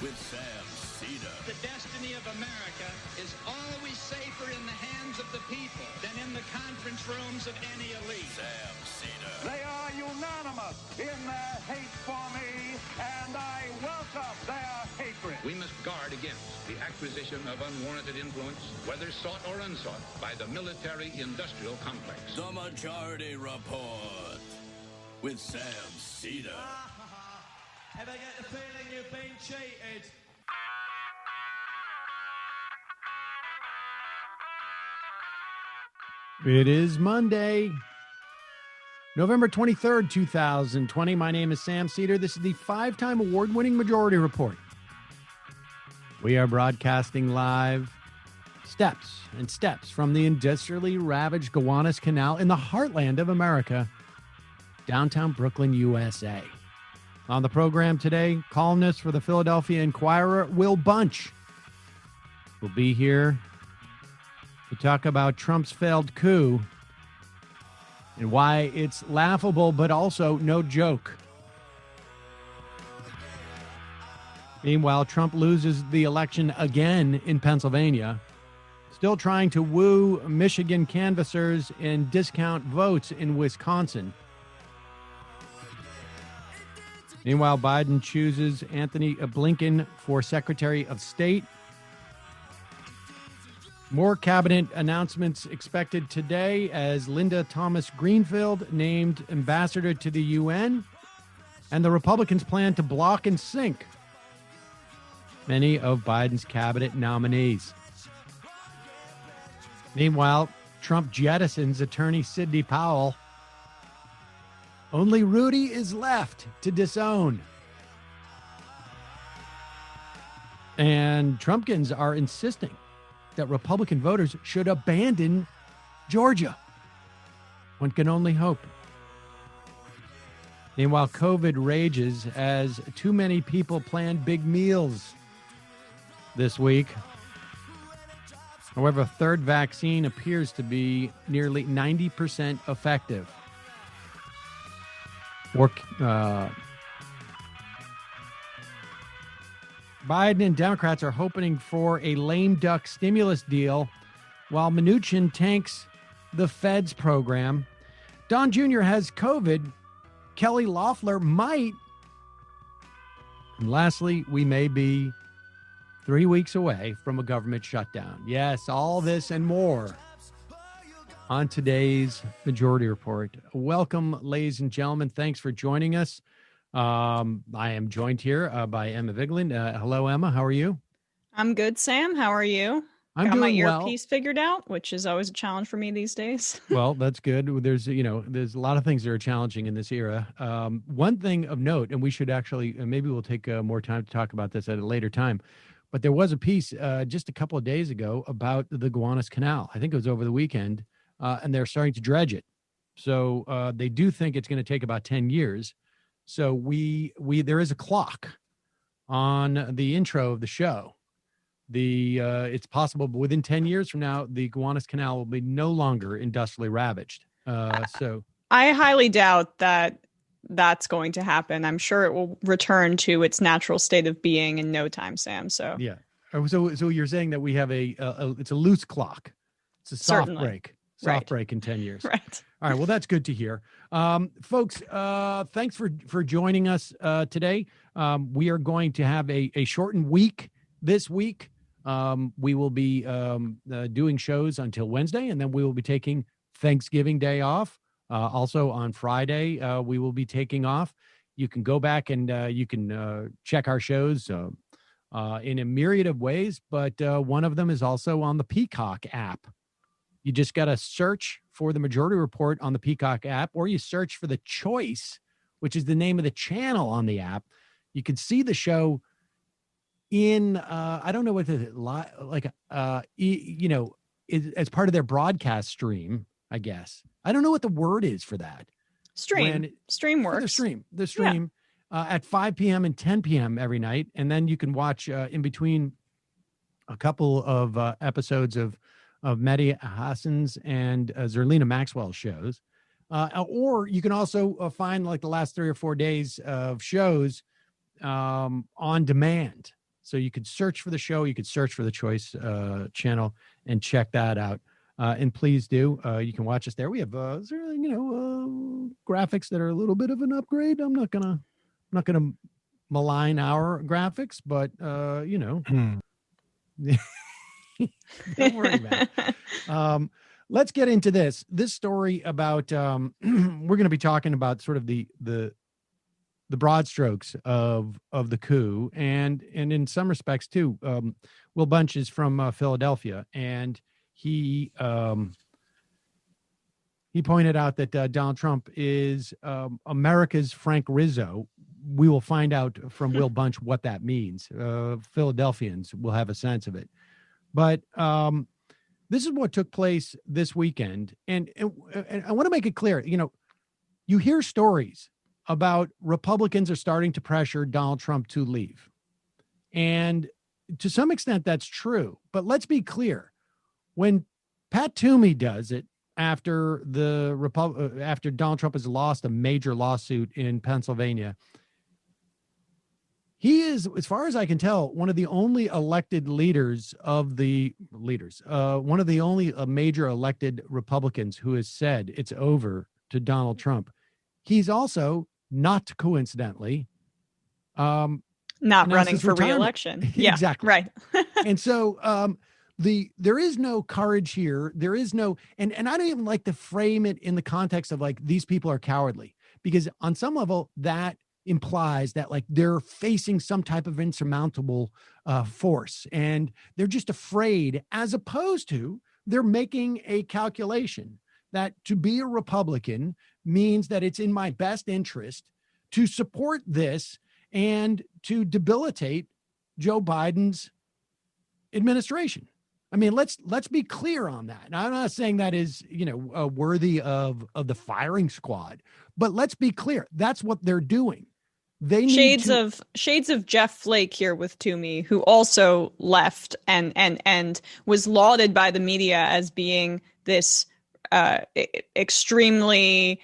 with Sam Seder. The destiny of America is always safer in the hands of the people than in the conference rooms of any elite. Sam Seder. They are unanimous in their hate for me, and I welcome their hatred. We must guard against the acquisition of unwarranted influence, whether sought or unsought, by the military-industrial complex. The Majority Report with Sam Seder. Ever get the feeling you've been cheated? It is Monday, November 23rd, 2020. My name is Sam Seder. This is the 5-time award-winning Majority Report. We are broadcasting live steps and steps from the industrially ravaged Gowanus Canal in the heartland of America, downtown Brooklyn, USA. On the program today, columnist for the Philadelphia Inquirer, Will Bunch, will be here to talk about Trump's failed coup and why it's laughable but also no joke. Meanwhile, Trump loses the election again in Pennsylvania, still trying to woo Michigan canvassers and discount votes in Wisconsin. Meanwhile, Biden chooses Anthony Blinken for Secretary of State. More cabinet announcements expected today as Linda Thomas Greenfield named ambassador to the UN, and the Republicans plan to block and sink many of Biden's cabinet nominees. Meanwhile, Trump jettisons attorney Sidney Powell. Only Rudy is left to disown. And Trumpkins are insisting that Republican voters should abandon Georgia. One can only hope. Meanwhile, COVID rages as too many people plan big meals this week. However, a third vaccine appears to be nearly 90% effective. Biden and Democrats are hoping for a lame duck stimulus deal while Mnuchin tanks the Fed's program. Don Jr. has COVID. Kelly Loeffler might. And lastly, we may be 3 weeks away from a government shutdown. Yes, all this and more on today's Majority Report. Welcome, ladies and gentlemen. Thanks for joining us. I am joined here by Emma Vigeland. Hello, Emma. How are you? I'm good, Sam. How are you? I'm Got my doing well. earpiece figured out, which is always a challenge for me these days. Well, that's good. There's a lot of things that are challenging in this era. One thing of note, and we should actually, maybe we'll take more time to talk about this at a later time, but there was a piece just a couple of days ago about the Gowanus Canal. I think it was over the weekend, and they're starting to dredge it. So they do think it's going to take about 10 years. So there is a clock on the intro of the show. It's possible, but within 10 years from now, the Gowanus Canal will be no longer industrially ravaged. So I highly doubt that that's going to happen. I'm sure it will return to its natural state of being in no time, Sam. So yeah. So you're saying that we have it's a loose clock. It's a soft break. Soft break in 10 years. Right. All right. Well, that's good to hear. Folks, thanks for joining us today. We are going to have a shortened week this week. We will be doing shows until Wednesday, and then we will be taking Thanksgiving Day off. Also on Friday, we will be taking off. You can go back and you can check our shows in a myriad of ways, but one of them is also on the Peacock app. You just got to search for the Majority Report on the Peacock app, or you search for The Choice, which is the name of the channel on the app. You can see the show in, I don't know what the, as part of their broadcast stream, I guess. I don't know what the word is for that. Stream works. The stream at 5 p.m. and 10 p.m. every night. And then you can watch in between a couple of episodes of Mehdi Hassan's and Zerlina Maxwell's shows. Or you can also find like the last 3 or 4 days of shows on demand. So you could search for the show. You could search for the Choice channel and check that out. And please do. You can watch us there. We have graphics that are a little bit of an upgrade. I'm not gonna malign our graphics, but don't worry about it. Let's get into this story about we're going to be talking about sort of the broad strokes of the coup, and in some respects too. Will Bunch is from Philadelphia, and he pointed out that Donald Trump is America's Frank Rizzo. We will find out from Will Bunch what that means. Philadelphians will have a sense of it. But this is what took place this weekend. And I want to make it clear, you hear stories about Republicans are starting to pressure Donald Trump to leave. And to some extent, that's true. But let's be clear. When Pat Toomey does it after after Donald Trump has lost a major lawsuit in Pennsylvania, he is, as far as I can tell, one of the only elected one of the only major elected Republicans who has said it's over to Donald Trump. He's also, not coincidentally, not running for re-election. Yeah, exactly. Right. And so there is no courage here. There is no, and I don't even like to frame it in the context of like, these people are cowardly, because on some level that implies that like they're facing some type of insurmountable force and they're just afraid, as opposed to they're making a calculation that to be a Republican means that it's in my best interest to support this and to debilitate Joe Biden's administration. I mean, let's be clear on that. Now, I'm not saying that is, worthy of the firing squad, but let's be clear. That's what they're doing. They need shades of Jeff Flake here with Toomey, who also left and was lauded by the media as being this extremely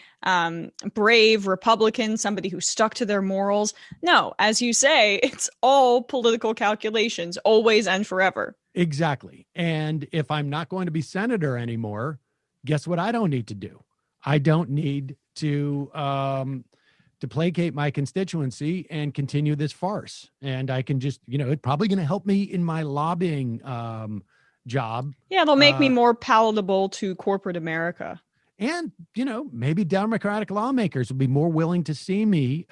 brave Republican, somebody who stuck to their morals. No, as you say, it's all political calculations, always and forever. Exactly. And if I'm not going to be senator anymore, guess what I don't need to do? I don't need to placate my constituency and continue this farce. And I can just, it's probably going to help me in my lobbying job. Yeah, they'll make me more palatable to corporate America. And, maybe Democratic lawmakers will be more willing to see me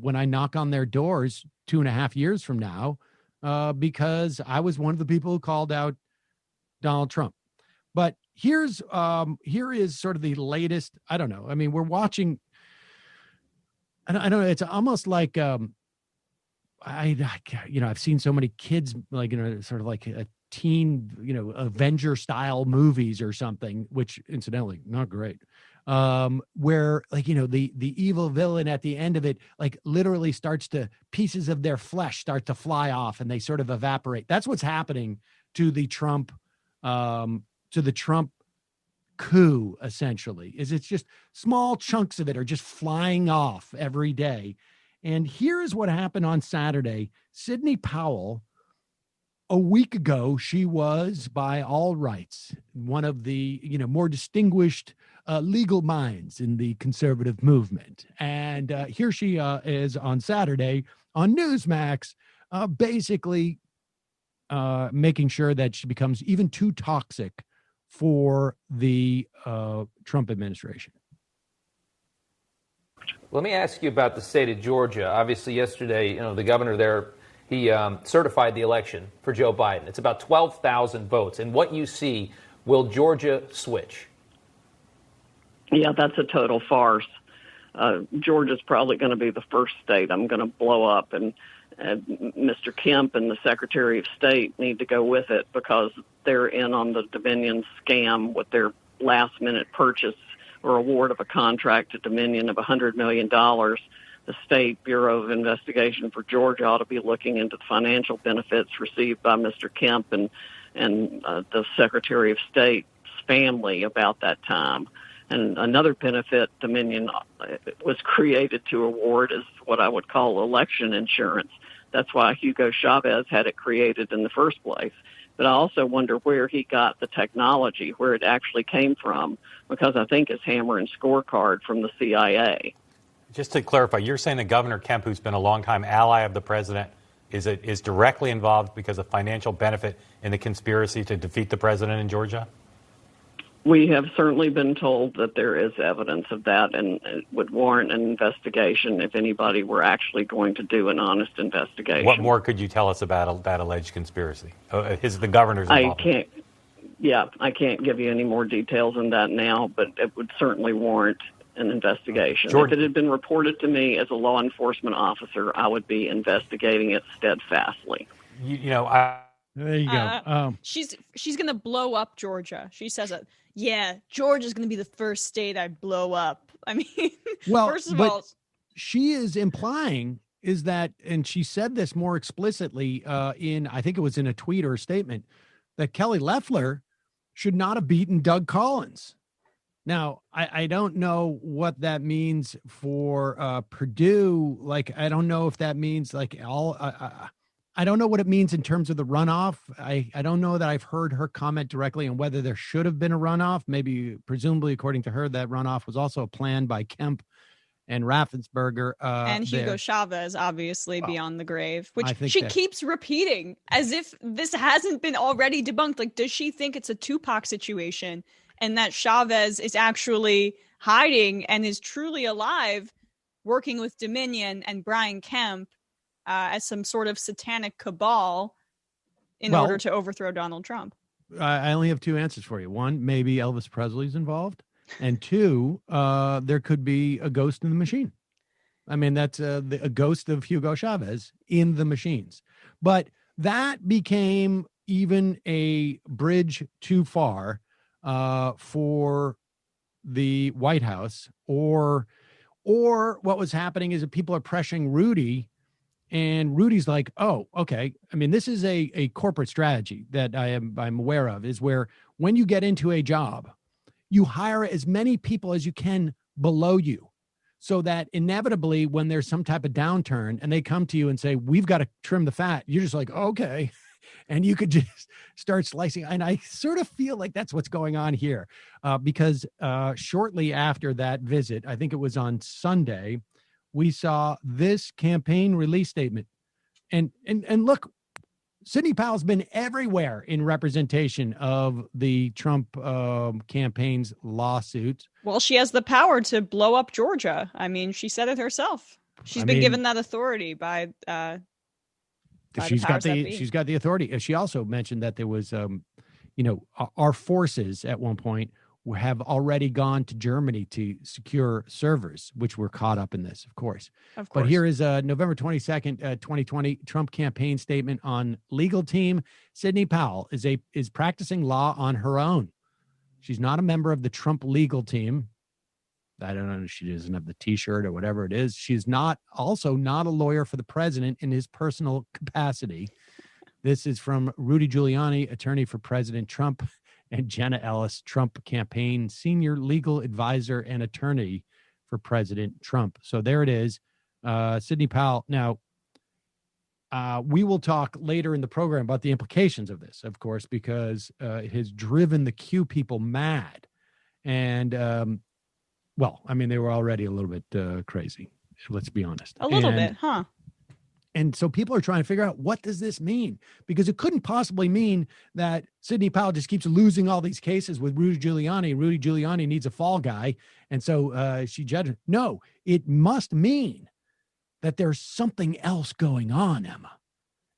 when I knock on their doors 2.5 years from now, because I was one of the people who called out Donald Trump. But here is sort of the latest. I don't know. I mean, we're watching. I don't know. It's almost like I've seen so many kids sort of like a teen, Avenger style movies or something, which incidentally not great. Where the evil villain at the end of it, like literally pieces of their flesh start to fly off and they sort of evaporate. That's what's happening to the Trump coup, essentially. It's just small chunks of it are just flying off every day. And here's what happened on Saturday. Sidney Powell, a week ago, she was, by all rights, one of the more distinguished legal minds in the conservative movement. And here she is on Saturday on Newsmax, basically making sure that she becomes even too toxic for the Trump administration. Let me ask you about the state of Georgia. Obviously, yesterday, the governor there, he certified the election for Joe Biden. It's about 12,000 votes. And what you see, will Georgia switch? Yeah, that's a total farce. Georgia's probably going to be the first state I'm going to blow up, and Mr. Kemp and the Secretary of State need to go with it because they're in on the Dominion scam with their last-minute purchase or award of a contract to Dominion of $100 million. The State Bureau of Investigation for Georgia ought to be looking into the financial benefits received by Mr. Kemp and the Secretary of State's family about that time. And another benefit Dominion was created to award is what I would call election insurance. That's why Hugo Chavez had it created in the first place. But I also wonder where he got the technology, where it actually came from, because I think it's hammer and scorecard from the CIA. Just to clarify, you're saying that Governor Kemp, who's been a longtime ally of the president, is directly involved because of financial benefit in the conspiracy to defeat the president in Georgia? We have certainly been told that there is evidence of that, and it would warrant an investigation if anybody were actually going to do an honest investigation. What more could you tell us about that alleged conspiracy? Is the governor's involvement? I can't give you any more details on that now, but it would certainly warrant an investigation. If it had been reported to me as a law enforcement officer, I would be investigating it steadfastly. There you go. She's going to blow up Georgia. She says it. Yeah, Georgia's going to be the first state I blow up. I mean, well, first of all, she is implying is that, and she said this more explicitly I think it was in a tweet or a statement, that Kelly Loeffler should not have beaten Doug Collins. Now, I don't know what that means for Purdue. Like, I don't know if that means like I don't know what it means in terms of the runoff. I don't know that I've heard her comment directly on whether there should have been a runoff. Maybe, presumably, according to her, that runoff was also a plan by Kemp and Raffensperger. And Hugo Chavez, obviously, beyond the grave, which she keeps repeating as if this hasn't been already debunked. Like, does she think it's a Tupac situation and that Chavez is actually hiding and is truly alive, working with Dominion and Brian Kemp as some sort of satanic cabal in order to overthrow Donald Trump? I only have two answers for you. One, maybe Elvis Presley's involved. And two, there could be a ghost in the machine. I mean, that's a ghost of Hugo Chavez in the machines. But that became even a bridge too far for the White House. Or what was happening is that people are pressuring Rudy. And Rudy's like, oh, okay. I mean, this is a corporate strategy that I'm aware of, is where when you get into a job, you hire as many people as you can below you, so that inevitably when there's some type of downturn and they come to you and say, we've got to trim the fat, you're just like, okay. And you could just start slicing. And I sort of feel like that's what's going on here because shortly after that visit, I think it was on Sunday, we saw this campaign release statement. And look, Sidney Powell's been everywhere in representation of the Trump campaign's lawsuit. Well, she has the power to blow up Georgia. I mean, she said it herself. She's been given that authority by she's got the authority. She also mentioned that there was, our forces at one point have already gone to Germany to secure servers, which were caught up in this, of course. But here is November 22nd, 2020, Trump campaign statement on legal team. Sidney Powell is practicing law on her own. She's not a member of the Trump legal team. I don't know. She doesn't have the T-shirt or whatever it is. She's also not a lawyer for the president in his personal capacity. This is from Rudy Giuliani, attorney for President Trump, and Jenna Ellis, Trump campaign senior legal advisor and attorney for President Trump. So there it is. Sidney Powell. Now, we will talk later in the program about the implications of this, of course, because it has driven the Q people mad. And, they were already a little bit crazy. Let's be honest. A little bit, huh? And so people are trying to figure out, what does this mean? Because it couldn't possibly mean that Sidney Powell just keeps losing all these cases with Rudy Giuliani. Rudy Giuliani needs a fall guy. And so she judged. No, it must mean that there's something else going on, Emma.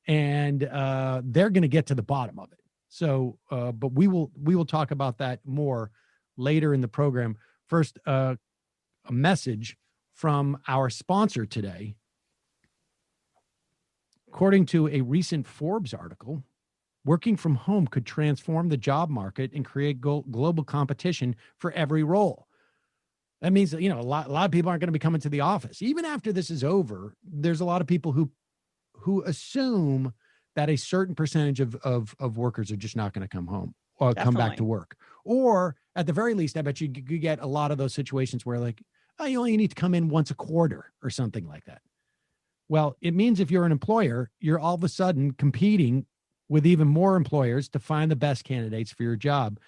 And they're going to get to the bottom of it. So, but we will talk about that more later in the program. First, a message from our sponsor today. According to a recent Forbes article, working from home could transform the job market and create global competition for every role. That means that, a lot of people aren't going to be coming to the office. Even after this is over, there's a lot of people who assume that a certain percentage of workers are just not going to come home or come back to work. Or at the very least, I bet you get a lot of those situations where you only need to come in once a quarter or something like that. Well, it means if you're an employer, you're all of a sudden competing with even more employers to find the best candidates for your job.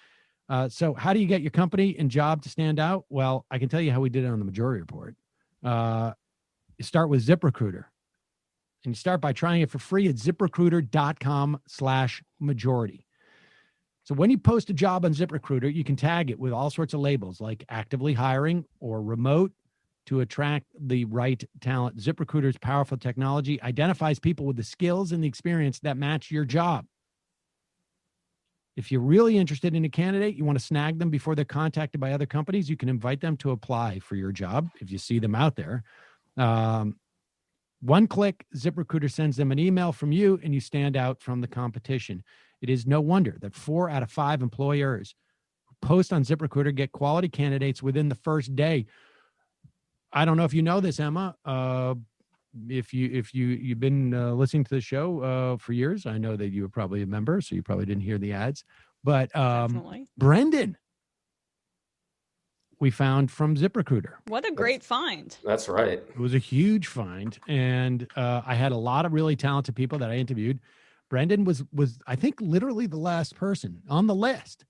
So how do you get your company and job to stand out? Well, I can tell you how we did it on the Majority Report. You start with ZipRecruiter. And you start by trying it for free at ZipRecruiter.com/majority. So when you post a job on ZipRecruiter, you can tag it with all sorts of labels like actively hiring or remote to attract the right talent. ZipRecruiter's powerful technology identifies people with the skills and the experience that match your job. If you're really interested in a candidate, you want to snag them before they're contacted by other companies, you can invite them to apply for your job if you see them out there. One click, ZipRecruiter sends them an email from you, and you stand out from the competition. It is no wonder that 4 out of 5 employers who post on ZipRecruiter get quality candidates within the first day. I don't know if you know this, Emma. If you've been listening to the show for years, I know that you were probably a member, so you probably didn't hear the ads. But Brendan, we found from ZipRecruiter. What a great find. That's right. It was a huge find. And I had a lot of really talented people that I interviewed. Brendan was I think, literally the last person on the list.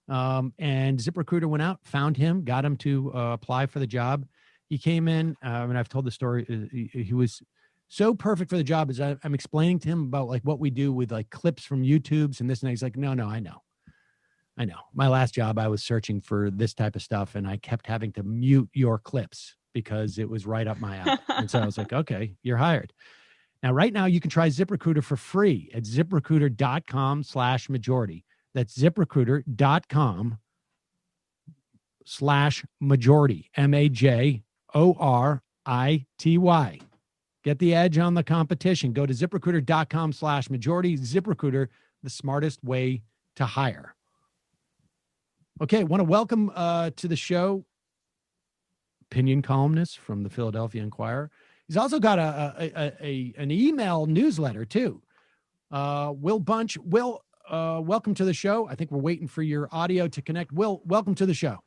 And ZipRecruiter went out, found him, got him to apply for the job. He came in, and I've told the story. He was so perfect for the job. As I'm explaining to him about like what we do with like clips from YouTubes and this and that. He's like, no, I know. My last job, I was searching for this type of stuff, and I kept having to mute your clips because it was right up my alley. And so I was like, okay, you're hired. Now, right now, you can try ZipRecruiter for free at ZipRecruiter.com/majority. That's ZipRecruiter.com/majority. MAJORITY. Get the edge on the competition. Go to ZipRecruiter.com/majority. ZipRecruiter, the smartest way to hire. Okay, want to welcome to the show opinion columnist from the Philadelphia Inquirer. He's also got an email newsletter too. Will Bunch. Will, welcome to the show. I think we're waiting for your audio to connect. Will, welcome to the show.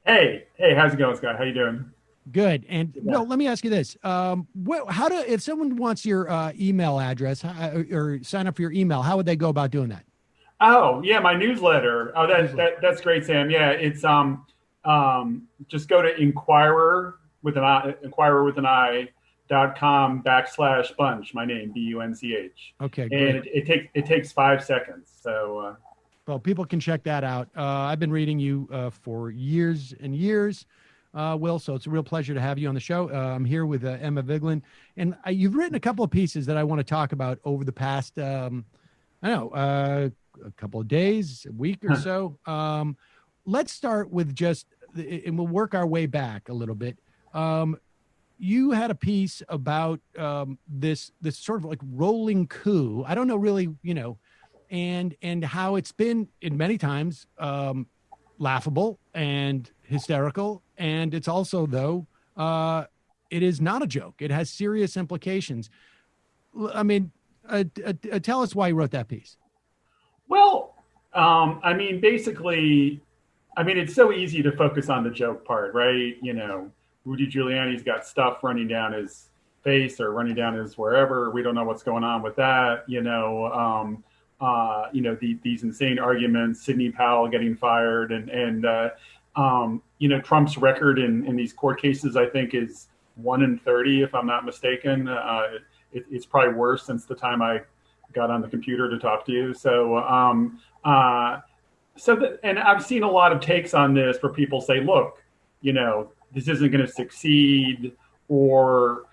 Hey, how's it going, Scott? How you doing? Good. And Will, let me ask you this: if someone wants your email address or sign up for your email, how would they go about doing that? Oh, yeah, my newsletter. Oh, that's great, Sam. Yeah, it's just go to Inquirer with an I.com/bunch. My name, BUNCH. Okay, great. And it takes 5 seconds. So, well, people can check that out. I've been reading you for years and years, Will. So it's a real pleasure to have you on the show. I'm here with Emma Vigeland, and you've written a couple of pieces that I want to talk about over the past, a couple of days, a week or so. Let's start with and we'll work our way back a little bit. You had a piece about this sort of like rolling coup. I don't know really, and how it's been in many times laughable and hysterical. And it's also, though, it is not a joke. It has serious implications. I mean, tell us why you wrote that piece. Well, basically, it's so easy to focus on the joke part, right? Rudy Giuliani's got stuff running down his face or running down his wherever. We don't know what's going on with that. These insane arguments, Sidney Powell getting fired, and Trump's record in these court cases, I think, is 1 in 30, if I'm not mistaken. It's probably worse since the time I got on the computer to talk to you. So, and I've seen a lot of takes on this where people say, look, this isn't going to succeed, or,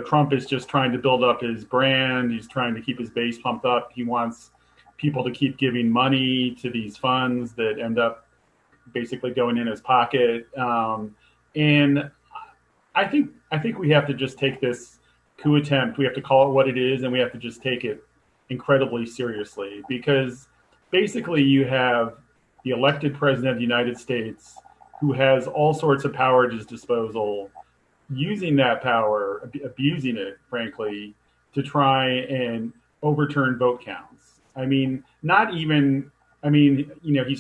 Trump is just trying to build up his brand. He's trying to keep his base pumped up. He wants people to keep giving money to these funds that end up basically going in his pocket. And I think we have to just take this coup attempt. We have to call it what it is, and we have to just take it incredibly seriously, because basically you have the elected president of the United States who has all sorts of power at his disposal, using that power, abusing it, frankly, to try and overturn vote counts. He's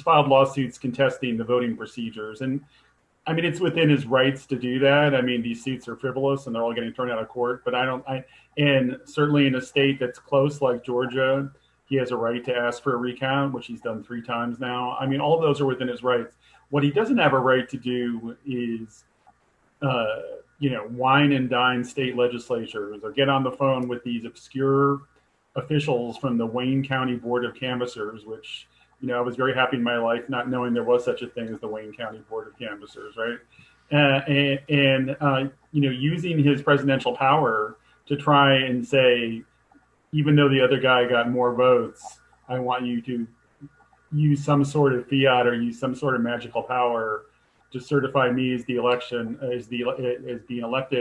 filed lawsuits contesting the voting procedures. And I mean, it's within his rights to do that. I mean, these suits are frivolous and they're all getting thrown out of court. But and certainly in a state that's close like Georgia, he has a right to ask for a recount, which he's done 3 times now. I mean, all of those are within his rights. What he doesn't have a right to do is, wine and dine state legislatures or get on the phone with these obscure officials from the Wayne County Board of Canvassers, which, I was very happy in my life not knowing there was such a thing as the Wayne County Board of Canvassers, right? Using his presidential power to try and say, even though the other guy got more votes, I want you to use some sort of fiat or use some sort of magical power to certify me as being elected,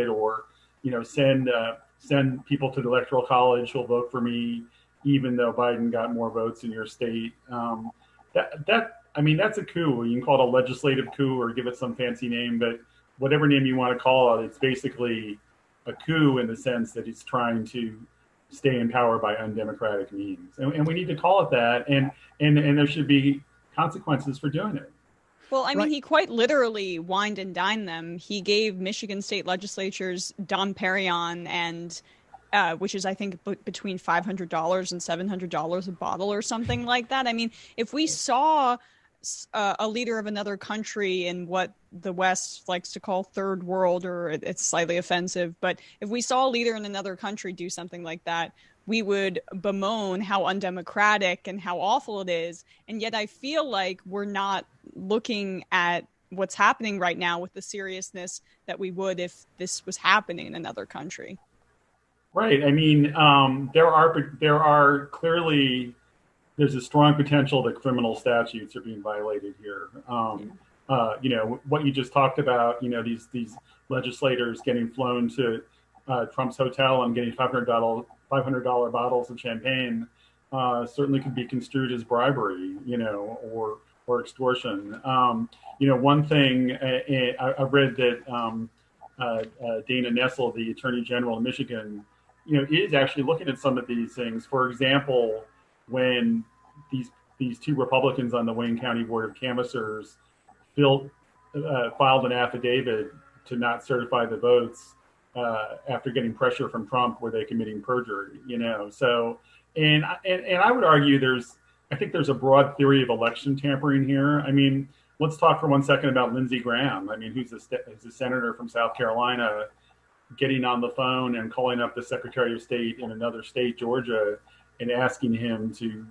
or send people to the Electoral College who'll vote for me, even though Biden got more votes in your state. That's a coup. You can call it a legislative coup or give it some fancy name, but whatever name you want to call it, it's basically a coup in the sense that he's trying to stay in power by undemocratic means. And we need to call it that, and there should be consequences for doing it. Well, I mean, he quite literally wined and dined them. He gave Michigan state legislatures Dom Perignon, and which is, I think, between $500 and $700 a bottle or something like that. I mean, if we saw a leader of another country in what the West likes to call third world, or it's slightly offensive, but if we saw a leader in another country do something like that, we would bemoan how undemocratic and how awful it is. And yet I feel like we're not looking at what's happening right now with the seriousness that we would if this was happening in another country. Right. I mean, there are clearly, there's a strong potential that criminal statutes are being violated here. What you just talked about, these legislators getting flown to Trump's hotel and getting $500 bottles of champagne certainly could be construed as bribery, or extortion. One thing I read that Dana Nessel, the Attorney General of Michigan, is actually looking at some of these things. For example, when these 2 Republicans on the Wayne County Board of Canvassers filed an affidavit to not certify the votes after getting pressure from Trump, were they committing perjury? So, and I would argue I think there's a broad theory of election tampering here. I mean, let's talk for 1 second about Lindsey Graham. I mean, who's a senator from South Carolina, getting on the phone and calling up the Secretary of State in another state, Georgia, and asking him to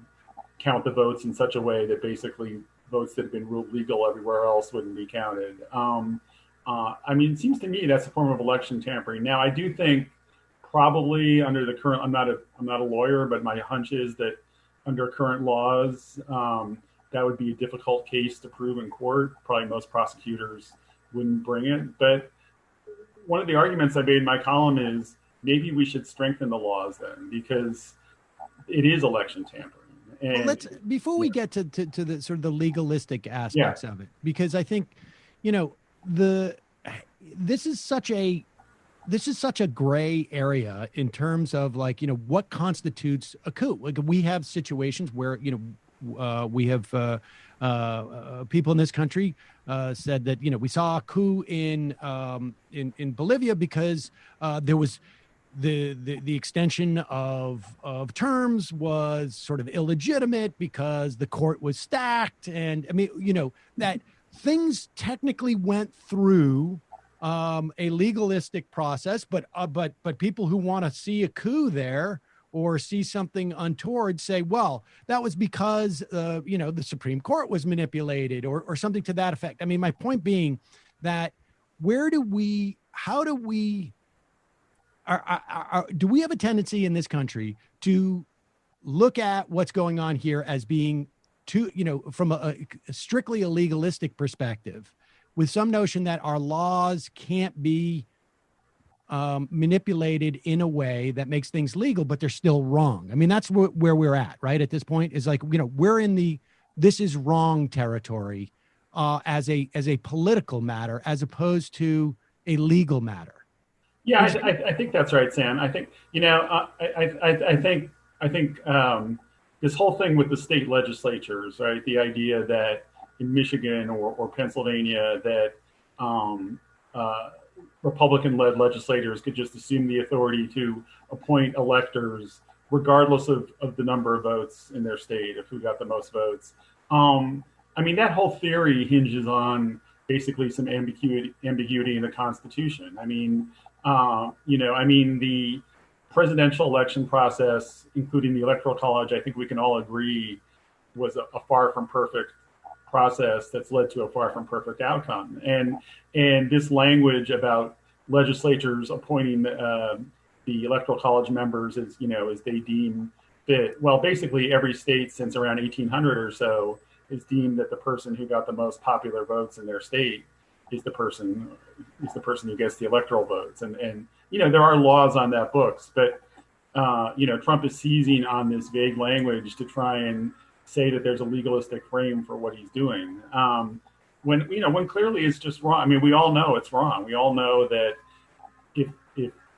count the votes in such a way that basically votes that have been ruled legal everywhere else wouldn't be counted. It seems to me that's a form of election tampering. Now, I do think probably under the current, I'm not a lawyer, but my hunch is that under current laws, that would be a difficult case to prove in court. Probably most prosecutors wouldn't bring it. But one of the arguments I made in my column is maybe we should strengthen the laws then, because it is election tampering. And, before we get to the sort of the legalistic aspects of it, because I think, this is such a gray area in terms of what constitutes a coup. Like, we have situations where, we have people in this country said that, we saw a coup in Bolivia because there was the extension of terms was sort of illegitimate because the court was stacked. And I mean, that things technically went through a legalistic process, but people who want to see a coup there or see something untoward say, well, that was because the Supreme Court was manipulated or something to that effect. I mean, my point being that do we have a tendency in this country to look at what's going on here as being from a strictly a legalistic perspective, with some notion that our laws can't be manipulated in a way that makes things legal, but they're still wrong? I mean, that's where we're at, right? At this point is we're in the, this is wrong territory as a political matter, as opposed to a legal matter. Yeah, I think that's right, Sam. I think, I think this whole thing with the state legislatures, right? The idea that in Michigan or Pennsylvania that Republican-led legislators could just assume the authority to appoint electors regardless of the number of votes in their state, of who got the most votes. I mean, that whole theory hinges on basically some ambiguity in the Constitution. I mean, the presidential election process, including the Electoral College, I think we can all agree was a far from perfect process that's led to a far from perfect outcome. And this language about legislatures appointing the Electoral College members as they deem fit. Well, basically every state since around 1800 or so is deemed that the person who got the most popular votes in their state is the person who gets the electoral votes. And there are laws on that books, but Trump is seizing on this vague language to try and say that there's a legalistic frame for what he's doing. When clearly it's just wrong. I mean, we all know it's wrong. We all know that if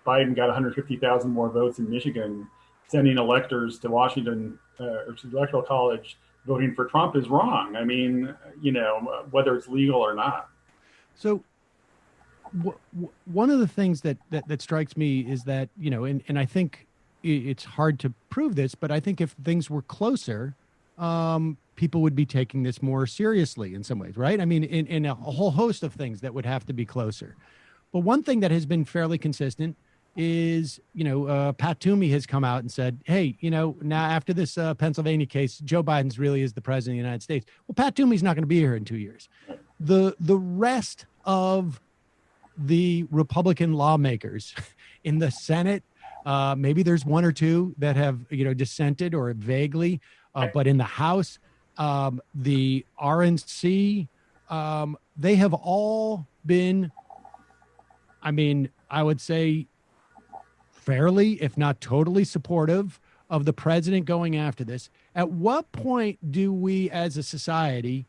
Biden got 150,000 more votes in Michigan, sending electors to Washington or to the Electoral College voting for Trump is wrong. I mean, whether it's legal or not. So one of the things that strikes me is that, and I think it's hard to prove this, but I think if things were closer, people would be taking this more seriously in some ways, right? I mean, in a whole host of things that would have to be closer. But one thing that has been fairly consistent is, Pat Toomey has come out and said, hey, now after this Pennsylvania case, Joe Biden's really is the president of the United States. Well, Pat Toomey's not going to be here in 2 years. The rest of the Republican lawmakers in the Senate, maybe there's one or two that have, dissented or vaguely, but in the House, the RNC, they have all been, I would say, fairly, if not totally supportive of the president going after this. At what point do we as a society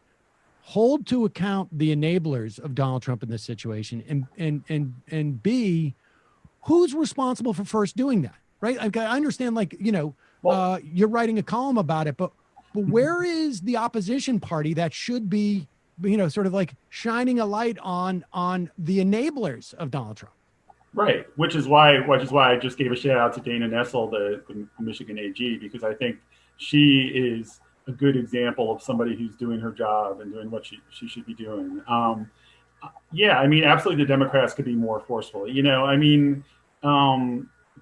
hold to account the enablers of Donald Trump in this situation, and B, who's responsible for first doing that? Right. I understand, you're writing a column about it, but where is the opposition party that should be, sort of like shining a light on the enablers of Donald Trump? Right, which is why I just gave a shout out to Dana Nessel, the Michigan AG, because I think she is a good example of somebody who's doing her job and doing what she should be doing. Absolutely, the Democrats could be more forceful.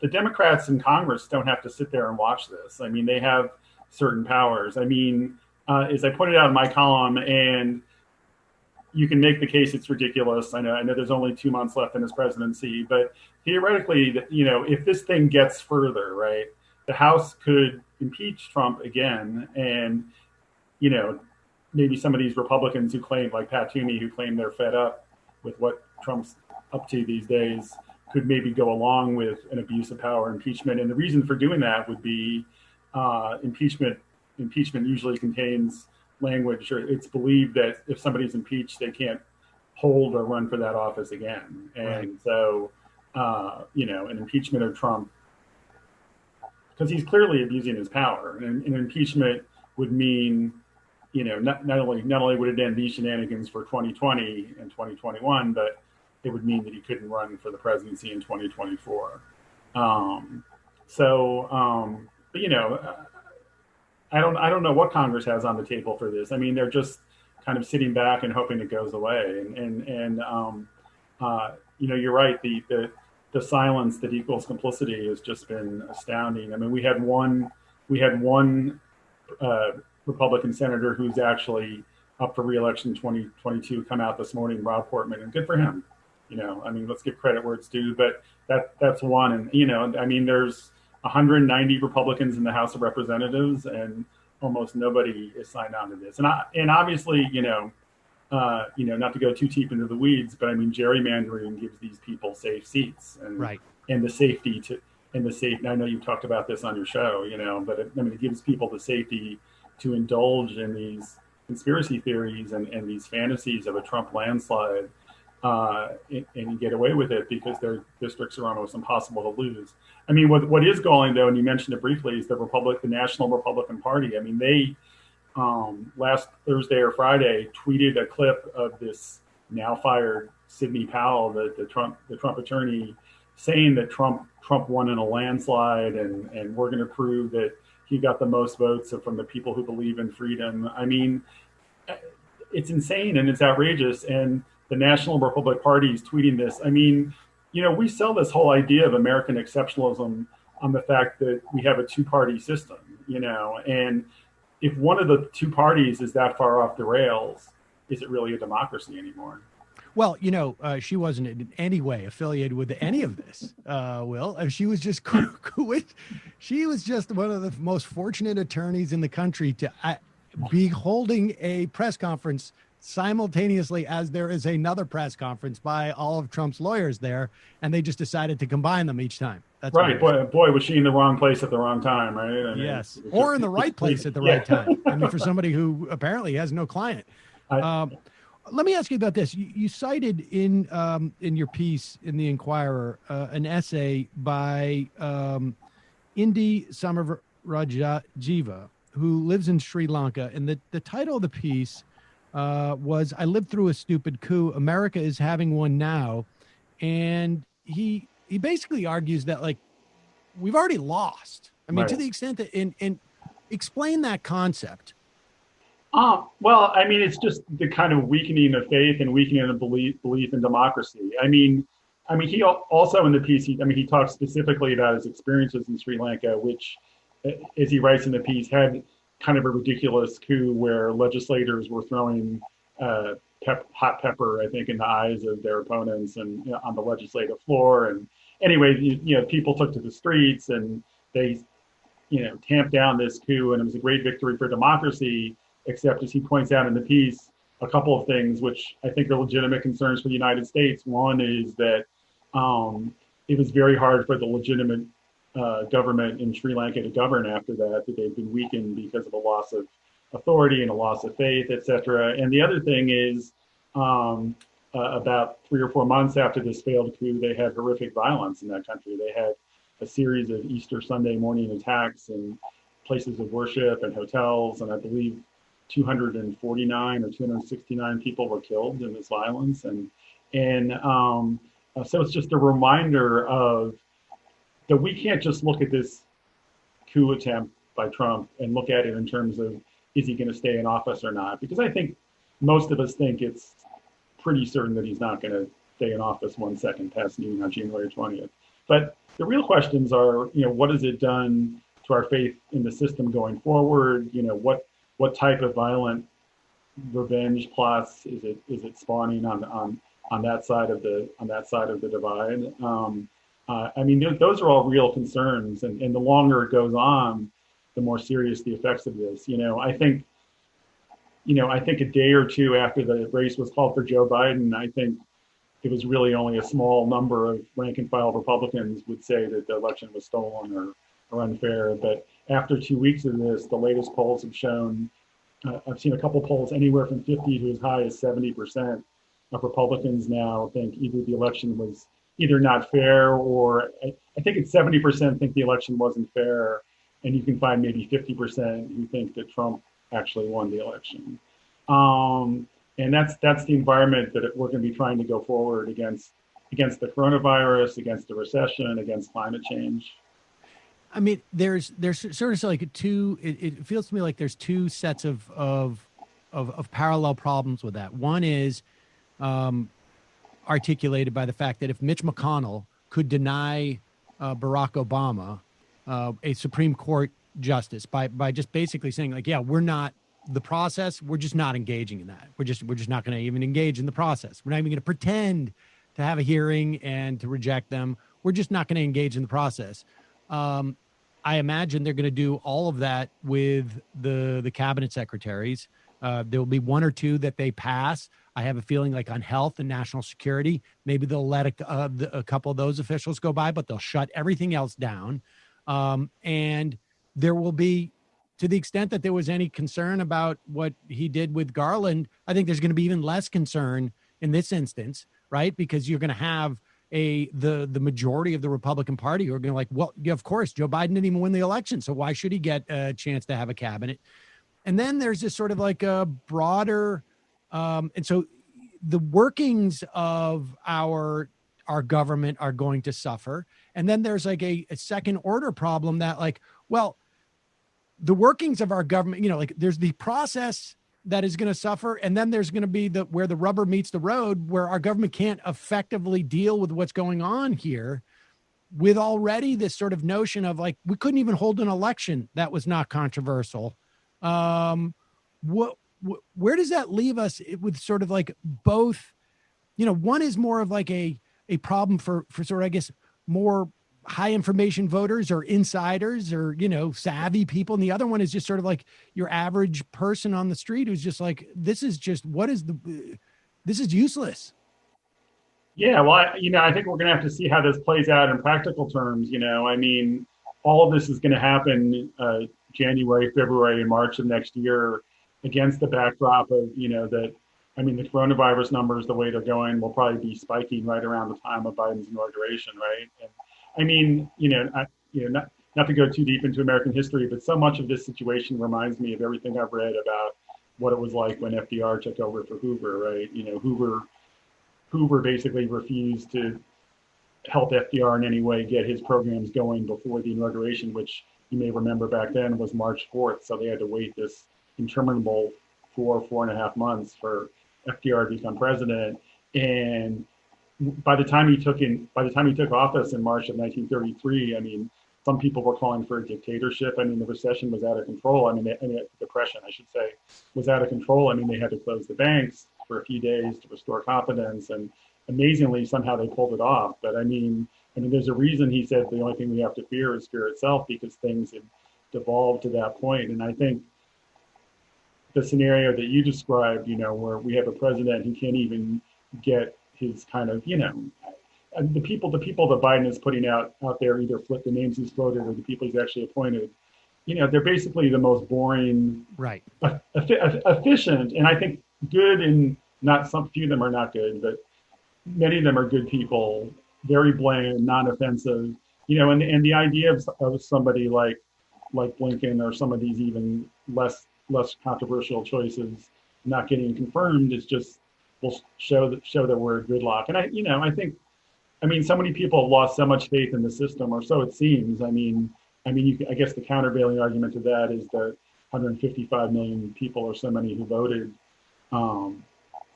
The Democrats in Congress don't have to sit there and watch this. I mean, they have certain powers. I mean, as I pointed out in my column, and you can make the case it's ridiculous. I know there's only 2 months left in his presidency, but theoretically, if this thing gets further, right, the House could impeach Trump again, and maybe some of these Republicans who claim, like Pat Toomey, who claim they're fed up with what Trump's up to these days, could maybe go along with an abuse of power impeachment. And the reason for doing that would be impeachment. Impeachment usually contains language, or it's believed that if somebody's impeached, they can't hold or run for that office again. And right. So, an impeachment of Trump, because he's clearly abusing his power, and an impeachment would mean, not only would it end these shenanigans for 2020 and 2021, but it would mean that he couldn't run for the presidency in 2024. I don't know what Congress has on the table for this. I mean, they're just kind of sitting back and hoping it goes away. You're right. The silence that equals complicity has just been astounding. I mean, we had one Republican senator who's actually up for re-election in 2022 come out this morning, Rob Portman, and good for him. Let's give credit where it's due, but that's one. And, there's 190 Republicans in the House of Representatives, and almost nobody is signed on to this. And obviously, not to go too deep into the weeds, but gerrymandering gives these people safe seats, and right, and the safety I know you've talked about this on your show, but it gives people the safety to indulge in these conspiracy theories and these fantasies of a Trump landslide. And get away with it because their districts are almost impossible to lose. What is going, though, and you mentioned it briefly, is the National Republican Party. They last Thursday or Friday tweeted a clip of this now fired Sidney Powell, the Trump attorney, saying that Trump won in a landslide, and we're going to prove that he got the most votes from the people who believe in freedom. I mean, it's insane and it's outrageous. And the National Republican Party is tweeting this. I mean, we sell this whole idea of American exceptionalism on the fact that we have a two-party system, and if one of the two parties is that far off the rails, is it really a democracy anymore? Well, she wasn't in any way affiliated with any of this, Will. She was just she was just one of the most fortunate attorneys in the country to be holding a press conference simultaneously as there is another press conference by all of Trump's lawyers there, and they just decided to combine them each time. That's right. Boy, was she in the wrong place at the wrong time, right? Yes, or in the right place at the right time. I mean, for somebody who apparently has no client. Let me ask you about this. You cited in your piece in the Inquirer an essay by Indi Samarajiva, who lives in Sri Lanka, and the title of the piece was "I Lived Through a Stupid Coup. America is Having One Now," and he basically argues that we've already lost. I mean, to the extent that and explain that concept. Well, I mean, it's just the kind of weakening of faith and weakening of belief in democracy. I mean, he also in the piece, he talks specifically about his experiences in Sri Lanka, which, as he writes in the piece, had kind of a ridiculous coup where legislators were throwing hot pepper, I think, in the eyes of their opponents and on the legislative floor. And anyway, people took to the streets and they, tamped down this coup, and it was a great victory for democracy. Except, as he points out in the piece, a couple of things which I think are legitimate concerns for the United States. One is that it was very hard for the legitimate government in Sri Lanka to govern after that they've been weakened because of a loss of authority and a loss of faith, et cetera. And the other thing is about 3 or 4 months after this failed coup, they had horrific violence in that country. They had a series of Easter Sunday morning attacks in places of worship and hotels, and I believe 249 or 269 people were killed in this violence. And so it's just a reminder of that we can't just look at this coup attempt by Trump and look at it in terms of, is he going to stay in office or not? Because I think most of us think it's pretty certain that he's not going to stay in office 1 second past noon on January 20th. But the real questions are, what has it done to our faith in the system going forward? What type of violent revenge plots is it spawning on that side of the divide? I mean, those are all real concerns, and the longer it goes on, the more serious the effects of this. I think a day or two after the race was called for Joe Biden, I think it was really only a small number of rank and file Republicans would say that the election was stolen or unfair. But after 2 weeks of this, the latest polls have shown, I've seen a couple polls anywhere from 50 to as high as 70% of Republicans now think either the election was either not fair, or I think it's 70% think the election wasn't fair. And you can find maybe 50% who think that Trump actually won the election. And that's the environment that we're going to be trying to go forward against the coronavirus, against the recession, against climate change. I mean, there's sort of like it feels to me like there's two sets of parallel problems with that. One is articulated by the fact that if Mitch McConnell could deny Barack Obama a Supreme Court justice by just basically saying we're not the process, we're just not engaging in that. We're just not going to even engage in the process. We're not even going to pretend to have a hearing and to reject them. We're just not going to engage in the process. I imagine they're going to do all of that with the cabinet secretaries. There will be one or two that they pass. I have a feeling like on health and national security, maybe they'll let a couple of those officials go by, but they'll shut everything else down. And there will be, to the extent that there was any concern about what he did with Garland, I think there's going to be even less concern in this instance, right? Because you're going to have the majority of the Republican Party who are going to of course, Joe Biden didn't even win the election, so why should he get a chance to have a cabinet? And then there's this sort of like a broader, and so the workings of our government are going to suffer. And then there's like a second order problem that like, well, the workings of our government, like there's the process that is going to suffer. And then there's going to be where the rubber meets the road, where our government can't effectively deal with what's going on here, with already this sort of notion of like, we couldn't even hold an election that was not controversial. Where does that leave us with sort of like both, one is more of like a problem for sort of, I guess, more high information voters or insiders or, savvy people. And the other one is just sort of like your average person on the street who's just like, this is useless. Yeah, well, I think we're going to have to see how this plays out in practical terms. All of this is going to happen January, February, and March of next year against the backdrop of, the coronavirus numbers, the way they're going, will probably be spiking right around the time of Biden's inauguration, right? And not to go too deep into American history, but so much of this situation reminds me of everything I've read about what it was like when FDR took over for Hoover, right? Hoover basically refused to help FDR in any way get his programs going before the inauguration, which you may remember back then was March 4th. So they had to wait this interminable 4.5 months for FDR to become president. And by the time he took office in March of 1933, some people were calling for a dictatorship. The recession was out of control. The depression, I should say, was out of control. They had to close the banks for a few days to restore confidence, and amazingly, somehow they pulled it off. But there's a reason he said the only thing we have to fear is fear itself, because things had devolved to that point. And I think the scenario that you described, where we have a president who can't even get his kind of, the people that Biden is putting out there, either flip the names he's floated or the people he's actually appointed, they're basically the most boring, right, efficient, and I think good, and not some few of them are not good, but many of them are good people, very bland, non-offensive, and the idea of somebody like Blinken or some of these even less controversial choices not getting confirmed is just will show that we're a gridlock. And I think so many people have lost so much faith in the system, or so it seems. I guess the countervailing argument to that is the 155 million people or so many who voted on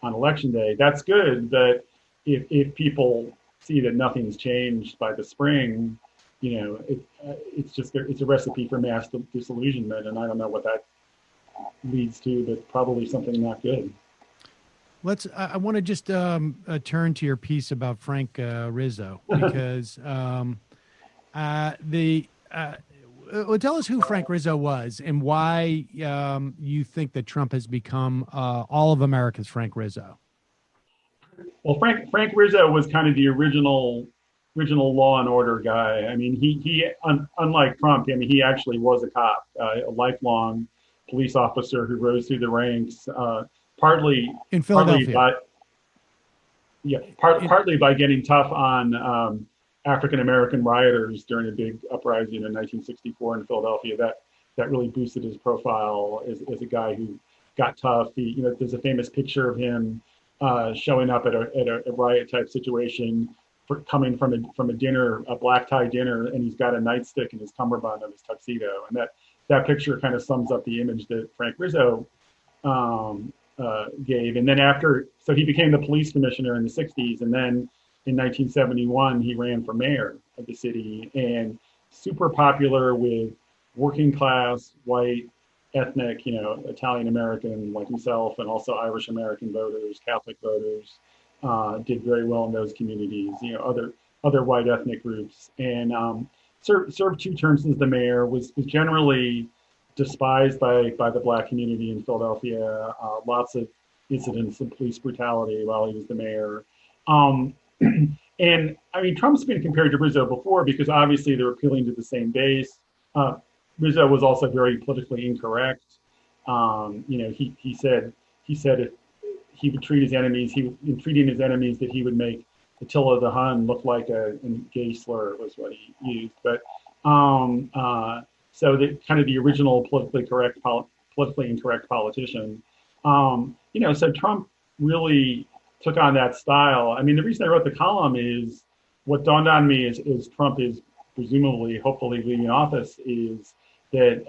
election day. That's good, but if people see that nothing's changed by the spring, it's a recipe for mass disillusionment, and I don't know what that leads to, but probably something not good. I want to just turn to your piece about Frank Rizzo, because tell us who Frank Rizzo was and why you think that Trump has become all of America's Frank Rizzo. Well, Frank Rizzo was kind of the original law and order guy. He unlike Trump, he actually was a cop, a lifelong police officer who rose through the ranks, partly in Philadelphia. Partly by getting tough on African-American rioters during a big uprising in 1964 in Philadelphia. That really boosted his profile as a guy who got tough. There's a famous picture of him showing up at a riot type situation, coming from a dinner, a black tie dinner, and he's got a nightstick in his cummerbund of his tuxedo. And that picture kind of sums up the image that Frank Rizzo gave. And then so he became the police commissioner in the 60s, and then in 1971 he ran for mayor of the city, and super popular with working class, white, ethnic, Italian American like himself, and also Irish American voters, Catholic voters, did very well in those communities, other white ethnic groups, and served 2 terms as the mayor, was generally despised by the black community in Philadelphia. Lots of incidents of police brutality while he was the mayor. And Trump's been compared to Rizzo before because obviously they're appealing to the same base. Rizzo was also very politically incorrect. He said if he would treat his enemies, in treating his enemies, that he would make Attila the Hun look like a gay slur was what he used. But so the kind of the original politically incorrect politician. So Trump really took on that style. I mean, the reason I wrote the column is what dawned on me is Trump is presumably, hopefully leaving office, is that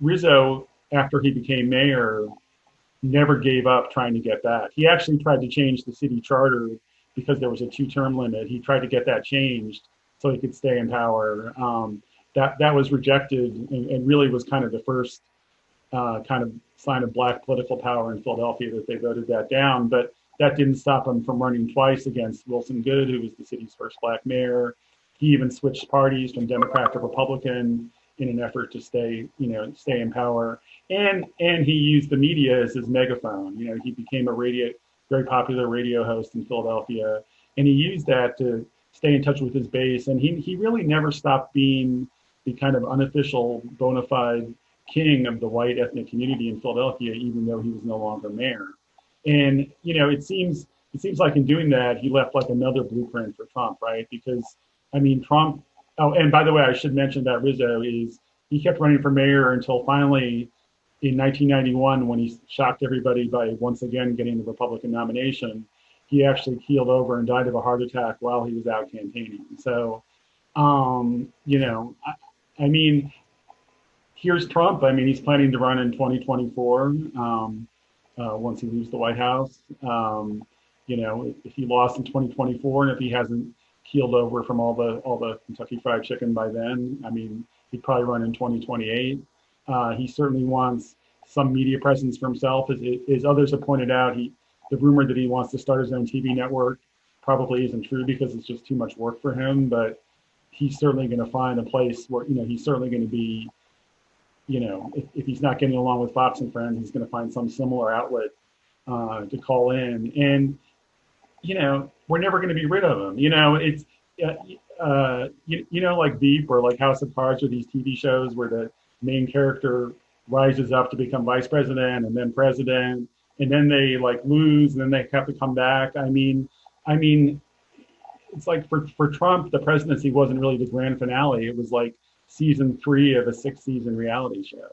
Rizzo, after he became mayor, never gave up trying to get back. He actually tried to change the city charter because there was a 2-term limit. He tried to get that changed so he could stay in power. That was rejected and really was kind of the first kind of sign of black political power in Philadelphia that they voted that down. But that didn't stop him from running twice against Wilson Goode, who was the city's first black mayor. He even switched parties from Democrat to Republican in an effort to stay in power. And he used the media as his megaphone. He became a very popular radio host in Philadelphia, and he used that to stay in touch with his base. And he really never stopped being the kind of unofficial, bona fide king of the white ethnic community in Philadelphia, even though he was no longer mayor. And it seems like in doing that, he left like another blueprint for Trump, right? Because I mean, Trump. Oh, and by the way, I should mention that Rizzo he kept running for mayor until finally, in 1991, when he shocked everybody by once again getting the Republican nomination, he actually keeled over and died of a heart attack while he was out campaigning. So, I mean, here's Trump. I mean, he's planning to run in 2024 once he leaves the White House. If he lost in 2024 and if he hasn't keeled over from all the Kentucky Fried Chicken by then, I mean, he'd probably run in 2028. He certainly wants some media presence for himself. As others have pointed out, the rumor that he wants to start his own TV network probably isn't true because it's just too much work for him. But he's certainly going to find a place where, he's certainly going to be, if he's not getting along with Fox and Friends, he's going to find some similar outlet to call in. And, we're never going to be rid of him. It's, like Veep or like House of Cards or these TV shows where the main character rises up to become vice president and then president, and then they like lose and then they have to come back. I mean, it's like for Trump, the presidency wasn't really the grand finale. It was like season 3 of a 6-season reality show,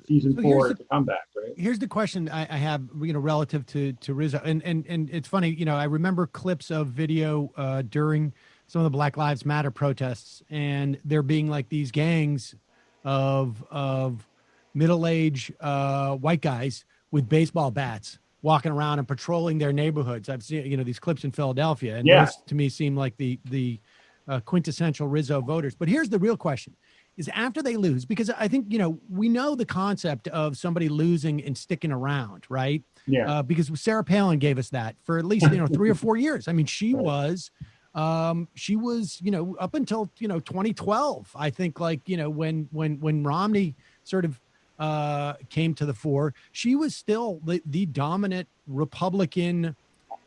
season 4 is the comeback, right? Here's the question I have, relative to Rizzo. And it's funny, I remember clips of video during some of the Black Lives Matter protests, and there being like these gangs of middle-aged white guys with baseball bats walking around and patrolling their neighborhoods. I've seen, these clips in Philadelphia, and those to me seem like the quintessential Rizzo voters. But here's the real question: is after they lose, because I think, we know the concept of somebody losing and sticking around, right? Yeah. Because Sarah Palin gave us that for at least, 3 or 4 years. I mean, she was, up until, 2012, I think, like, when Romney sort of came to the fore, she was still the dominant Republican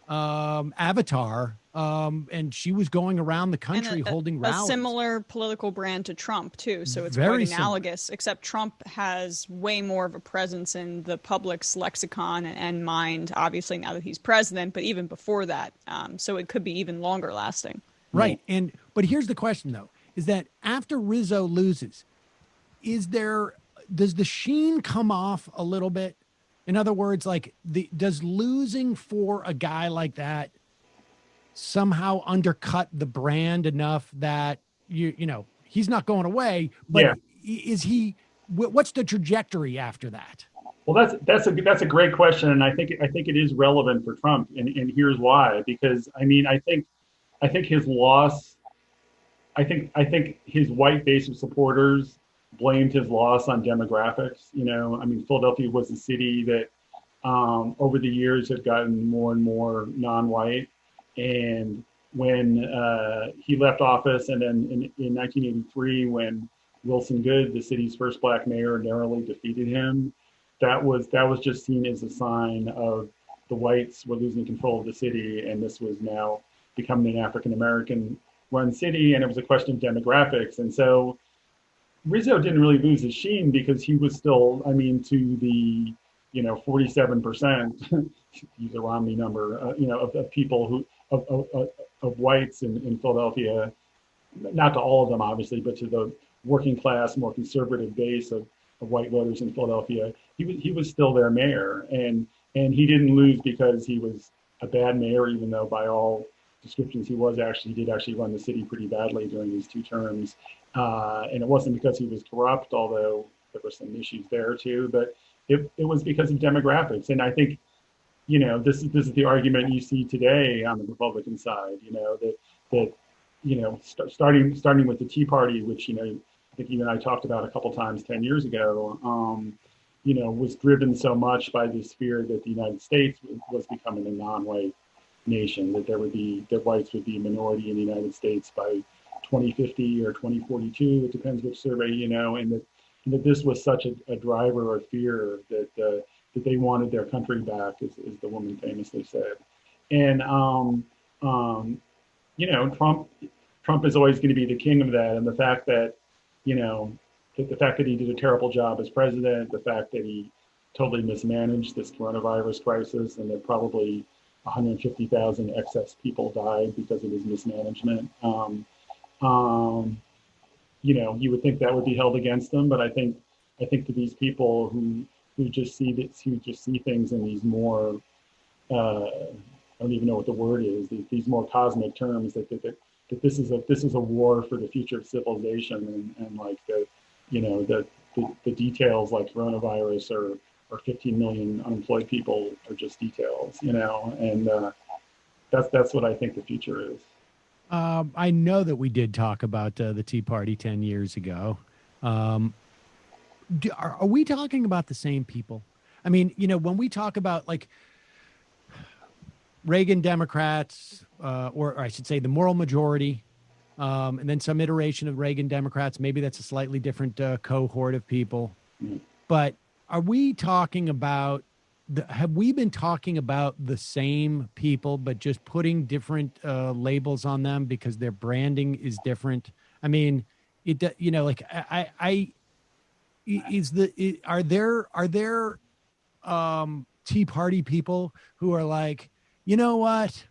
avatar. And she was going around the country holding rallies. A similar political brand to Trump, too. So it's very quite analogous, except Trump has way more of a presence in the public's lexicon and mind, obviously, now that he's president, but even before that. So it could be even longer lasting. Right. But here's the question, though, is that after Rizzo loses, does the sheen come off a little bit? In other words, like, does losing for a guy like that somehow undercut the brand enough that he's not going away, but is he? What's the trajectory after that? Well, that's a great question, and I think it is relevant for Trump, and here's why. Because I think his loss, I think his white base of supporters blamed his loss on demographics. Philadelphia was a city that over the years had gotten more and more non-white. And when he left office, and then in 1983, when Wilson Goode, the city's first black mayor, narrowly defeated him, that was just seen as a sign of the whites were losing control of the city, and this was now becoming an African-American run city, and it was a question of demographics. And so Rizzo didn't really lose his sheen because he was still, to the 47%, use a Romney number, of people who of whites in Philadelphia, not to all of them obviously, but to the working class, more conservative base of white voters in Philadelphia. He was still their mayor, and he didn't lose because he was a bad mayor, even though by all descriptions he did actually run the city pretty badly during these 2 terms. And it wasn't because he was corrupt, although there were some issues there too, but it was because of demographics. And I think, this is the argument you see today on the Republican side, that starting with the Tea Party, which, I think you and I talked about a couple times 10 years ago, was driven so much by this fear that the United States was becoming a non-white nation, that whites would be a minority in the United States by 2050 or 2042, it depends which survey, and that this was such a driver of fear that they wanted their country back, as the woman famously said. And, Trump is always going to be the king of that. And the fact that, the fact that he did a terrible job as president, the fact that he totally mismanaged this coronavirus crisis, and that probably 150,000 excess people died because of his mismanagement. You would think that would be held against them, but I think to these people who just see things in these more, I don't even know what the word is, these more cosmic terms, that this is a war for the future of civilization, and like the details like coronavirus or 15 million unemployed people are just details, and that's what I think the future is. I know that we did talk about the Tea Party 10 years ago. Are we talking about the same people? I mean, when we talk about like Reagan Democrats, or I should say the moral majority, and then some iteration of Reagan Democrats, maybe that's a slightly different cohort of people. But are we talking about, have we been talking about the same people, but just putting different labels on them because their branding is different? I mean, are there Tea Party people who are like, you know what?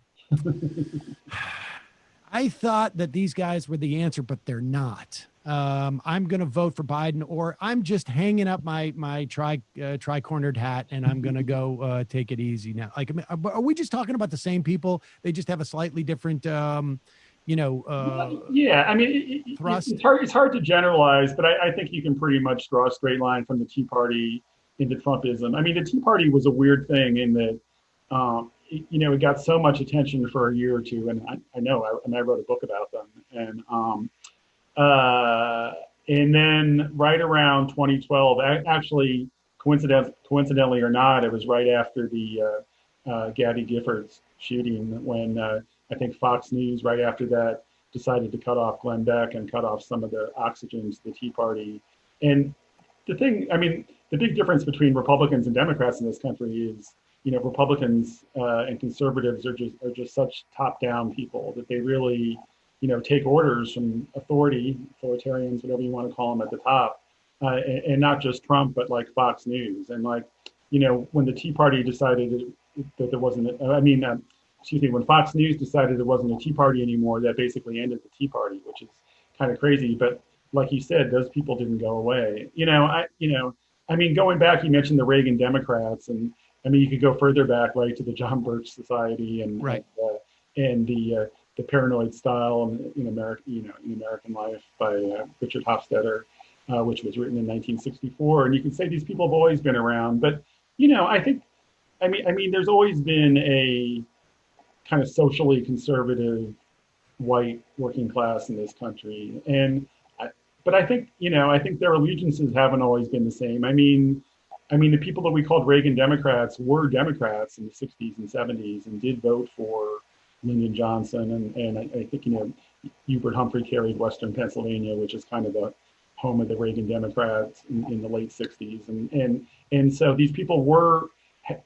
I thought that these guys were the answer, but they're not. I'm going to vote for Biden, or I'm just hanging up my tri-cornered hat and I'm going to go take it easy now. Like, are we just talking about the same people? They just have a slightly different, yeah. I mean, thrust. It's hard to generalize, but I think you can pretty much draw a straight line from the Tea Party into Trumpism. I mean, the Tea Party was a weird thing in that, it got so much attention for a year or two, and I wrote a book about them, and then right around 2012, actually, coincidentally or not, it was right after the Gabby Giffords shooting when I think Fox News right after that decided to cut off Glenn Beck and cut off some of the oxygen to the Tea Party. And the big difference between Republicans and Democrats in this country is, Republicans and conservatives are just such top-down people that they really, take orders from authoritarians, whatever you want to call them at the top, and not just Trump, but like Fox News. And like, when the Tea Party decided that there wasn't, when Fox News decided there wasn't a Tea Party anymore, that basically ended the Tea Party, which is kind of crazy. But like you said, those people didn't go away. Going back, you mentioned the Reagan Democrats, and you could go further back, right, to the John Birch Society and right. and the Paranoid Style in American Life by Richard Hofstadter, which was written in 1964. And you can say these people have always been around, but I think, there's always been a kind of socially conservative white working class in this country, but I think their allegiances haven't always been the same. The people that we called Reagan Democrats were Democrats in the 60s and 70s and did vote for Lyndon Johnson. And I think, Hubert Humphrey carried Western Pennsylvania, which is kind of the home of the Reagan Democrats in the late 60s. And so these people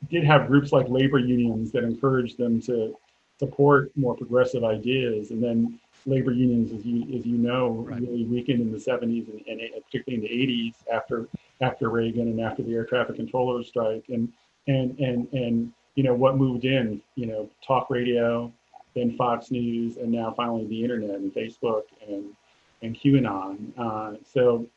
did have groups like labor unions that encouraged them to support more progressive ideas. And then labor unions, as you know, right, really weakened in the 70s and particularly in the 80s after Reagan and after the air traffic controllers strike. And what moved in, talk radio, then Fox News, and now finally the internet and Facebook and QAnon. So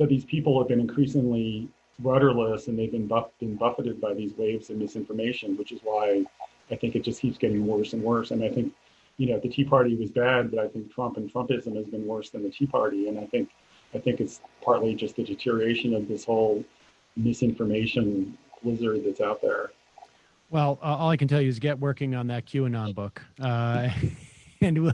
these people have been increasingly rudderless, and they've been buffeted by these waves of misinformation, which is why I think it just keeps getting worse and worse. And I think, the Tea Party was bad, but I think Trump and Trumpism has been worse than the Tea Party. And I think it's partly just the deterioration of this whole misinformation blizzard that's out there. Well, all I can tell you is get working on that QAnon book, and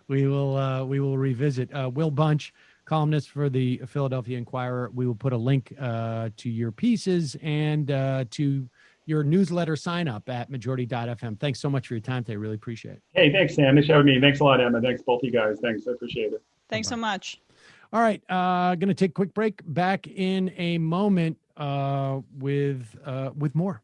we will revisit. Will Bunch, columnist for the Philadelphia Inquirer. We will put a link to your pieces and to your newsletter sign up at majority.fm. Thanks so much for your time today. Really appreciate it. Hey, thanks, Sam. Thanks for having me. Thanks a lot, Emma. Thanks, both of you guys. Thanks. I appreciate it. Thanks so much. All right. Going to take a quick break. Back in a moment with more.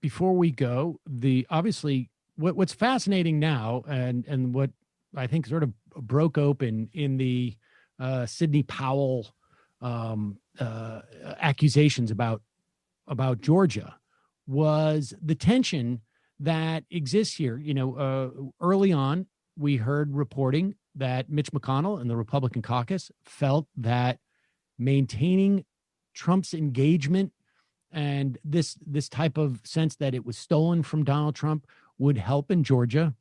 Before we go, obviously what's fascinating now and what I think sort of broke open in the Sidney Powell accusations about Georgia was the tension that exists here. Early on, we heard reporting that Mitch McConnell and the Republican caucus felt that maintaining Trump's engagement and this type of sense that it was stolen from Donald Trump would help in Georgia.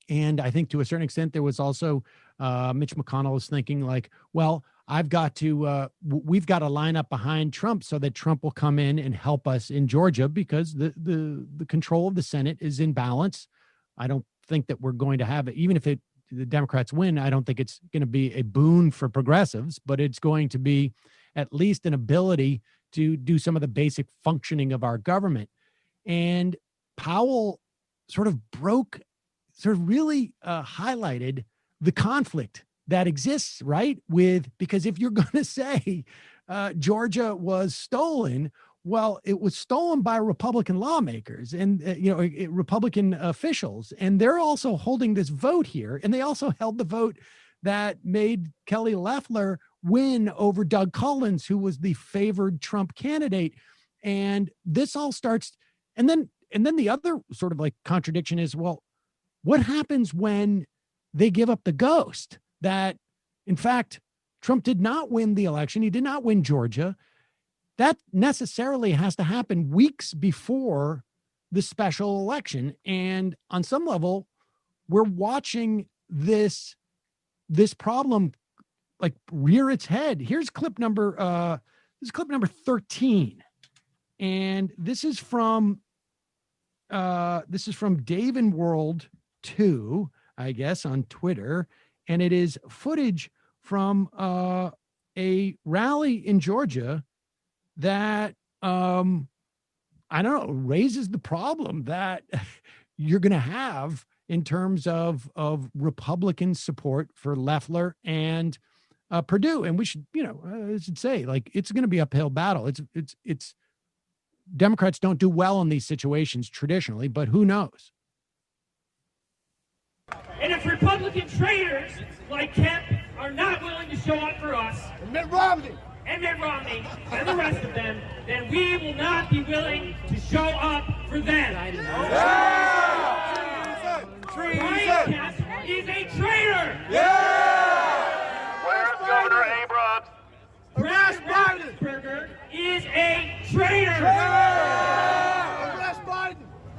And I think to a certain extent, there was also Mitch McConnell was thinking like, well, we've got to line up behind Trump so that Trump will come in and help us in Georgia because the control of the Senate is in balance. I don't think that we're going to have it, even if the Democrats win. I don't think it's going to be a boon for progressives, but it's going to be at least an ability to do some of the basic functioning of our government. And Powell sort of really highlighted the conflict that exists, right? Because if you're going to say Georgia was stolen, well, it was stolen by Republican lawmakers and, Republican officials. And they're also holding this vote here. And they also held the vote that made Kelly Loeffler win over Doug Collins, who was the favored Trump candidate. And this all starts. And then the other sort of like contradiction is, well, what happens when they give up the ghost that, in fact, Trump did not win the election. He did not win Georgia. That necessarily has to happen weeks before the special election. And on some level, we're watching this problem like rear its head. Here's clip number 13. And this is from Dave in World 2, I guess, on Twitter. And it is footage from a rally in Georgia that raises the problem that you're going to have in terms of Republican support for Loeffler and Perdue. And we should, I should say, like, it's going to be an uphill battle. It's Democrats don't do well in these situations traditionally, but who knows? And if Republican traitors like Kemp are not willing to show up for us, and Mitt Romney, and the rest of them, then we will not be willing to show up for them. Brian Kemp is a traitor. Where's Governor Abrams? Brad Raffensperger is a traitor.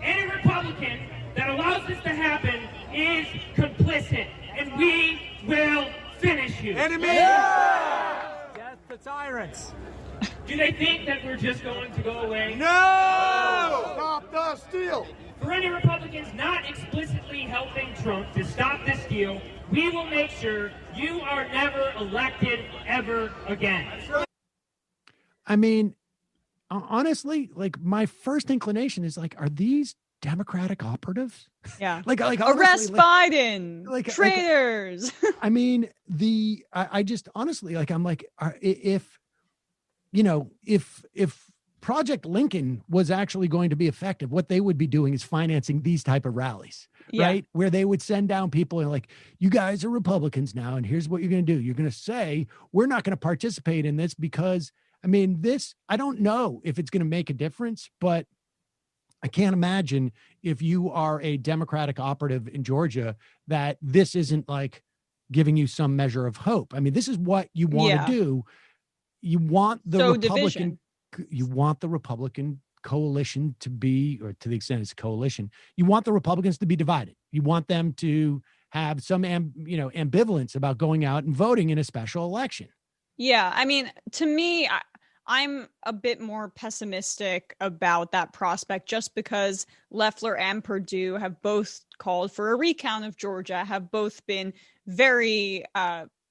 Any Republican that allows this to happen is complicit, and we will finish you. Enemy! Death to tyrants. Do they think that we're just going to go away? No! Stop the steal! For any Republicans not explicitly helping Trump to stop this deal, we will make sure you are never elected ever again. I mean, honestly, like, my first inclination is like, are these Democratic operatives? Yeah. like arrest Biden, traitors. I mean, I just honestly, like, I'm like, if Project Lincoln was actually going to be effective, what they would be doing is financing these type of rallies, right? Where they would send down people and like, you guys are Republicans now, and here's what you're going to do. You're going to say, we're not going to participate in this because, I mean, this, I don't know if it's going to make a difference, but I can't imagine if you are a Democratic operative in Georgia that this isn't like giving you some measure of hope. I mean, this is what you want to do. You want the Republican, you want the Republican coalition to be, or to the extent it's a coalition, you want the Republicans to be divided. You want them to have some, ambivalence about going out and voting in a special election. Yeah. I mean, to me, I'm a bit more pessimistic about that prospect just because Loeffler and Perdue have both called for a recount of Georgia, have both been very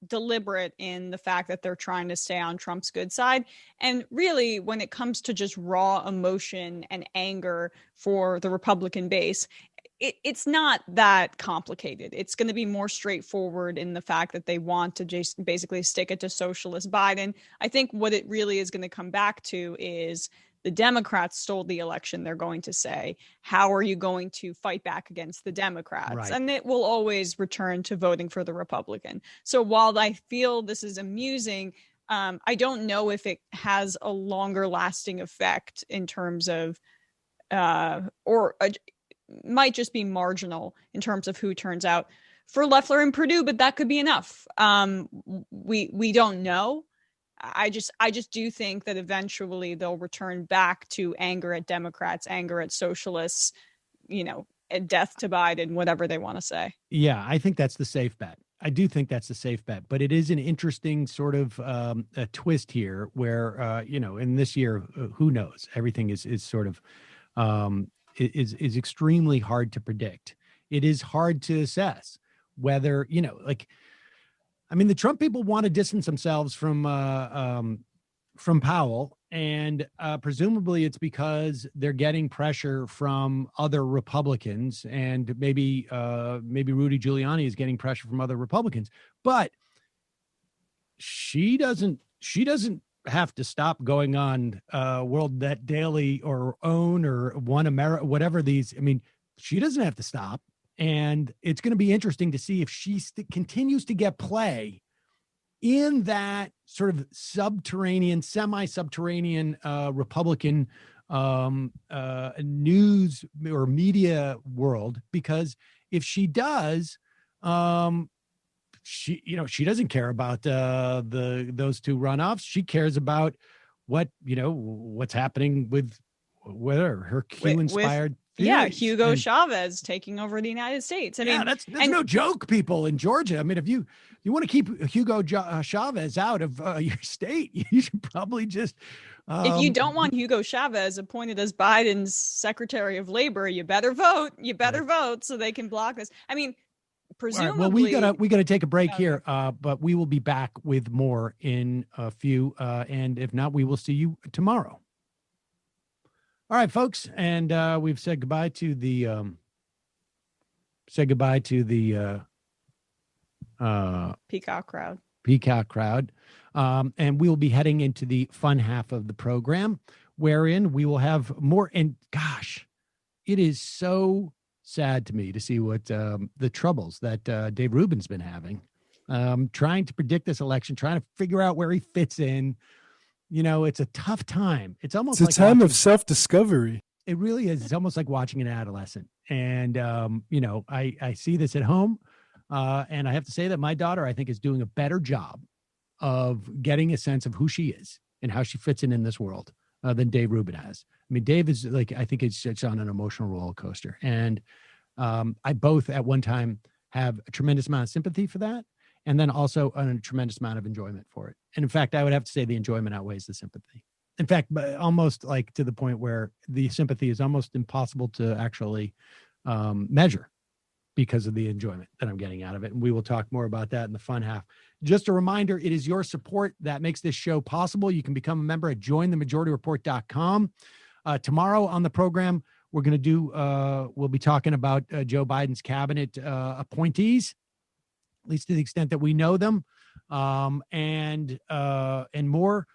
deliberate in the fact that they're trying to stay on Trump's good side. And really, when it comes to just raw emotion and anger for the Republican base, it's not that complicated. It's going to be more straightforward in the fact that they want to just basically stick it to socialist Biden. I think what it really is going to come back to is the Democrats stole the election. They're going to say, how are you going to fight back against the Democrats? Right. And it will always return to voting for the Republican. So while I feel this is amusing, I don't know if it has a longer lasting effect in terms of, might just be marginal in terms of who turns out for Loeffler and Perdue, but that could be enough. We don't know. I just do think that eventually they'll return back to anger at Democrats, anger at socialists, and death to Biden, whatever they want to say. Yeah, I think that's the safe bet. I do think that's the safe bet, but it is an interesting sort of a twist here where, in this year, who knows? Everything is sort of is extremely hard to predict. It is hard to assess whether, the Trump people want to distance themselves from Powell, and presumably it's because they're getting pressure from other Republicans, and maybe Rudy Giuliani is getting pressure from other Republicans, but she doesn't have to stop going on World Net Daily or OWN or One America, whatever these. I mean, she doesn't have to stop. And it's going to be interesting to see if she continues to get play in that sort of subterranean, semi-subterranean Republican news or media world. Because if she does, she doesn't care about those two runoffs. She cares about what's happening with her Q-inspired. Hugo Chavez taking over the United States. I mean, that's no joke, people in Georgia. I mean, if you want to keep Hugo Chavez out of your state, you should probably just. If you don't want Hugo Chavez appointed as Biden's Secretary of Labor, you better vote. You better vote so they can block this. I mean, presumably. Well, we gotta take a break here, but we will be back with more in a few, and if not, we will see you tomorrow. All right, folks, and we've said goodbye to the Peacock crowd. And we'll be heading into the fun half of the program, wherein we will have more. And gosh, it is so sad to me to see what the troubles that Dave Rubin's been having, trying to predict this election, trying to figure out where he fits in. It's a tough time. It's almost like a time of self-discovery. It really is. It's almost like watching an adolescent. And, I see this at home. And I have to say that my daughter, I think, is doing a better job of getting a sense of who she is and how she fits in this world than Dave Rubin has. I mean, Dave is I think it's on an emotional roller coaster. And I both at one time have a tremendous amount of sympathy for that. And then also a tremendous amount of enjoyment for it. And in fact, I would have to say the enjoyment outweighs the sympathy. In fact, almost like to the point where the sympathy is almost impossible to actually measure because of the enjoyment that I'm getting out of it. And we will talk more about that in the fun half. Just a reminder, it is your support that makes this show possible. You can become a member at jointhemajorityreport.com. Tomorrow on the program, we're going to we'll be talking about Joe Biden's cabinet appointees, at least to the extent that we know them, and more.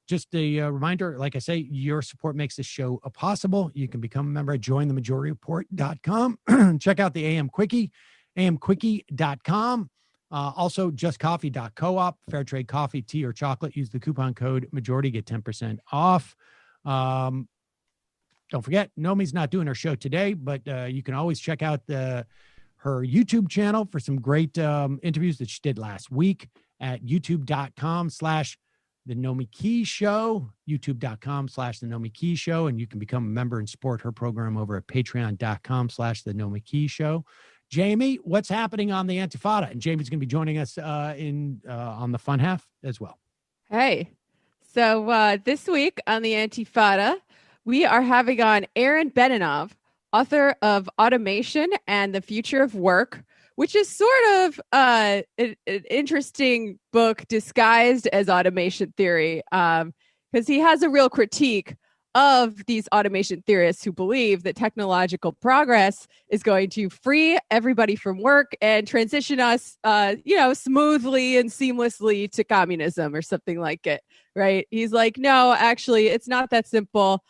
just a reminder, like I say, your support makes this show possible. You can become a member at jointhemajorityreport.com. Check out the AM Quickie, amquickie.com. Also, justcoffee.coop, fair trade coffee, tea, or chocolate. Use the coupon code majority, get 10% off. Don't forget, Nomi's not doing her show today, but you can always check out her YouTube channel for some great interviews that she did last week at youtube.com/The Nomi Key Show, youtube.com/The Nomi Key Show. And you can become a member and support her program over at patreon.com/The Nomi Key Show. Jamie, what's happening on the Antifada? And Jamie's going to be joining us on the fun half as well. Hey, so this week on the Antifada, we are having on Aaron Beninoff, author of Automation and the Future of Work, which is sort of an interesting book disguised as automation theory, because he has a real critique of these automation theorists who believe that technological progress is going to free everybody from work and transition us, smoothly and seamlessly to communism or something like it, right? He's like, no, actually, it's not that simple.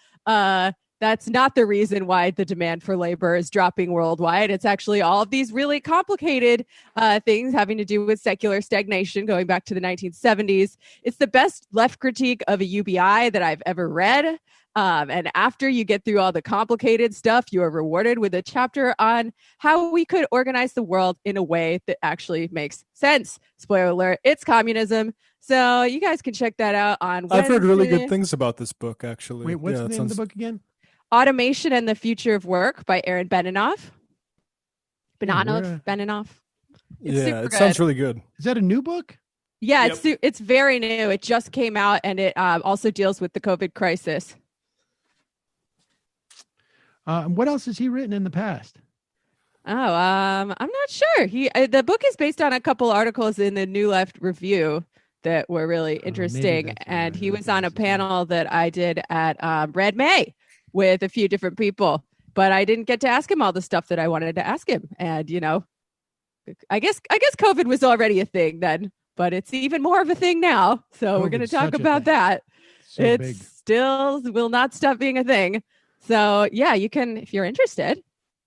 That's not the reason why the demand for labor is dropping worldwide. It's actually all of these really complicated things having to do with secular stagnation going back to the 1970s. It's the best left critique of a UBI that I've ever read. And after you get through all the complicated stuff, you are rewarded with a chapter on how we could organize the world in a way that actually makes sense. Spoiler alert, it's communism. So you guys can check that out on Wednesday. I've heard really good things about this book, actually. Wait, what's the name of the book again? Automation and the Future of Work by Aaron Beninoff. Beninoff. It sounds really good. Is that a new book? Yeah, it's very new. It just came out, and it also deals with the COVID crisis. What else has he written in the past? Oh, I'm not sure. The book is based on a couple articles in the New Left Review that were really interesting, and he was on a panel that I did at Red May with a few different people, but I didn't get to ask him all the stuff that I wanted to ask him. And, I guess COVID was already a thing then, but it's even more of a thing now. So we're going to talk about that. It still will not stop being a thing. So yeah, you can, if you're interested,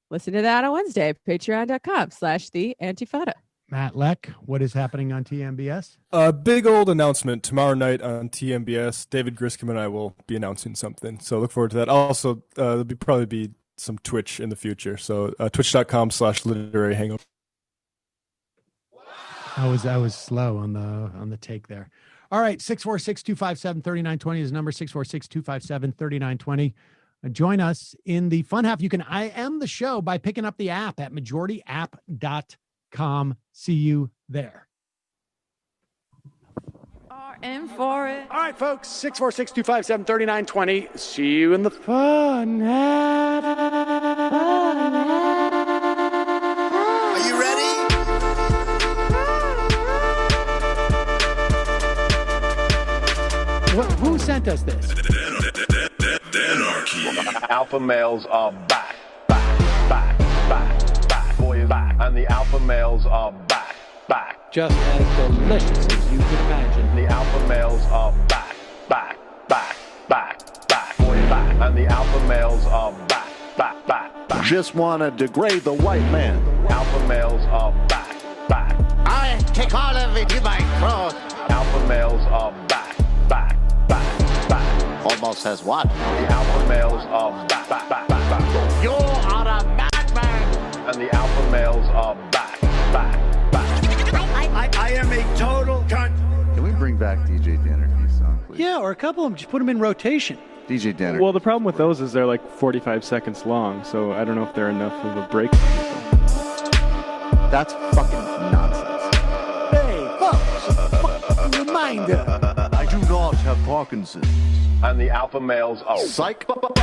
listen to that on Wednesday, patreon.com/the Antifada. Matt Leck, what is happening on TMBS? A big old announcement tomorrow night on TMBS. David Griscom and I will be announcing something, so look forward to that. Also, there'll probably be some Twitch in the future, so twitch.com/literary hangover. I was slow on the take there. All right, 646-257-3920 is the number, 646-257-3920. Join us in the fun half. You can IM the show by picking up the app at majorityapp.com. See you there. RM for it. All right, folks, 646-257-3920. See you in the fun half. Are you ready? Who sent us this? Alpha males are back, boy, back, and the alpha males are back. Just as delicious as you can imagine. The alpha males are back, boy, back, and the alpha males are back. Just want to degrade the white man. Alpha males are back. I take all of it in my throat. Alpha males are back. Almost has what? The alpha males are back. You are a madman. And the alpha males are back. I am a total cunt. Can we bring back DJ Dannerky's song, please? Yeah, or a couple of them. Just put them in rotation. DJ Danner. Well, the problem with those is they're like 45 seconds long, so I don't know if they're enough of a break. That's fucking nonsense. Hey, folks, reminder. I do not have Parkinson's. And the alpha males are psych. Fuck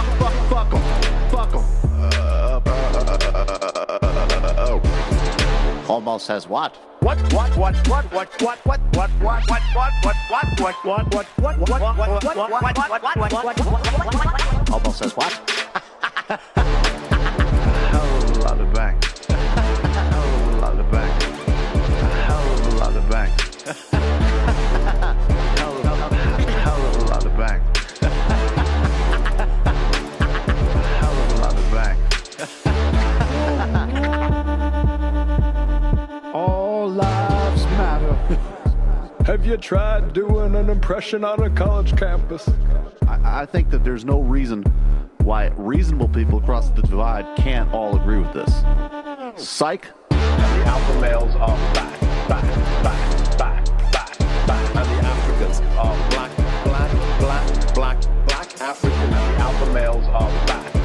them. Almost has what? What? Almost has what? A hell of a lot of bank. A hell of a lot of bank. A hell of a lot of bank. Hell of a lot of bank. Have you tried doing an impression on a college campus? I think that there's no reason why reasonable people across the divide can't all agree with this. Psych. And the alpha males are back. And the Africans are black African. And the alpha males are back.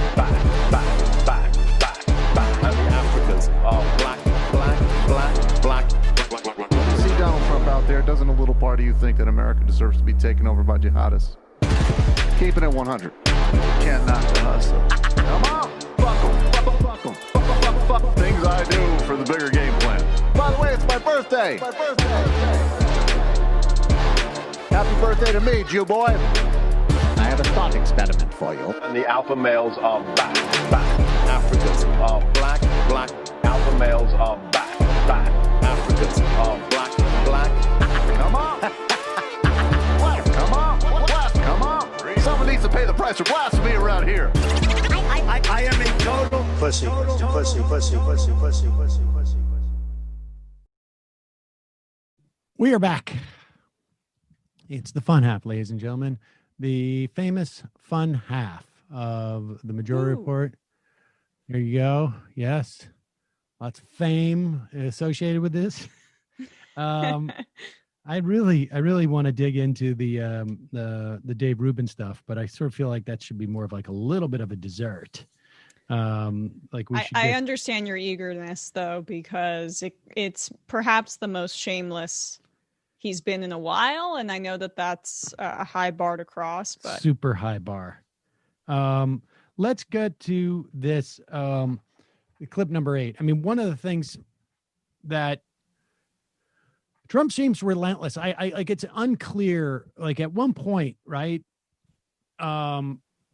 And the Africans are black. See Donald Trump out there, doesn't a little part of you think that America deserves to be taken over by jihadists? Keep it at 100. Can't knock the hustle. Come on, fuck 'em. Fuck things I do for the bigger game plan. By the way, it's my birthday. Happy birthday to me, Jew boy. I have a thought experiment for you. And the alpha males are back. Africans are black. Alpha males are back. Africans are black. Come on. Come on. Someone needs to pay the price for blasphemy around here. I am a total pussy. We are back. It's the fun half, ladies and gentlemen. The famous fun half of the Majority Report. There you go. Yes. Lots of fame associated with this. I really want to dig into the Dave Rubin stuff, but I sort of feel like that should be more of like a little bit of a dessert. I understand your eagerness though, because it's perhaps the most shameless he's been in a while, and I know that that's a high bar to cross, but super high bar. Let's get to this clip number 8. I mean, one of the things that Trump seems relentless. I like, it's unclear. Like at one point, right,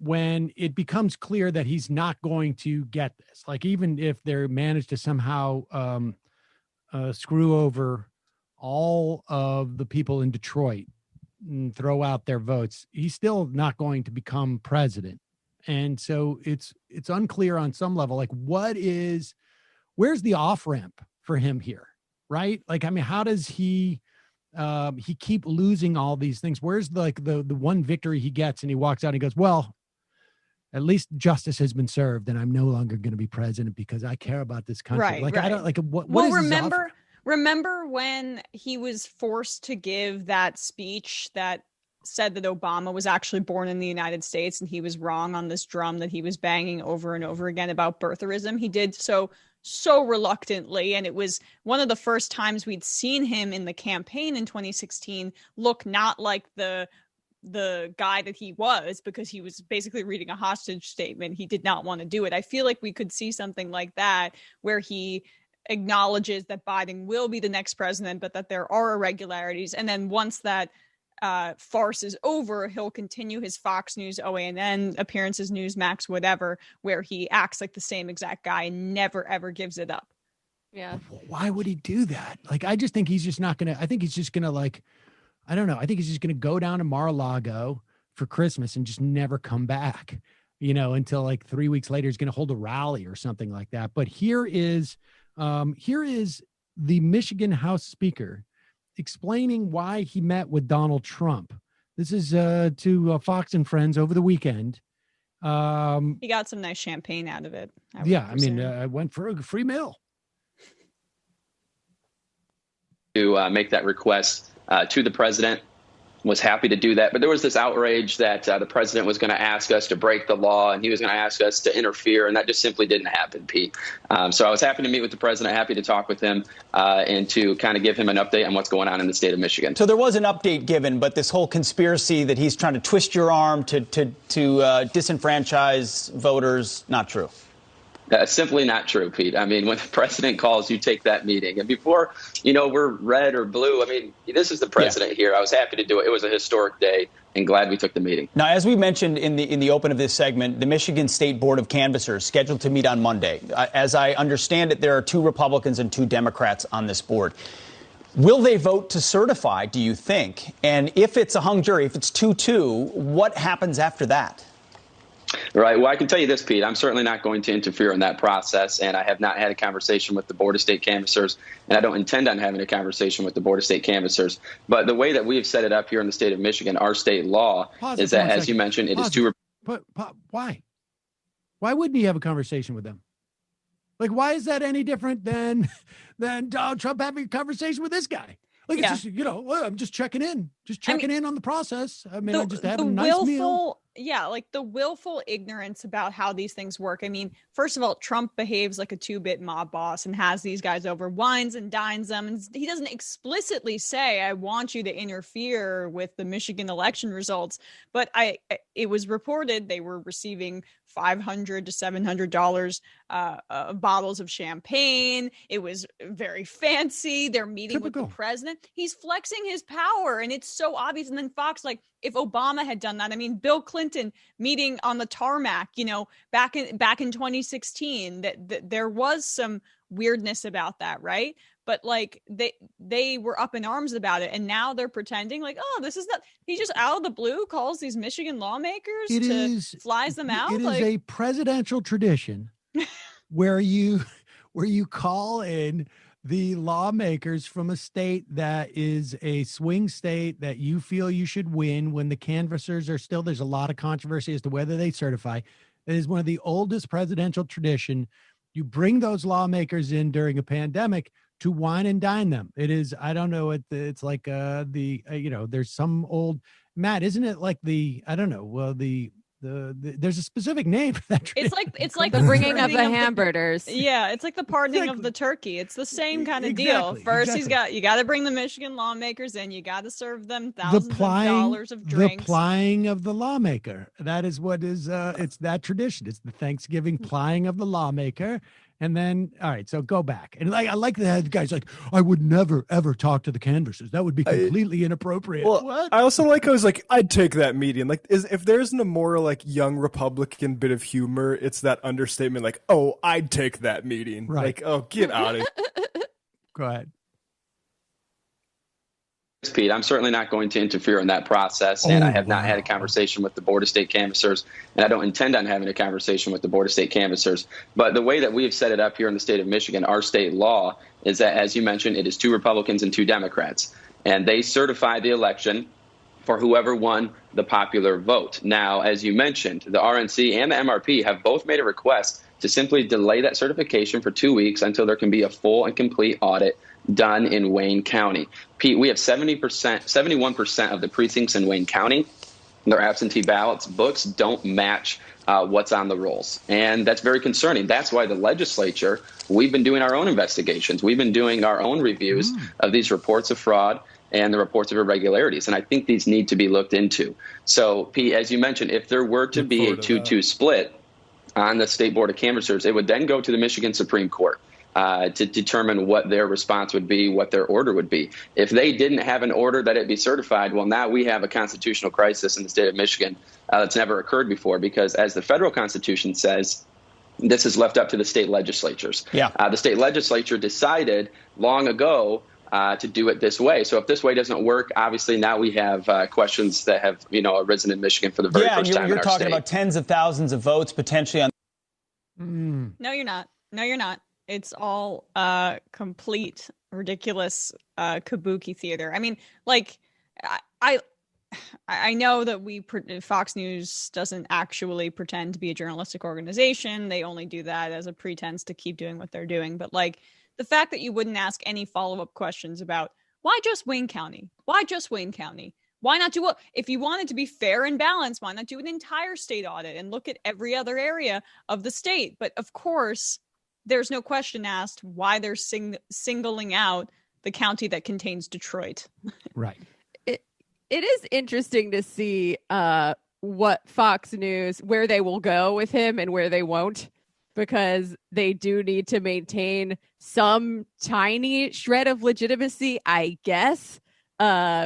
when it becomes clear that he's not going to get this, like even if they're managed to somehow screw over all of the people in Detroit and throw out their votes, he's still not going to become president. And so it's unclear on some level, like where's the off ramp for him here? Right? Like, I mean, how does he keep losing all these things? Where's the one victory he gets and he walks out and he goes, well, at least justice has been served and I'm no longer going to be president because I care about this country. Right, like, right. I don't like what well, is remember when he was forced to give that speech that said that Obama was actually born in the United States and he was wrong on this drum that he was banging over and over again about birtherism? He did so reluctantly, and it was one of the first times we'd seen him in the campaign in 2016 look not like the guy that he was, because he was basically reading a hostage statement. He did not want to do it. I feel like we could see something like that where he acknowledges that Biden will be the next president, but that there are irregularities, and then once that farce is over, he'll continue his Fox News, OANN appearances, Newsmax, whatever, where he acts like the same exact guy and never ever gives it up. Yeah. Why would he do that? Like, I just think he's just not gonna. I think he's just gonna, like, I don't know. I think he's just gonna go down to Mar-a-Lago for Christmas and just never come back. You know, until like 3 weeks later, he's gonna hold a rally or something like that. But here is the Michigan House Speaker explaining why he met with Donald Trump. This is to Fox and Friends over the weekend. He got some nice champagne out of it. I went for a free meal. To make that request to the president, was happy to do that. But there was this outrage that the president was going to ask us to break the law and he was going to ask us to interfere. And that just simply didn't happen, Pete. So I was happy to meet with the president, happy to talk with him and to kind of give him an update on what's going on in the state of Michigan. So there was an update given, but this whole conspiracy that he's trying to twist your arm to disenfranchise voters, not true. Simply not true, Pete. I mean, when the president calls, you take that meeting. And before, we're red or blue. I mean, this is the president here. I was happy to do it. It was a historic day and glad we took the meeting. Now, as we mentioned in the open of this segment, the Michigan State Board of Canvassers scheduled to meet on Monday. As I understand it, there are 2 Republicans and 2 Democrats on this board. Will they vote to certify, do you think? And if it's a hung jury, if it's 2-2, what happens after that? Right. Well, I can tell you this, Pete. I'm certainly not going to interfere in that process, and I have not had a conversation with the Board of State Canvassers, and I don't intend on having a conversation with the Board of State Canvassers. But the way that we have set it up here in the state of Michigan, our state law is that, as you mentioned, it is too. But why? Why wouldn't he have a conversation with them? Like, why is that any different than Donald Trump having a conversation with this guy? Like, it's just, I'm just checking in, in on the process. I mean, I just have a nice meal. Yeah, like the willful ignorance about how these things work. I mean, first of all, Trump behaves like a two-bit mob boss and has these guys over, wines and dines them. And he doesn't explicitly say, I want you to interfere with the Michigan election results. But it was reported they were receiving $500 to $700 bottles of champagne. It was very fancy. They're meeting with the president. He's flexing his power, and it's so obvious. And then Fox, like, if Obama had done that, I mean, Bill Clinton meeting on the tarmac, back in 2016, that there was some weirdness about that, right? But like they were up in arms about it, and now they're pretending like, oh, this is not. He just out of the blue calls these Michigan lawmakers flies them out. It is a presidential tradition where you call in the lawmakers from a state that is a swing state that you feel you should win when the canvassers are still, there's a lot of controversy as to whether they certify. It is one of the oldest presidential tradition. You bring those lawmakers in during a pandemic to wine and dine them. It is, I don't know, it's like there's some old, Matt, isn't it like there's a specific name for that tradition. It's like the bringing of the hamburgers. Yeah, it's like the pardoning of the turkey. It's the same kind of deal. First, you got to bring the Michigan lawmakers in. You got to serve them thousands of dollars of drinks. The plying of the lawmaker. That is what is. It's that tradition. It's the Thanksgiving plying of the lawmaker. And then, all right, so go back. And I like that guy's like, I would never, ever talk to the canvassers. That would be completely inappropriate. Well, what? I also like, I was like, I'd take that meeting. Like, if there isn't a more like young Republican bit of humor, it's that understatement like, oh, I'd take that meeting. Right. Like, oh, get out of here. Go ahead. Pete, I'm certainly not going to interfere in that process, and I have not had a conversation with the Board of State Canvassers, and I don't intend on having a conversation with the Board of State Canvassers. But the way that we have set it up here in the state of Michigan, our state law, is that, as you mentioned, it is 2 Republicans and 2 Democrats, and they certify the election for whoever won the popular vote. Now, as you mentioned, the RNC and the MRP have both made a request to simply delay that certification for 2 weeks until there can be a full and complete audit done in Wayne County. Pete, we have 71% of the precincts in Wayne County. Their absentee ballots books don't match what's on the rolls. And that's very concerning. That's why the legislature, we've been doing our own investigations. We've been doing our own reviews of these reports of fraud and the reports of irregularities. And I think these need to be looked into. So, Pete, as you mentioned, if there were to be a 2-2 split on the State Board of Canvassers, it would then go to the Michigan Supreme Court to determine what their response would be, what their order would be. If they didn't have an order that it be certified, well, now we have a constitutional crisis in the state of Michigan that's never occurred before, because as the federal constitution says, this is left up to the state legislatures. Yeah. The state legislature decided long ago to do it this way. So if this way doesn't work, obviously now we have questions that have arisen in Michigan for the very first time in our state. Yeah, you're talking about tens of thousands of votes potentially on. No, you're not. No, you're not. It's all complete ridiculous kabuki theater. I mean, like, I know that Fox News doesn't actually pretend to be a journalistic organization. They only do that as a pretense to keep doing what they're doing. But like the fact that you wouldn't ask any follow-up questions about why just Wayne County? Why just Wayne County? Why not do if you wanted to be fair and balanced, why not do an entire state audit and look at every other area of the state? But of course, there's no question asked why they're singling out the county that contains Detroit. Right. It is interesting to see what Fox News, where they will go with him and where they won't, because they do need to maintain some tiny shred of legitimacy, I guess,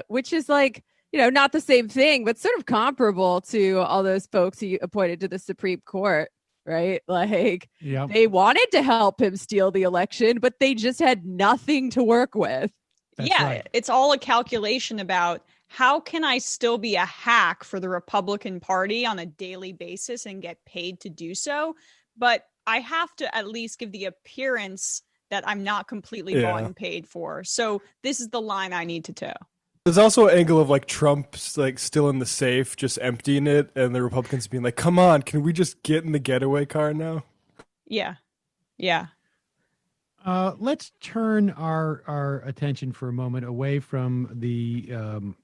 which is like, not the same thing, but sort of comparable to all those folks he appointed to the Supreme Court. Right? Like, They wanted to help him steal the election, but they just had nothing to work with. That's right. It's all a calculation about how can I still be a hack for the Republican Party on a daily basis and get paid to do so? But I have to at least give the appearance that I'm not completely bought and paid for. So this is the line I need to toe. There's also an angle of like Trump's like still in the safe, just emptying it, and the Republicans being like, "Come on, can we just get in the getaway car now?" Yeah. Let's turn our attention for a moment away from the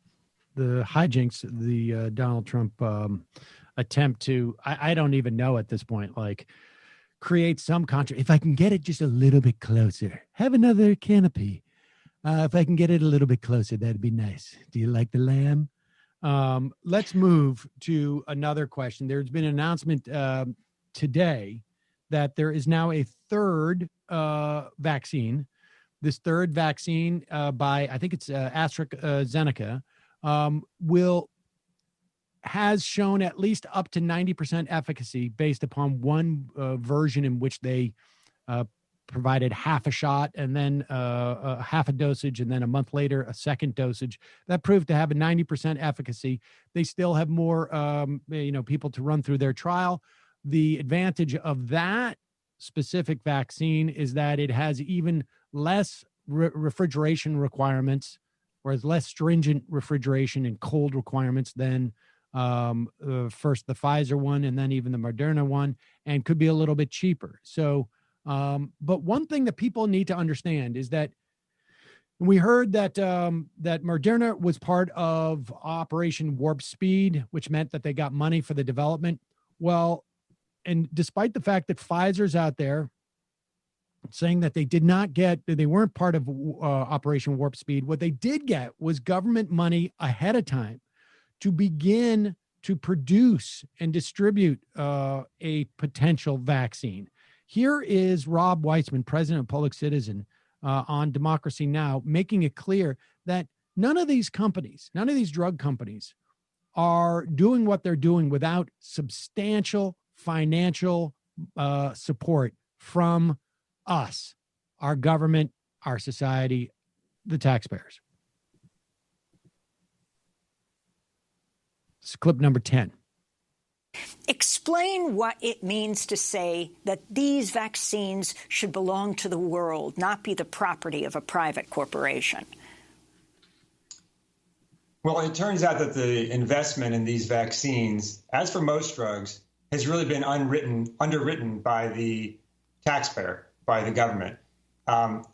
hijinks, the Donald Trump attempt to, I don't even know at this point, like create some controversy. If I can get it just a little bit closer, have another canopy. If I can get it a little bit closer, that'd be nice. Do you like the lamb? Let's move to another question. There's been an announcement today that there is now a third vaccine. This third vaccine by, I think it's AstraZeneca, has shown at least up to 90% efficacy based upon one version in which they provided half a shot and then half a dosage, and then a month later a second dosage that proved to have a 90% efficacy. They still have more people to run through their trial. The advantage of that specific vaccine is that it has even less refrigeration requirements, or has less stringent refrigeration and cold requirements than first the Pfizer one and then even the Moderna one, and could be a little bit cheaper. So, but one thing that people need to understand is that we heard that that Moderna was part of Operation Warp Speed, which meant that they got money for the development. Well, and despite the fact that Pfizer's out there saying that they weren't part of Operation Warp Speed, what they did get was government money ahead of time to begin to produce and distribute a potential vaccine. Here is Rob Weitzman, president of Public Citizen, on Democracy Now!, making it clear that none of these drug companies are doing what they're doing without substantial financial support from us, our government, our society, the taxpayers. It's clip number 10. Explain what it means to say that these vaccines should belong to the world, not be the property of a private corporation. Well, it turns out that the investment in these vaccines, as for most drugs, has really been underwritten by the taxpayer, by the government.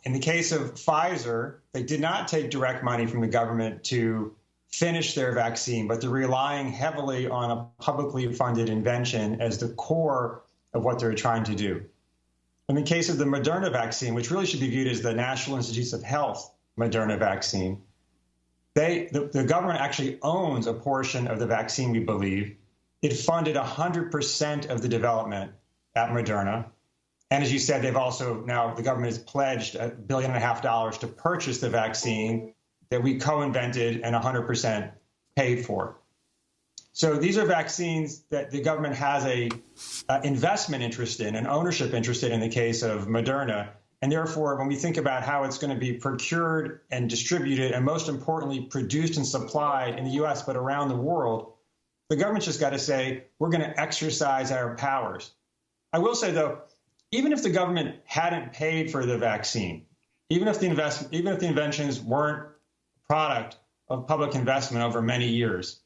In the case of Pfizer, they did not take direct money from the government to finish their vaccine, but they're relying heavily on a publicly funded invention as the core of what they're trying to do. In the case of the Moderna vaccine, which really should be viewed as the National Institutes of Health Moderna vaccine, the government actually owns a portion of the vaccine, we believe. It funded 100% of the development at Moderna. And as you said, the government has pledged $1.5 billion to purchase the vaccine that we co-invented and 100% paid for. So these are vaccines that the government has a investment interest in, an ownership interest in the case of Moderna. And therefore, when we think about how it's going to be procured and distributed, and most importantly, produced and supplied in the U.S., but around the world, the government's just got to say, we're going to exercise our powers. I will say, though, even if the government hadn't paid for the vaccine, even if the inventions weren't product of public investment over many years,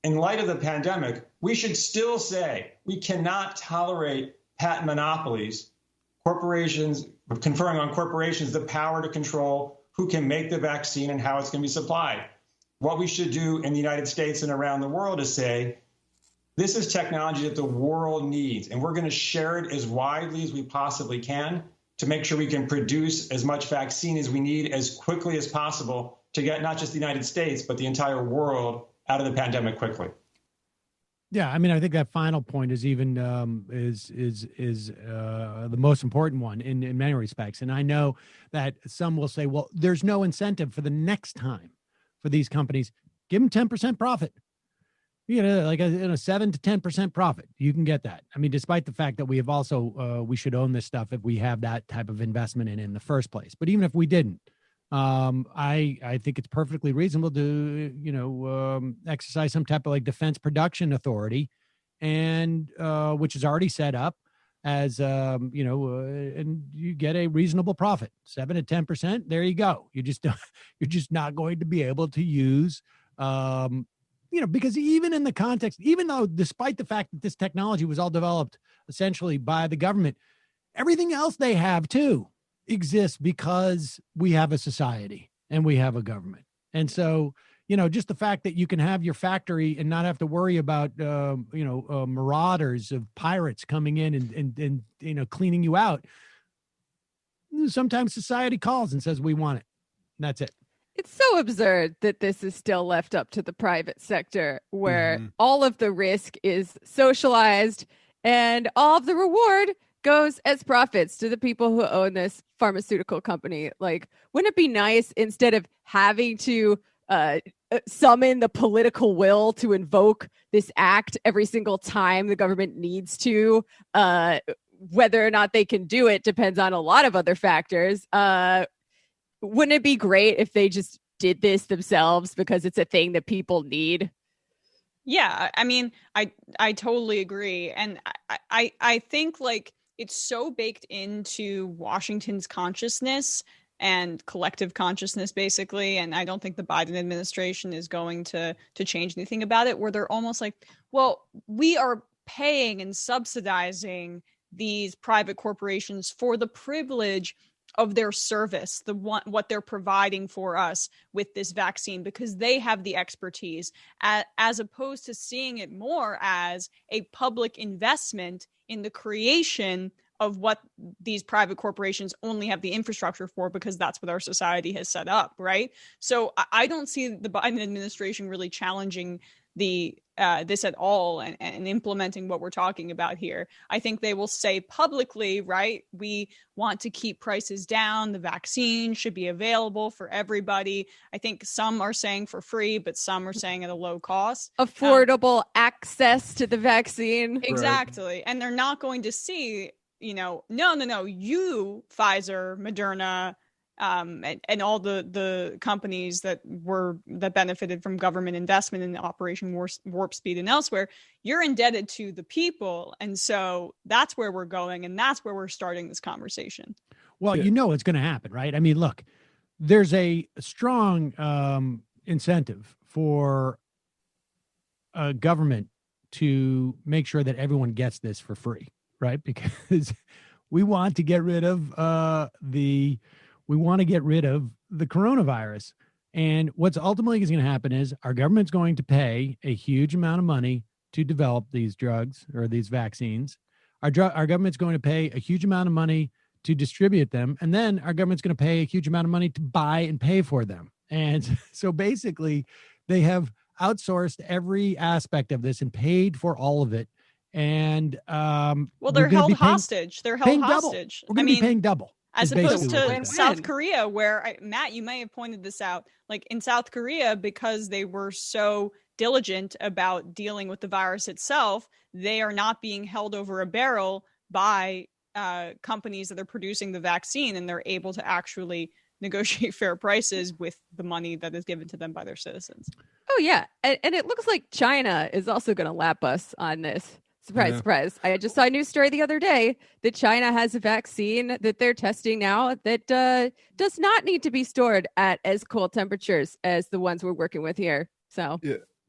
in light of the pandemic, we should still say we cannot tolerate patent monopolies, corporations, conferring on corporations the power to control who can make the vaccine and how it's going to be supplied. What we should do in the United States and around the world is say, this is technology that the world needs, and we're going to share it as widely as we possibly can to make sure we can produce as much vaccine as we need as quickly as possible to get not just the United States, but the entire world out of the pandemic quickly. Yeah, I mean, I think that final point is even the most important one in many respects. And I know that some will say, well, there's no incentive for the next time for these companies. Give them 10% profit. You know, like a 7 to 10% profit. You can get that. I mean, despite the fact that we have also we should own this stuff if we have that type of investment in the first place. But even if we didn't, I think it's perfectly reasonable to, exercise some type of like defense production authority, and which is already set up as, and you get a reasonable profit, 7 to 10%. There you go. You're just not going to be able to use, because even in the context, even though despite the fact that this technology was all developed essentially by the government, everything else they have too exists because we have a society and we have a government. And so, just the fact that you can have your factory and not have to worry about, marauders of pirates coming in and cleaning you out. Sometimes society calls and says, we want it. And that's it. It's so absurd that this is still left up to the private sector, where all of the risk is socialized and all of the reward goes as profits to the people who own this pharmaceutical company. Like, wouldn't it be nice, instead of having to summon the political will to invoke this act every single time the government needs to, whether or not they can do it depends on a lot of other factors. Wouldn't it be great if they just did this themselves because it's a thing that people need? Yeah, I mean, I totally agree. And I think like it's so baked into Washington's consciousness and collective consciousness, basically. And I don't think the Biden administration is going to change anything about it, where they're almost like, well, we are paying and subsidizing these private corporations for the privilege of their service, what they're providing for us with this vaccine, because they have the expertise, as opposed to seeing it more as a public investment in the creation of what these private corporations only have the infrastructure for, because that's what our society has set up, right? So I don't see the Biden administration really challenging this at all and implementing what we're talking about here. I think they will say publicly, right, we want to keep prices down. The vaccine should be available for everybody. I think some are saying for free, but some are saying at a low cost. Affordable access to the vaccine. Exactly. Right. And they're not going to see, no, you, Pfizer, Moderna, and all the companies that benefited from government investment in Operation Warp Speed and elsewhere, you're indebted to the people. And so that's where we're going, and that's where we're starting this conversation. Well, it's going to happen, right? I mean, look, there's a strong incentive for a government to make sure that everyone gets this for free, right? Because we want to get rid of the coronavirus. And what's ultimately is going to happen is our government's going to pay a huge amount of money to develop these drugs or these vaccines. Our government's going to pay a huge amount of money to distribute them. And then our government's going to pay a huge amount of money to buy and pay for them. And so basically they have outsourced every aspect of this and paid for all of it. And they're held hostage. They're held hostage. We're going to be paying double. As opposed to South Korea, where, Matt, you may have pointed this out, like in South Korea, because they were so diligent about dealing with the virus itself, they are not being held over a barrel by companies that are producing the vaccine, and they're able to actually negotiate fair prices with the money that is given to them by their citizens. Oh, yeah. And it looks like China is also going to lap us on this. Surprise, surprise. I just saw a news story the other day that China has a vaccine that they're testing now that does not need to be stored at as cold temperatures as the ones we're working with here. So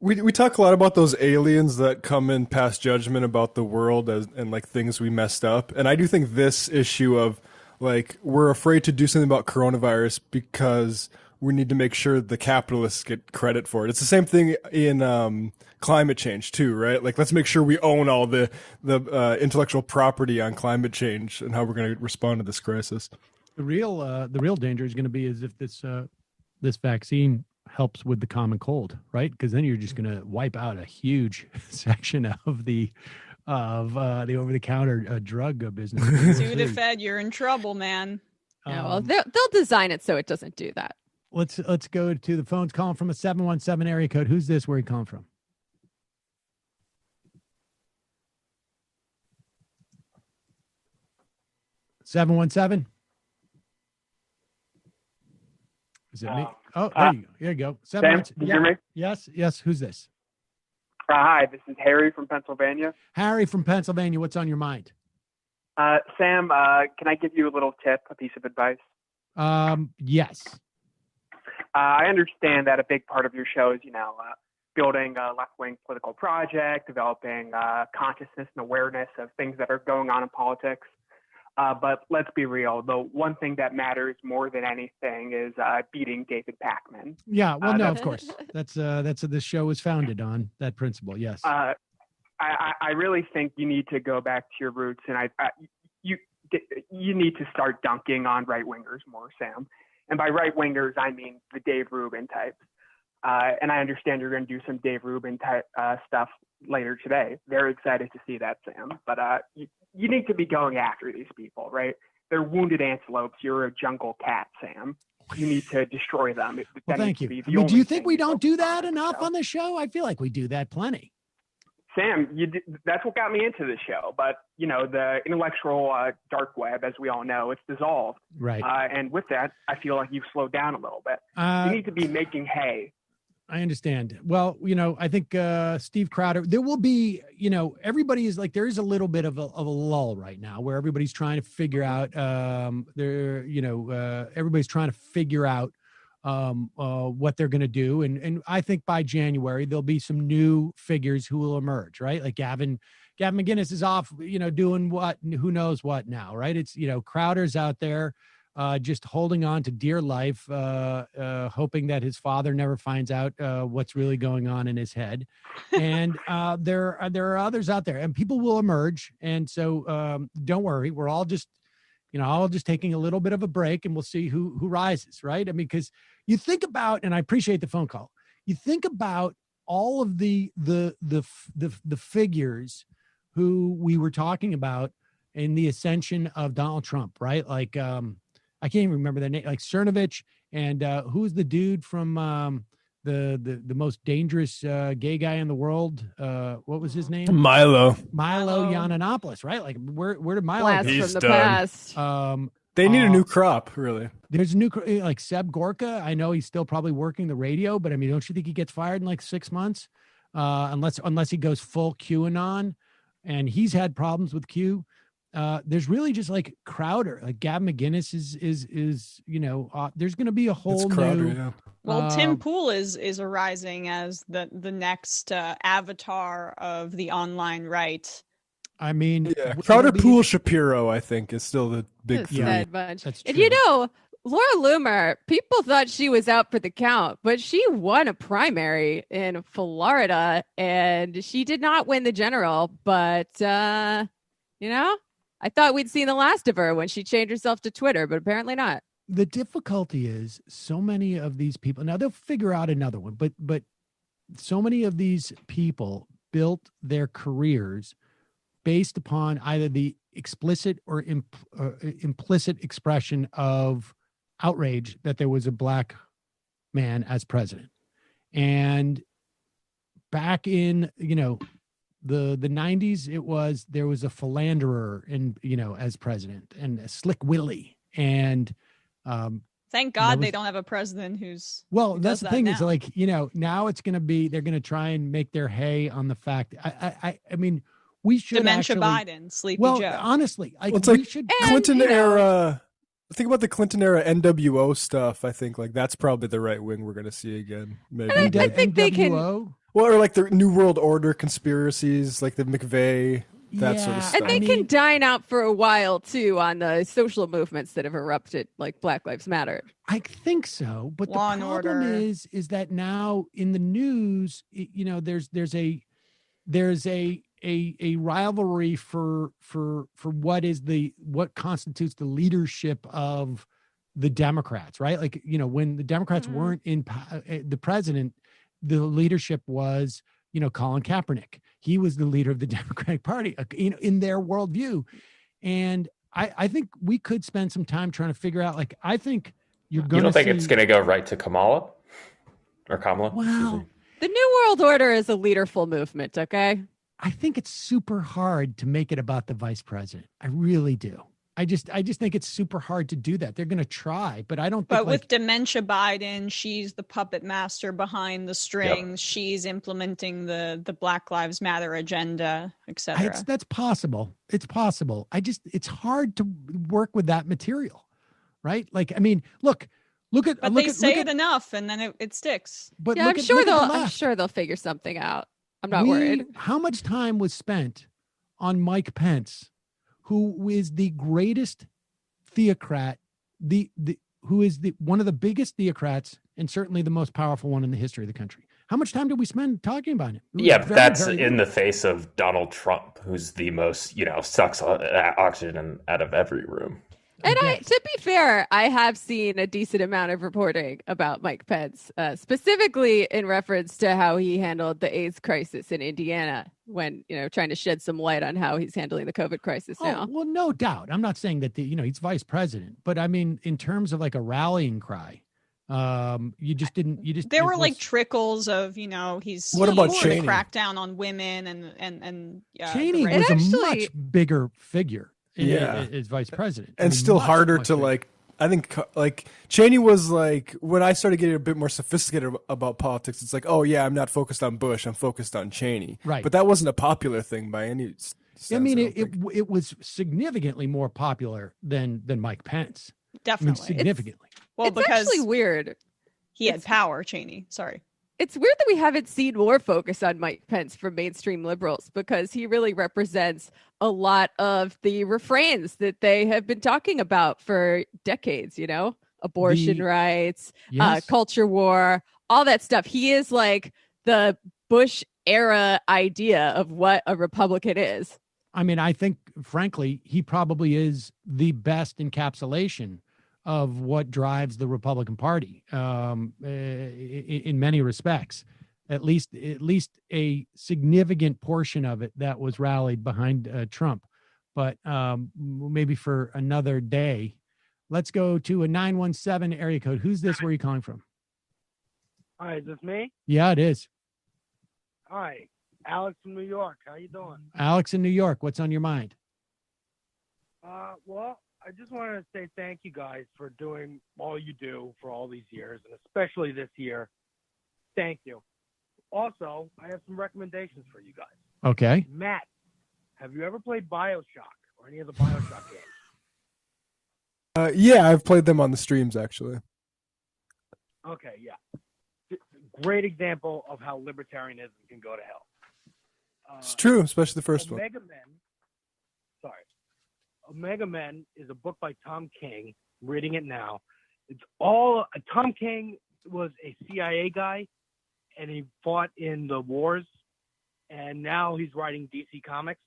we talk a lot about those aliens that come and pass judgment about the world and like things we messed up. And I do think this issue of like we're afraid to do something about coronavirus because we need to make sure the capitalists get credit for it. It's the same thing in climate change too, right? Like, let's make sure we own all the intellectual property on climate change and how we're going to respond to this crisis. The real danger is going to be is if this vaccine helps with the common cold, right? Because then you're just going to wipe out a huge section of the over-the-counter drug business. Sudafed, you're in trouble, man. Yeah, well, they'll design it so it doesn't do that. Let's go to the phones. Calling from a 717 area code. Who's this? Where are you calling from? (717) Is it me? Oh, there you go. Here you go. Sam, can you hear me? Yes. Who's this? Hi, this is Harry from Pennsylvania. Harry from Pennsylvania. What's on your mind? Sam, can I give you a little tip, a piece of advice? Yes. I understand that a big part of your show is, building a left-wing political project, developing consciousness and awareness of things that are going on in politics. But let's be real. The one thing that matters more than anything is beating David Pakman. Yeah, well, no, of course. That's this show is founded on that principle. Yes. I really think you need to go back to your roots, and you need to start dunking on right-wingers more, Sam. And by right-wingers, I mean the Dave Rubin types. And I understand you're going to do some Dave Rubin type stuff later today. Very excited to see that, Sam. But you need to be going after these people, right? They're wounded antelopes. You're a jungle cat, Sam. You need to destroy them. Well, thank you. Do you think we don't do that enough on the show? I feel like we do that plenty. Sam, that's what got me into the show. But, the intellectual dark web, as we all know, it's dissolved. Right. And with that, I feel like you've slowed down a little bit. You need to be making hay. I understand. Well, I think Steve Crowder, there will be, everybody is like, there is a little bit of a lull right now where everybody's trying to figure out, everybody's trying to figure out what they're going to do. And I think by January, there'll be some new figures who will emerge, right? Like Gavin McInnes is off, doing what, who knows what now, right? It's, Crowder's out there. Just holding on to dear life, hoping that his father never finds out what's really going on in his head. And there are others out there, and people will emerge. And so don't worry, we're all just taking a little bit of a break, and we'll see who rises, right? I mean, because you think about, and I appreciate the phone call. You think about all of the figures who we were talking about in the ascension of Donald Trump, right? Like I can't even remember their name, like Cernovich, and who's the dude from the most dangerous gay guy in the world? What was his name? Milo Yiannopoulos, right? Like where did Milo Blast go? from the past. They need a new crop, really. There's a new, like Seb Gorka. I know he's still probably working the radio, but I mean, don't you think he gets fired in like 6 months? Unless he goes full QAnon, and he's had problems with Q. There's really just like Crowder, like Gavin McInnes is there's going to be a whole new. Yeah. Well, Tim Pool is arising as the next avatar of the online right. I mean, Crowder, Pool, Shapiro, I think, is still the big three. Bunch. That's and true. Laura Loomer, people thought she was out for the count, but she won a primary in Florida, and she did not win the general. But I thought we'd seen the last of her when she changed herself to Twitter, but apparently not. The difficulty is so many of these people, now they'll figure out another one, but so many of these people built their careers based upon either the explicit or implicit expression of outrage that there was a black man as president. And back in, the 90s, there was a philanderer as president, and a Slick Willie. And thank God they don't have a president who's that's the thing now. Is like, now it's going to be, they're going to try and make their hay on the fact. I mean, we should Dementia Biden, Sleepy Joe. Honestly, it's like Clinton era. Think about the Clinton era NWO stuff. I think like that's probably the right wing we're going to see again. Maybe I think they can. Well, or like the New World Order conspiracies, like the McVeigh, that sort of stuff. And they can dine out for a while too on the social movements that have erupted, like Black Lives Matter. I think so, but Law the and problem Order. is that now in the news, there's a rivalry for what constitutes the leadership of the Democrats, right? Like, when the Democrats weren't in the president, the leadership was, Colin Kaepernick. He was the leader of the Democratic Party, in their worldview. And I think we could spend some time trying to figure out, like, I think you're going to You don't think it's going to go right to Kamala? Or Kamala? Wow. The New World Order is a leaderful movement, okay? I think it's super hard to make it about the vice president. I really do. I just think it's super hard to do that. They're going to try, but I don't think. But with dementia Biden, she's the puppet master behind the strings. Yep. She's implementing the Black Lives Matter agenda, etc. That's possible. It's possible. it's hard to work with that material, right? Like, I mean, look at. But they say it enough, and then it sticks. But yeah, I'm sure they'll figure something out. I'm not worried. How much time was spent on Mike Pence, who is the greatest theocrat, who is one of the biggest theocrats and certainly the most powerful one in the history of the country? How much time did we spend talking about him? Yeah, but that's in the face of Donald Trump, who's the most, sucks oxygen out of every room. And to be fair, I have seen a decent amount of reporting about Mike Pence, specifically in reference to how he handled the AIDS crisis in Indiana when, trying to shed some light on how he's handling the COVID crisis now. Well, no doubt. I'm not saying that, he's vice president, but I mean, in terms of like a rallying cry, there were like trickles of, he's what about Cheney? Crackdown on women and Cheney was a much bigger figure. As vice president, and still harder to I think Cheney was like, when I started getting a bit more sophisticated about politics, it's like, oh yeah, I'm not focused on Bush, I'm focused on Cheney. Right. But that wasn't a popular thing by any sense. I mean, it was significantly more popular than Mike Pence. Definitely. Significantly. It's actually weird. He had power, Cheney. Sorry. It's weird that we haven't seen more focus on Mike Pence from mainstream liberals, because he really represents a lot of the refrains that they have been talking about for decades, abortion rights, culture war, all that stuff. He is like the Bush era idea of what a Republican is. I mean, I think, frankly, he probably is the best encapsulation of what drives the Republican Party in many respects, at least a significant portion of it that was rallied behind Trump. But maybe for another day. Let's go to a 917 area code. Who's this? Where are you calling from? Hi, is this me? Yeah, it is. Hi, Alex from New York. How you doing? Alex in New York. What's on your mind? Well, I just wanted to say thank you guys for doing all you do for all these years, and especially this year. Thank you. Also, I have some recommendations for you guys. Okay. Matt, have you ever played BioShock or any of the BioShock games? Yeah, I've played them on the streams, actually. Okay, yeah. Great example of how libertarianism can go to hell. It's true, especially the first one. Omega Men is a book by Tom King. I'm reading it now. It's all Tom King was a CIA guy, and he fought in the wars, and now he's writing DC Comics.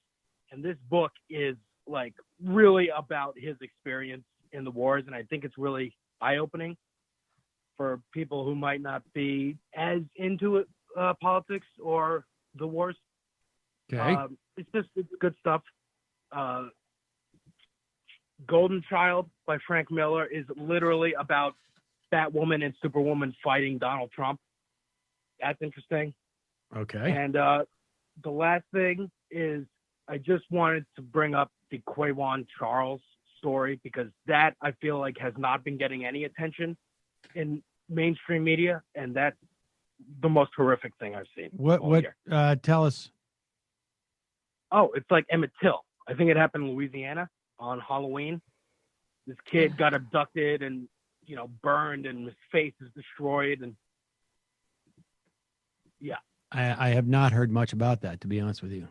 And this book is like really about his experience in the wars, and I think it's really eye-opening for people who might not be as into it, politics or the wars. Okay. It's good stuff. Golden Child by Frank Miller is literally about Batwoman and Superwoman fighting Donald Trump. That's interesting. Okay. And the last thing is I just wanted to bring up the Quaywan Charles story, because that I feel like has not been getting any attention in mainstream media, and that's the most horrific thing I've seen. Tell us. Oh, it's like Emmett Till. I think it happened in Louisiana on Halloween. This kid got abducted and, burned, and his face is destroyed. And yeah. I have not heard much about that, to be honest with you.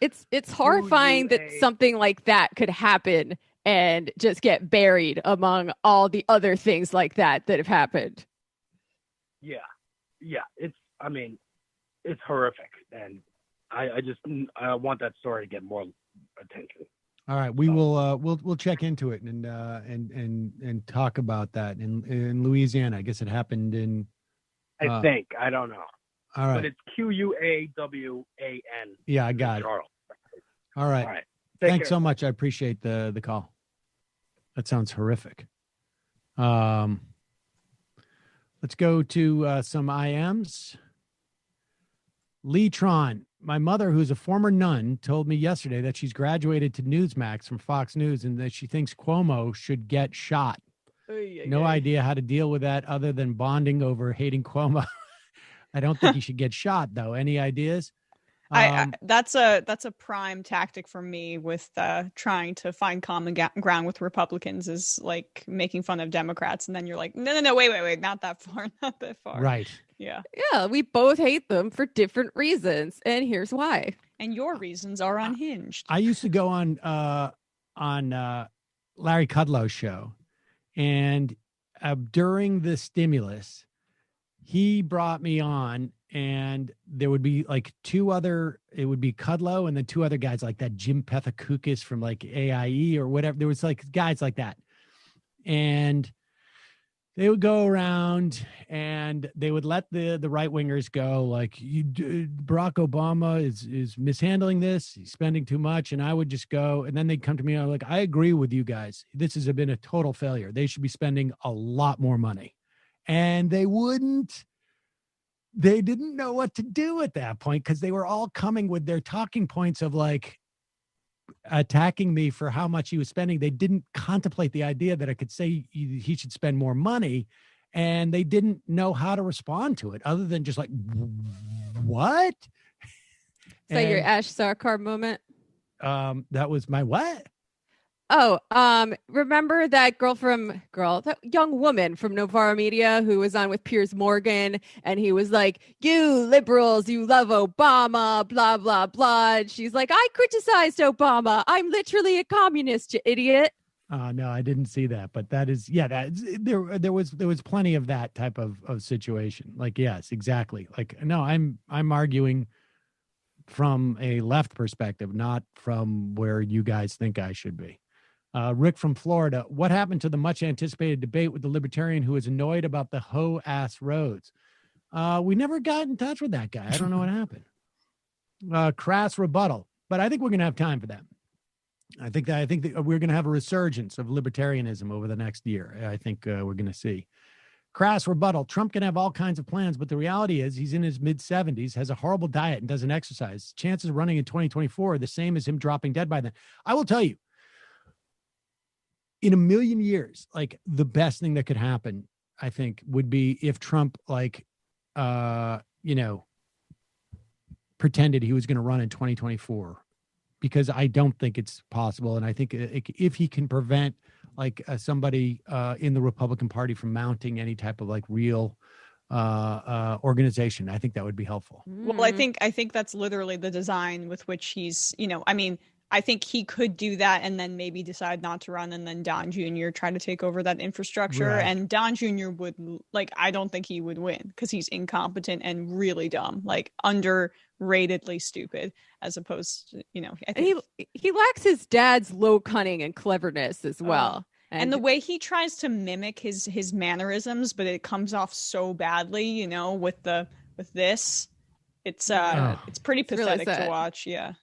It's horrifying that something like that could happen and just get buried among all the other things like that have happened. Yeah. It's horrific. And I want that story to get more attention. All right, we will. We'll check into it and talk about that in Louisiana. I guess it happened in. I think I don't know. All right, but it's QUAWAN. Yeah, I got it. Charles. All right. All right. Thanks so much. I appreciate the call. That sounds horrific. Let's go to some IMs. Leetron my mother, who's a former nun, told me yesterday that she's graduated to Newsmax from Fox News and that she thinks Cuomo should get shot. No idea how to deal with that other than bonding over hating Cuomo. I don't think he should get shot, though. Any ideas? That's a prime tactic for me with trying to find common ground with Republicans, is like making fun of Democrats, and then you're like, no, wait, not that far. Right. Yeah. Yeah, we both hate them for different reasons, and here's why. And your reasons are unhinged. I used to go on Larry Kudlow's show, and during the stimulus, he brought me on, and there would be like it would be Kudlow and then two other guys like that, Jim Pethokoukis from like AIE or whatever. There was like guys like that. And they would go around and they would let the right wingers go, like, Barack Obama is mishandling this. He's spending too much. And I would just go, and then they'd come to me and I'm like, I agree with you guys. This has been a total failure. They should be spending a lot more money. And they didn't know what to do at that point, because they were all coming with their talking points of like attacking me for how much he was spending. They didn't contemplate the idea that I could say he should spend more money, and they didn't know how to respond to it other than just like, what? Is that your Ash Sarkar moment? That was my what? Oh, remember that that young woman from Novara Media who was on with Piers Morgan, and he was like, you liberals, you love Obama, blah, blah, blah. And she's like, I criticized Obama. I'm literally a communist, you idiot. No, I didn't see that, but that is, there was plenty of that type of situation. Like, yes, exactly. Like, no, I'm arguing from a left perspective, not from where you guys think I should be. Rick from Florida, what happened to the much anticipated debate with the libertarian who is annoyed about the hoe-ass roads? We never got in touch with that guy. I don't know what happened. Crass rebuttal, but I think we're going to have time for that. I think that we're going to have a resurgence of libertarianism over the next year. I think we're going to see. Crass rebuttal. Trump can have all kinds of plans, but the reality is he's in his mid-70s, has a horrible diet, and doesn't exercise. Chances of running in 2024 are the same as him dropping dead by then. I will tell you, in a million years, like, the best thing that could happen, I think, would be if Trump, like, pretended he was going to run in 2024, because I don't think it's possible. And I think if he can prevent like somebody in the Republican Party from mounting any type of like real organization, I think that would be helpful. Well, I think that's literally the design with which he's, I think he could do that and then maybe decide not to run, and then Don Jr. try to take over that infrastructure. Right. And Don Jr. would, like, I don't think he would win because he's incompetent and really dumb, like underratedly stupid, as opposed to, I think he lacks his dad's low cunning and cleverness as well. And the way he tries to mimic his mannerisms, but it comes off so badly, with this, it's pretty pathetic to watch. Yeah.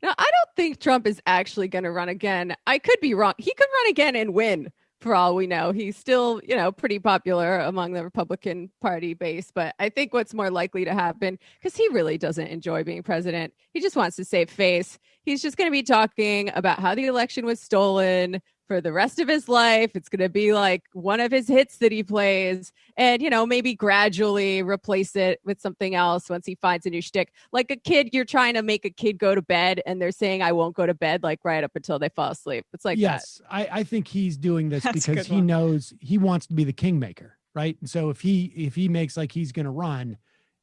Now, I don't think Trump is actually going to run again. I could be wrong. He could run again and win, for all we know. He's still, pretty popular among the Republican Party base. But I think what's more likely to happen, because he really doesn't enjoy being president, he just wants to save face. He's just going to be talking about how the election was stolen for the rest of his life. It's going to be like one of his hits that he plays, and, maybe gradually replace it with something else once he finds a new shtick. Like a kid, you're trying to make a kid go to bed and they're saying, I won't go to bed, like right up until they fall asleep. It's like, yes, that. I think he's doing this because he knows he wants to be the kingmaker. Right. And so if he makes like he's going to run,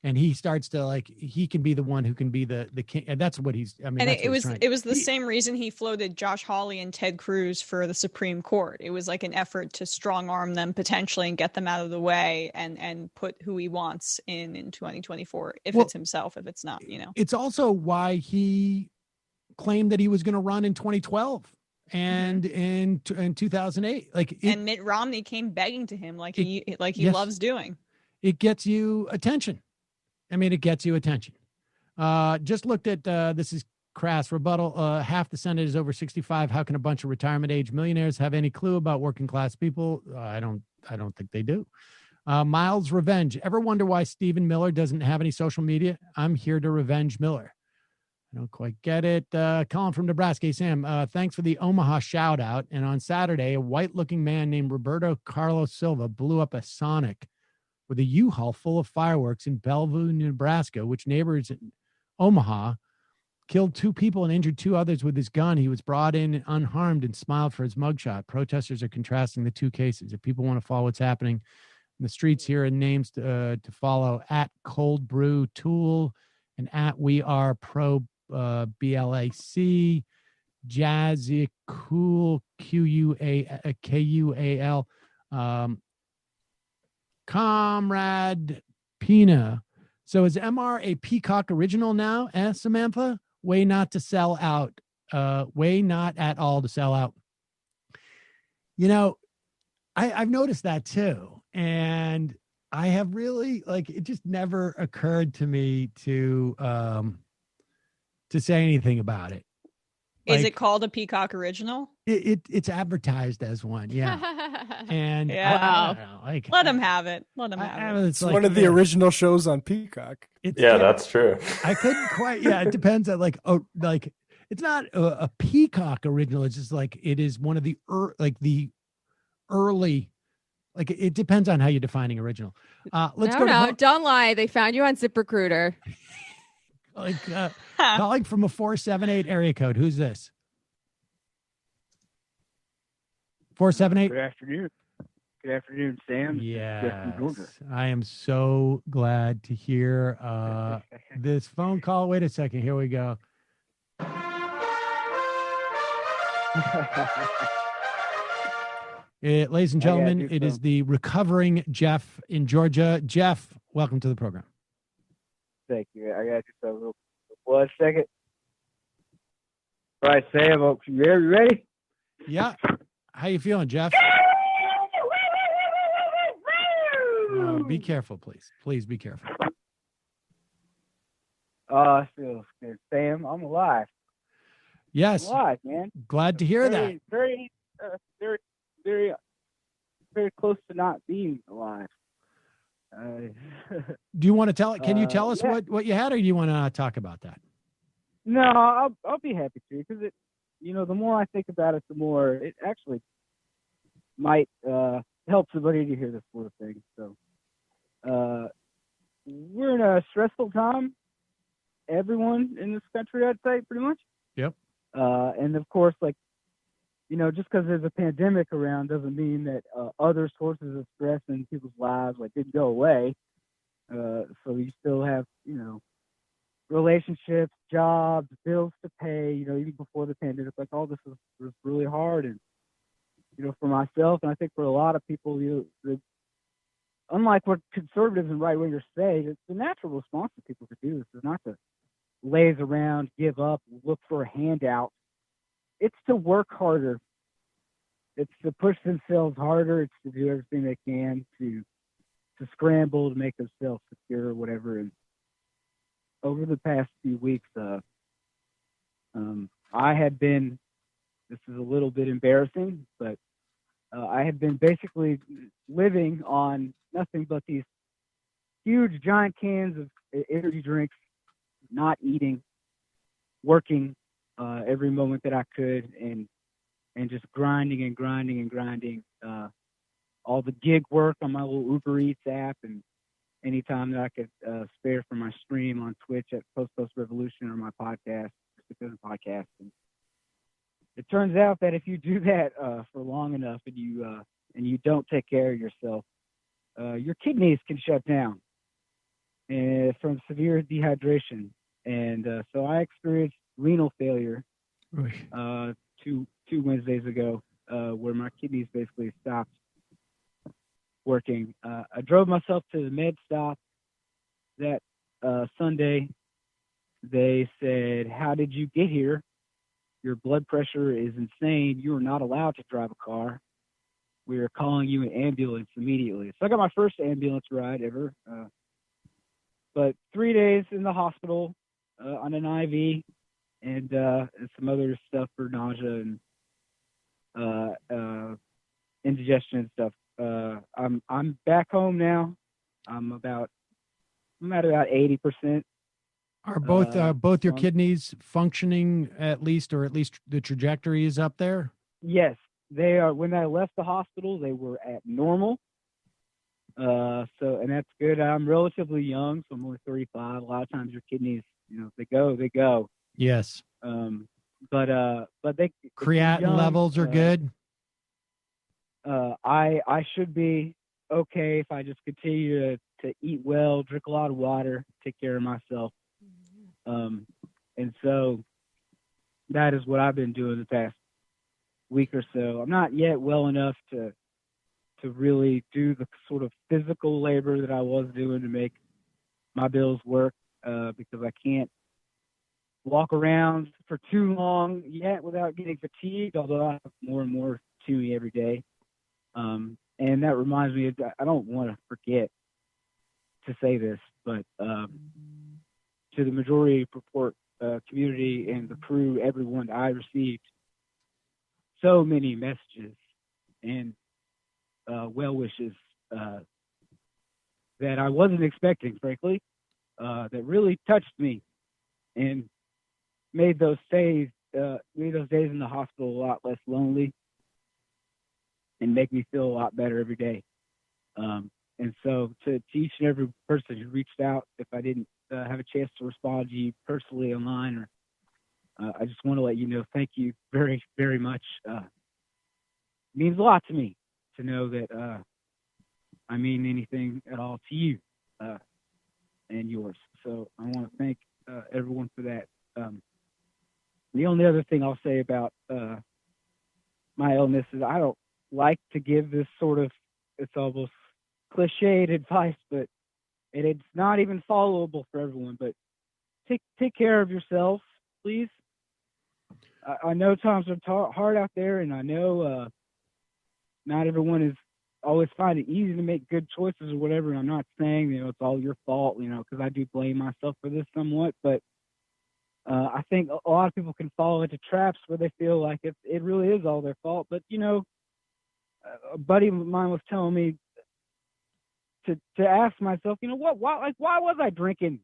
and he starts to like, he can be the one who can be the king. And that's what he's, and it was the same reason he floated Josh Hawley and Ted Cruz for the Supreme Court. It was like an effort to strong arm them potentially and get them out of the way and put who he wants in 2024. If it's himself, if it's not, It's also why he claimed that he was going to run in 2012 and in 2008. And Mitt Romney came begging to him he loves doing. It gets you attention. It gets you attention. Just looked at, this is crass rebuttal. Half the Senate is over 65. How can a bunch of retirement age millionaires have any clue about working class people? I don't think they do. Miles Revenge. Ever wonder why Stephen Miller doesn't have any social media? I'm here to revenge Miller. I don't quite get it. Colin from Nebraska. Hey, Sam, thanks for the Omaha shout out. And on Saturday, a white looking man named Roberto Carlos Silva blew up a Sonic with a U-Haul full of fireworks in Bellevue, Nebraska, which neighbors in Omaha, killed 2 people and injured 2 others with his gun. He was brought in unharmed and smiled for his mugshot. Protesters are contrasting the 2 cases. If people want to follow what's happening in the streets, here and names to follow at Cold Brew Tool and at We Are Pro BLAC, Jazzy Cool KUAL, Comrade Pina. So is MR a Peacock original now? Samantha? Way not to sell out. Way not at all to sell out. You know, I've noticed that too. And I have really, like, it just never occurred to me to say anything about it. Is it called a Peacock original? It's advertised as one, yeah. And yeah. I don't know, like, let them have it. Let them have it. It's like, one of the original shows on Peacock. That's true. I couldn't quite. Yeah, it depends on like it's not a Peacock original. It's just like it is one of the early. Like it depends on how you're defining original. Let's go. No, don't lie. They found you on ZipRecruiter. Calling from a 478 area code. Who's this? 478. Good afternoon. Good afternoon, Sam. Yeah, I am so glad to hear this phone call. Wait a second. Here we go. Ladies and gentlemen, it is the recovering Jeff in Georgia. Jeff, welcome to the program. Thank you. I got just a little 1 second. All right, Sam, you ready? Yeah. How you feeling, Jeff? Be careful, please. Please be careful. I feel good. Sam, I'm alive. Yes. I'm alive, man. Glad to hear that. Very close to not being alive. Do you want to tell it? Can you tell us what you had, or do you want to talk about that? No, I'll be happy to, because it, the more I think about it, the more it actually might help somebody to hear this sort of thing. So, we're in a stressful time. Everyone in this country, I'd say, pretty much. Yep. And of course, just because there's a pandemic around doesn't mean that other sources of stress in people's lives didn't go away. So you still have, relationships, jobs, bills to pay. Even before the pandemic, all this was really hard. And for myself, and I think for a lot of people, unlike what conservatives and right wingers say, it's the natural response that people to do this is not to laze around, give up, look for a handout. It's to work harder. It's to push themselves harder. It's to do everything they can to scramble to make themselves secure or whatever. And over the past few weeks, I had been, this is a little bit embarrassing, but I have been basically living on nothing but these huge giant cans of energy drinks, not eating, working every moment that I could, and just grinding and grinding and grinding. All the gig work on my little Uber Eats app, and anytime that I could spare for my stream on Twitch at Post Revolution or my podcast, just because of podcast. And it turns out that if you do that for long enough and you don't take care of yourself, your kidneys can shut down from severe dehydration. And so I experienced renal failure two Wednesdays ago, where my kidneys basically stopped working. I drove myself to the med stop that Sunday. They said, "How did you get here? Your blood pressure is insane. You are not allowed to drive a car. We are calling you an ambulance immediately." So I got my first ambulance ride ever. But 3 days in the hospital on an IV and some other stuff for nausea and indigestion and stuff. I'm back home now. I'm at about 80%. Are both your kidneys functioning at least the trajectory is up there? Yes, they are. When I left the hospital, they were at normal. And that's good. I'm relatively young, so I'm only 35. A lot of times your kidneys, they go. Yes. But they creatinine levels are good. I should be okay if I just continue to eat well, drink a lot of water, take care of myself. And so that is what I've been doing the past week or so. I'm not yet well enough to really do the sort of physical labor that I was doing to make my bills work, because I can't walk around for too long yet without getting fatigued, although I have more and more to me every day. And that reminds me, I don't want to forget to say this, but to the majority report community and the crew, everyone, I received so many messages and well wishes that I wasn't expecting, frankly, that really touched me and made those days in the hospital a lot less lonely and make me feel a lot better every day. And so to each and every person who reached out, if I didn't have a chance to respond to you personally online, or I just want to let you know, thank you very, very much. It means a lot to me to know that I mean anything at all to you and yours. So I want to thank everyone for that. The only other thing I'll say about my illness is I don't like to give this sort of, it's almost cliched advice, but it's not even followable for everyone, but take care of yourself, please. I know times are hard out there, and I know not everyone is always find it easy to make good choices or whatever. And I'm not saying, it's all your fault, because I do blame myself for this somewhat, but I think a lot of people can fall into traps where they feel like it really is all their fault. But, a buddy of mine was telling me to ask myself, why was I drinking,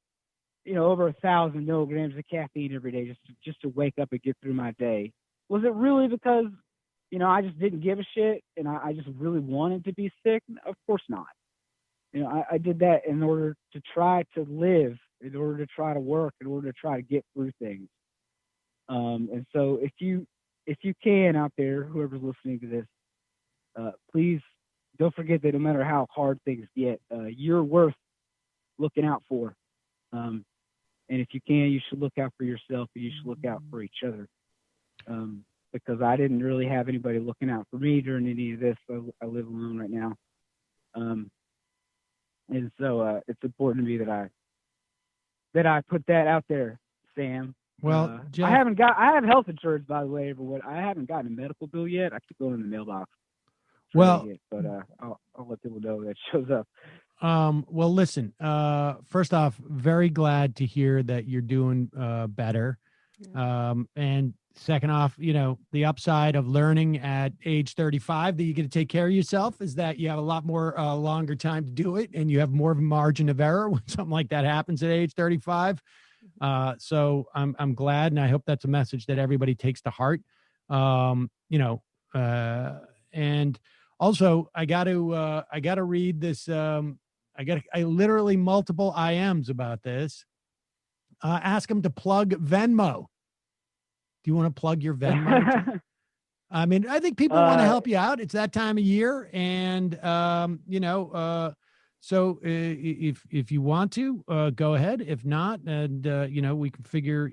over 1,000 milligrams of caffeine every day just to wake up and get through my day? Was it really because, I just didn't give a shit and I just really wanted to be sick? Of course not. I did that in order to try to live, in order to try to work, in order to try to get through things. And so if you can out there, whoever's listening to this, please don't forget that no matter how hard things get, you're worth looking out for. And if you can, you should look out for yourself and you should look out for each other. Because I didn't really have anybody looking out for me during any of this. I live alone right now. And so it's important to me that I put that out there, Sam. Well, Jeff, I have health insurance, by the way, everyone. I haven't gotten a medical bill yet. I keep going in the mailbox. Well, but I'll let people know that shows up. Well, listen, first off, very glad to hear that you're doing better. And second off, the upside of learning at age 35 that you get to take care of yourself is that you have a lot more longer time to do it, and you have more of a margin of error when something like that happens at age 35. So I'm glad, and I hope that's a message that everybody takes to heart. And also I got to read this. I literally multiple IMs about this. Ask them to plug Venmo. Do you want to plug your Venmo? I mean, I think people want to help you out. It's that time of year. And, so if you want to, go ahead. If not, and, we can figure,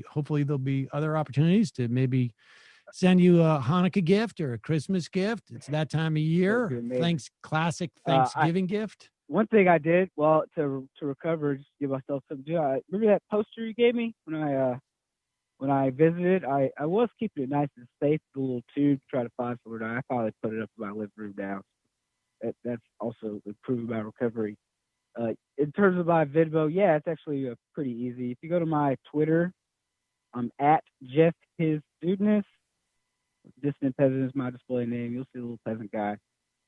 hopefully there'll be other opportunities to maybe send you a Hanukkah gift or a Christmas gift. It's that time of year. Classic Thanksgiving gift. One thing I did, to recover, just give myself something to do. Remember that poster you gave me when I visited? I was keeping it nice and safe, the little tube, to try to find somewhere. I finally put it up in my living room now. That's also improved my recovery. In terms of my Venmo, yeah, it's actually pretty easy. If you go to my Twitter, I'm at Jeff His Dudeness. Distant Peasant is my display name. You'll see a little peasant guy.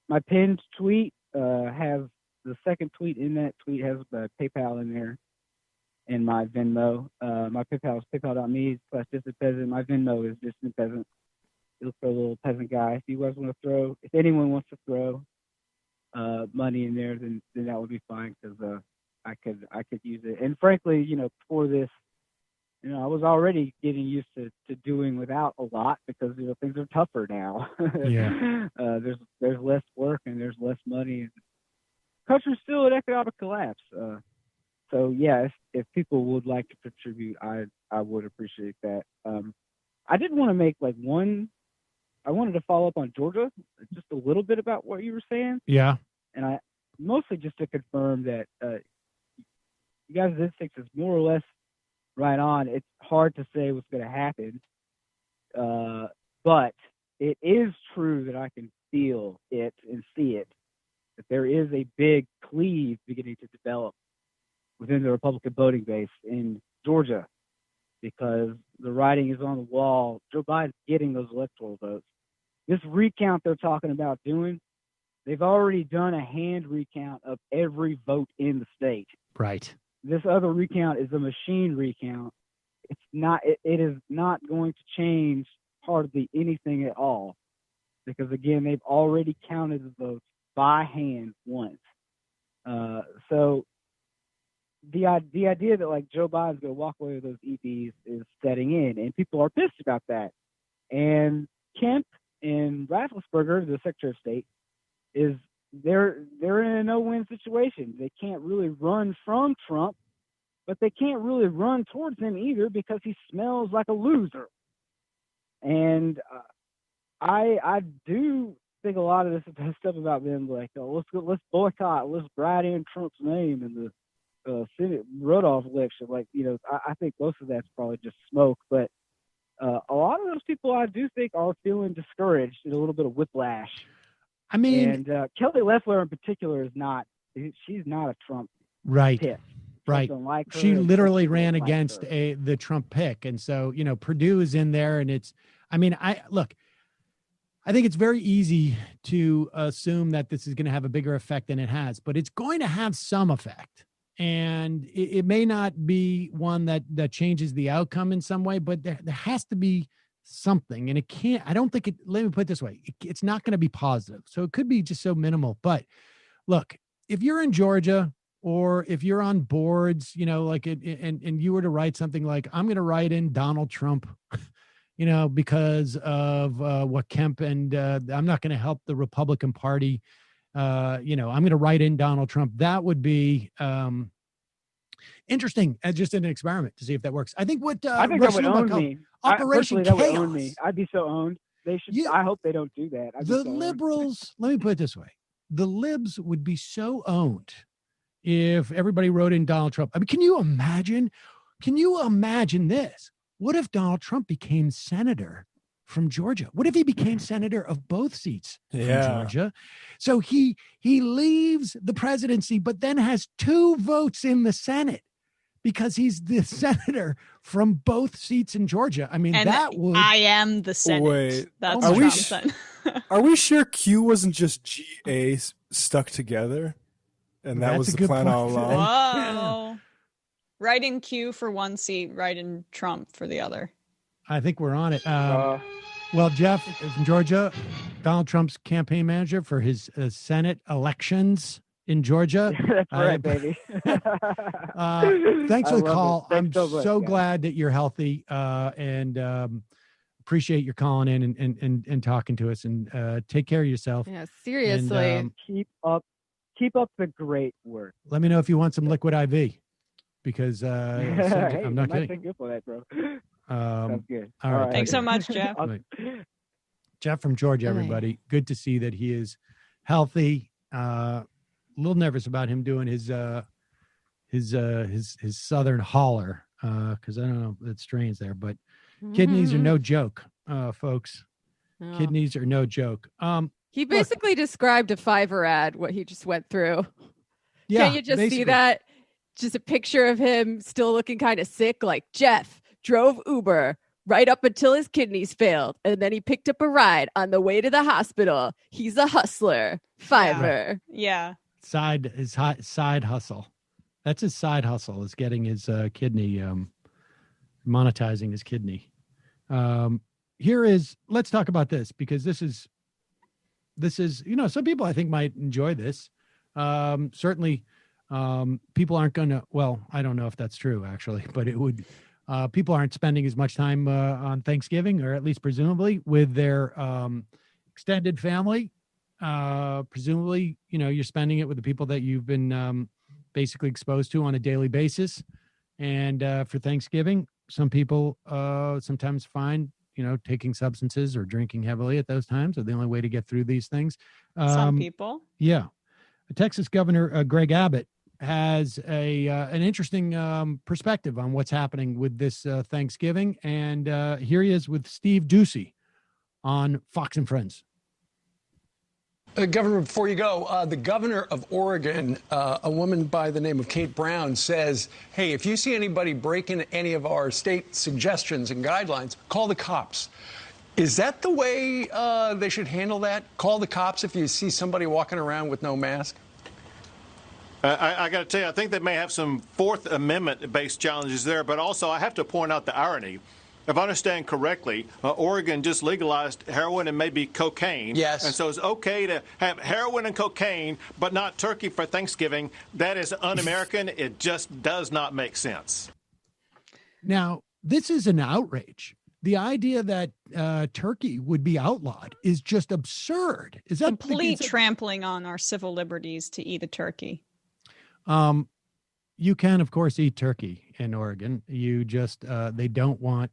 My pinned tweet has the second tweet in that tweet has PayPal in there. and my Venmo. My PayPal is paypal.me/dissidentpeasant. My Venmo is dissidentpeasant. Look for a little peasant guy. If you guys want to throw, if anyone wants to throw money in there, then that would be fine, because I could use it. And frankly, before this, I was already getting used to doing without a lot, because things are tougher now. Yeah. There's less work and there's less money. And the country's still in economic collapse. So yeah, if people would like to contribute, I would appreciate that. I did want to make I wanted to follow up on Georgia just a little bit about what you were saying. Yeah. And I mostly just to confirm that you guys' instincts is more or less right on. It's hard to say what's going to happen, but it is true that I can feel it and see it, that there is a big cleave beginning to develop within the Republican voting base in Georgia, because the writing is on the wall. Joe Biden's getting those electoral votes. This recount they're talking about doing, they've already done a hand recount of every vote in the state. Right. This other recount is a machine recount. It is not going to change hardly anything at all, because again, they've already counted the votes by hand once. So the idea that Joe Biden's going to walk away with those EVs is setting in, and people are pissed about that. And Kemp and Raffensperger, the Secretary of State, they're in a no-win situation. They can't really run from Trump, but they can't really run towards him either, because he smells like a loser. And I do think a lot of this stuff about them, let's boycott, let's write in Trump's name in the Senate runoff election. I think most of that's probably just smoke, but a lot of those people I do think are feeling discouraged and a little bit of whiplash. I mean, and Kelly Loeffler in particular she's not a Trump right pick. Right. Like her, she literally ran against the Trump pick. And so, Purdue is in there, and I think it's very easy to assume that this is going to have a bigger effect than it has, but it's going to have some effect. And it may not be one that changes the outcome in some way, but there has to be something. And let me put it this way. It's not going to be positive. So it could be just so minimal. But look, if you're in Georgia, or if you're on boards, and you were to write something like, I'm going to write in Donald Trump, because of what Kemp and I'm not going to help the Republican Party. I'm going to write in Donald Trump. That would be interesting as just an experiment to see if that works. I think that would own me. Operation Chaos. That would own me. I'd be so owned. They should. I hope they don't do that. The liberals, let me put it this way. The libs would be so owned if everybody wrote in Donald Trump. I mean, can you imagine this? What if Donald Trump became senator from Georgia? What if he became senator of both seats from Georgia? So he leaves the presidency, but then has 2 votes in the Senate because he's the senator from both seats in Georgia. I mean, I am the Senate. Wait, that's what Trump said. Are we sure Q wasn't just GA stuck together? And that was the plan all along. Whoa. Write in Q for one seat, write in Trump for the other. I think we're on it. Well, Jeff from Georgia, Donald Trump's campaign manager for his Senate elections in Georgia. That's right, baby. Thanks for the call. I'm so glad that you're healthy and appreciate your calling in and talking to us, and take care of yourself. Yeah, seriously. And, keep up the great work. Let me know if you want some liquid IV, because I'm not kidding. Good for that, bro. Sounds good. All right. Thanks so much, Jeff. Jeff from Georgia, everybody. Good to see that he is healthy. A little nervous about him doing his southern hauler, because I don't know, that strains there, but kidneys are no joke, folks. Oh. Kidneys are no joke. He basically described a Fiverr ad, what he just went through. Yeah, Can't you just see that? Just a picture of him still looking kind of sick, like Jeff drove Uber right up until his kidneys failed, and then he picked up a ride on the way to the hospital. He's a hustler. Fiverr. Yeah. Side hustle. That's his side hustle, is getting his kidney, monetizing his kidney. Let's talk about this, because this is, some people I think might enjoy this. Certainly, people aren't going to, well, I don't know if that's true actually, but it would, people aren't spending as much time on Thanksgiving, or at least presumably with their extended family. Presumably, you're spending it with the people that you've been basically exposed to on a daily basis. And for Thanksgiving, some people sometimes find, taking substances or drinking heavily at those times are the only way to get through these things. Some people. Yeah. Texas Governor Greg Abbott has an interesting perspective on what's happening with this Thanksgiving. And here he is with Steve Doocy on Fox and Friends. Governor, before you go, the governor of Oregon, a woman by the name of Kate Brown, says, hey, if you see anybody breaking any of our state suggestions and guidelines, call the cops. Is that the way they should handle that? Call the cops if you see somebody walking around with no mask? I got to tell you, I think they may have some Fourth Amendment-based challenges there, but also I have to point out the irony. If I understand correctly, Oregon just legalized heroin and maybe cocaine. Yes. And so it's okay to have heroin and cocaine, but not turkey for Thanksgiving. That is un-American. It just does not make sense. Now, this is an outrage. The idea that turkey would be outlawed is just absurd. Is that complete trampling on our civil liberties to eat a turkey? You can, of course, eat turkey in Oregon. You just, they don't want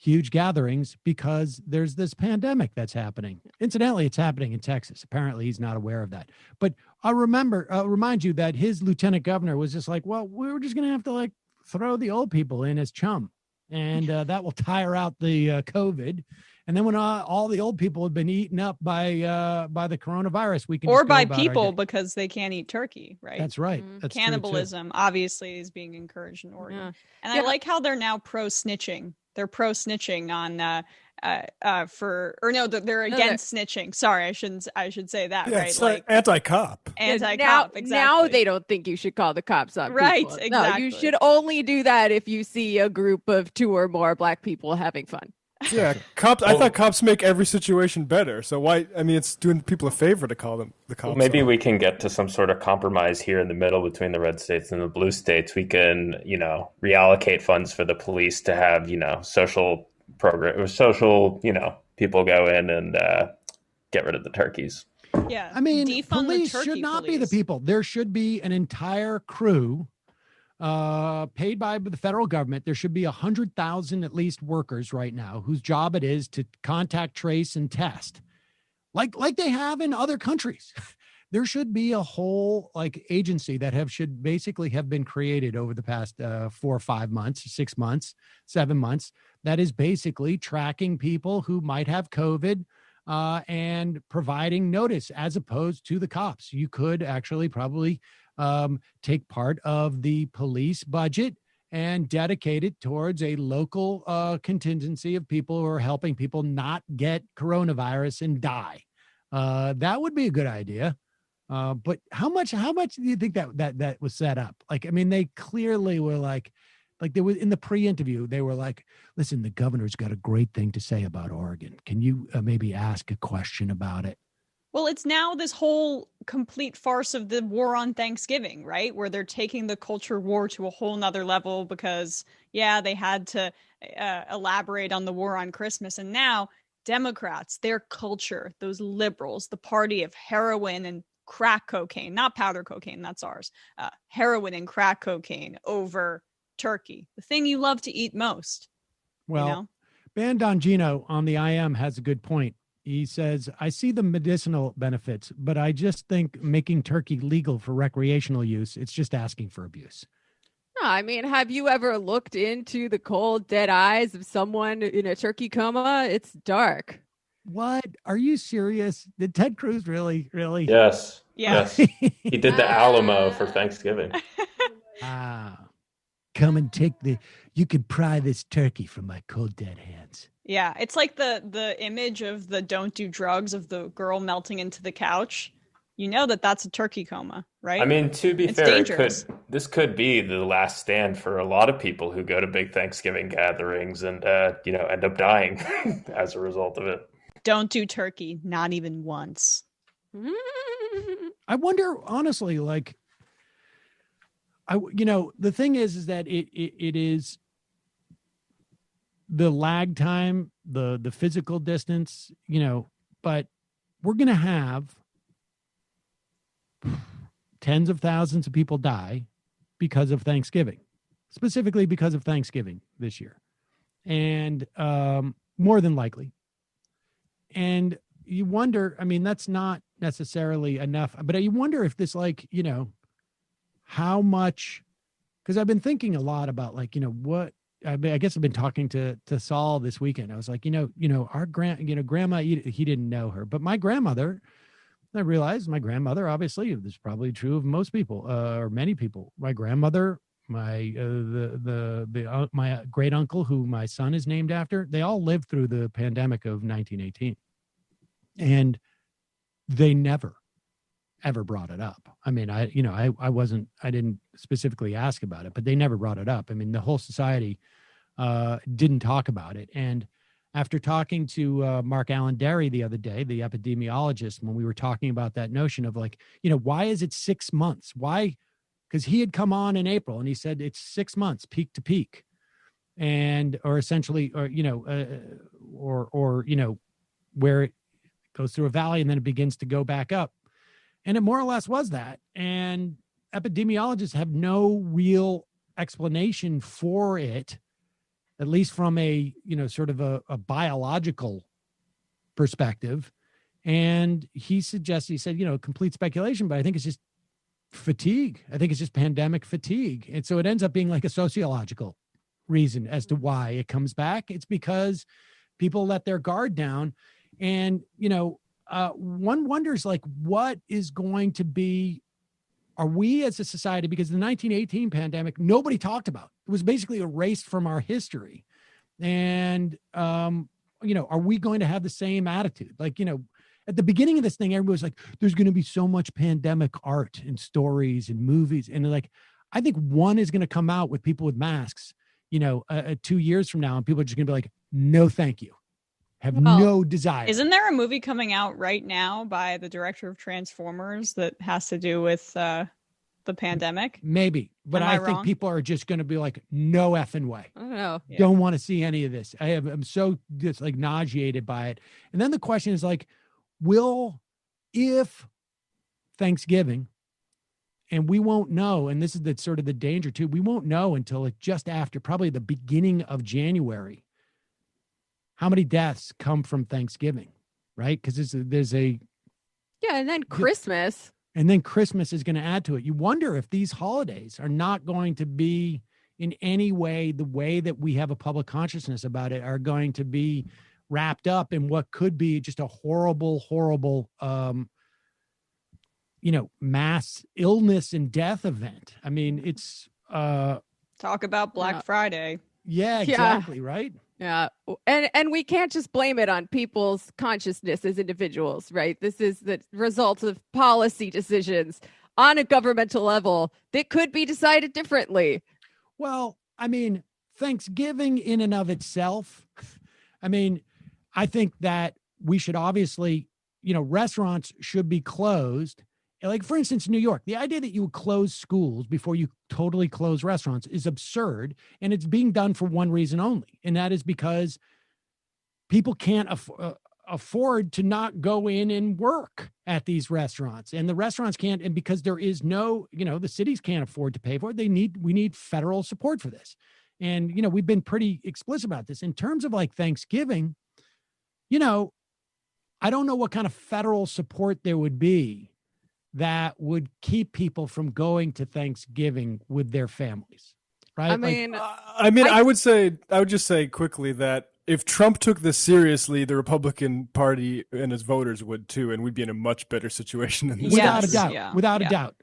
huge gatherings because there's this pandemic that's happening. Incidentally, it's happening in Texas. Apparently he's not aware of that. But I'll remind you that his lieutenant governor was just like, well, we're just going to have to throw the old people in as chum. And that will tire out the COVID. And then when all the old people have been eaten up by the coronavirus, we can or by people because they can't eat turkey, right? That's right. That's cannibalism obviously is being encouraged in Oregon, and I like how they're now pro snitching. They're pro snitching on they're against snitching. Sorry, I should say that, right? It's like anti-cop. Anti-cop, exactly. Now they don't think you should call the cops on people. Right, exactly. No, you should only do that if you see a group of 2 or more black people having fun. Yeah, cops. I thought cops make every situation better. So why? I mean, it's doing people a favor to call them the cops. Well, maybe we can get to some sort of compromise here in the middle between the red states and the blue states. We can, reallocate funds for the police to have, social program or social, people go in and get rid of the turkeys. Yeah, I mean, police should not be the people. There should be an entire crew paid by the federal government. There should be 100,000 at least workers right now whose job it is to contact, trace, and test, like they have in other countries. There should be a whole agency that should basically have been created over the past 4 or 5 months, 6 months, 7 months. That is basically tracking people who might have COVID and providing notice, as opposed to the cops. You could actually probably take part of the police budget and dedicate it towards a local contingency of people who are helping people not get coronavirus and die. That would be a good idea. But how much do you think that was set up? They clearly were they were in the pre-interview. They were like, listen, the governor's got a great thing to say about Oregon. Can you maybe ask a question about it? Well, it's now this whole complete farce of the war on Thanksgiving, right? Where they're taking the culture war to a whole nother level because, they had to elaborate on the war on Christmas. And now Democrats, their culture, those liberals, the party of heroin and crack cocaine, not powder cocaine, that's ours, heroin and crack cocaine over turkey, the thing you love to eat most. Well, Ban Dongino on the IM has a good point. He says, I see the medicinal benefits, but I just think making turkey legal for recreational use, it's just asking for abuse. No, have you ever looked into the cold, dead eyes of someone in a turkey coma? It's dark. What? Are you serious? Did Ted Cruz really? Yes. Yeah. Yes. He did the Alamo for Thanksgiving. Come and you can pry this turkey from my cold, dead hands. Yeah, it's like the image of the don't do drugs of the girl melting into the couch. you know that's a turkey coma, right? I mean, to be it's fair, dangerous. This could be the last stand for a lot of people who go to big Thanksgiving gatherings and end up dying as a result of it. Don't do turkey, not even once. I wonder, honestly, like, the thing is that it is the lag time, the physical distance, but we're going to have tens of thousands of people die because of Thanksgiving, specifically because of Thanksgiving this year. And more than likely. And you wonder, I mean, that's not necessarily enough, but you wonder if this, how much, because I've been thinking a lot about what, I guess I've been talking to Saul this weekend. I was like, our grandma, he didn't know her, but my grandmother, I realized my grandmother, obviously, this is probably true of most people or many people. My grandmother, my great uncle, who my son is named after, they all lived through the pandemic of 1918, and they never, ever brought it up. I mean, I didn't specifically ask about it, but they never brought it up. I mean, the whole society didn't talk about it. And after talking to Mark Allen Derry the other day, the epidemiologist, when we were talking about that notion of why is it 6 months? Why? Because he had come on in April and he said it's 6 months, peak to peak. Or essentially, where it goes through a valley and then it begins to go back up. And it more or less was that. And epidemiologists have no real explanation for it, at least from a, sort of a biological perspective. And he said, complete speculation, but I think it's just fatigue. I think it's just pandemic fatigue. And so it ends up being like a sociological reason as to why it comes back. It's because people let their guard down. And, one wonders what is going to be, are we as a society, because the 1918 pandemic, nobody talked about. It was basically erased from our history. And, are we going to have the same attitude? At the beginning of this thing, everybody was like, there's going to be so much pandemic art and stories and movies. And I think one is going to come out with people with masks, 2 years from now, and people are just going to be like, no, thank you. No desire. Isn't there a movie coming out right now by the director of Transformers that has to do with the pandemic? Maybe, but I think people are just going to be like, no effing way. I don't know. Don't want to see any of this. I'm so just nauseated by it. And then the question is if Thanksgiving, and we won't know, and this is the sort of the danger too, we won't know until just after probably the beginning of January, how many deaths come from Thanksgiving, right? Because there's a... Yeah, and then Christmas. And then Christmas is going to add to it. You wonder if these holidays are not going to be in any way, the way that we have a public consciousness about it, are going to be wrapped up in what could be just a horrible, horrible, mass illness and death event. I mean, it's... Talk about Black Friday. Yeah, exactly, right? Yeah. And we can't just blame it on people's consciousness as individuals, right? This is the result of policy decisions on a governmental level that could be decided differently. Well, I mean, Thanksgiving in and of itself, I think that we should obviously, restaurants should be closed. Like, for instance, New York, the idea that you would close schools before you totally close restaurants is absurd. And it's being done for one reason only. And that is because people can't afford to not go in and work at these restaurants. And the restaurants can't, and because there is no, the cities can't afford to pay for it. We need federal support for this. And, we've been pretty explicit about this. In terms of Thanksgiving, I don't know what kind of federal support there would be that would keep people from going to Thanksgiving with their families, right? I would just say quickly that if Trump took this seriously, the Republican Party and his voters would too, and we'd be in a much better situation. Without a doubt, without a doubt.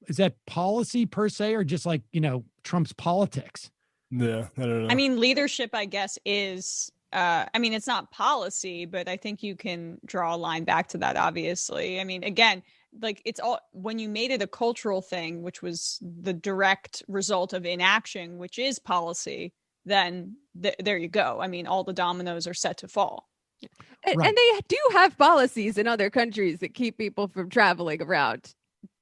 Is that policy per se, or just Trump's politics? Yeah, I don't know. Leadership, I guess, is I mean, it's not policy, but I think you can draw a line back to that, obviously. I mean, again, like it's all when you made it a cultural thing, which was the direct result of inaction, which is policy, then there you go. I mean, all the dominoes are set to fall. And they do have policies in other countries that keep people from traveling around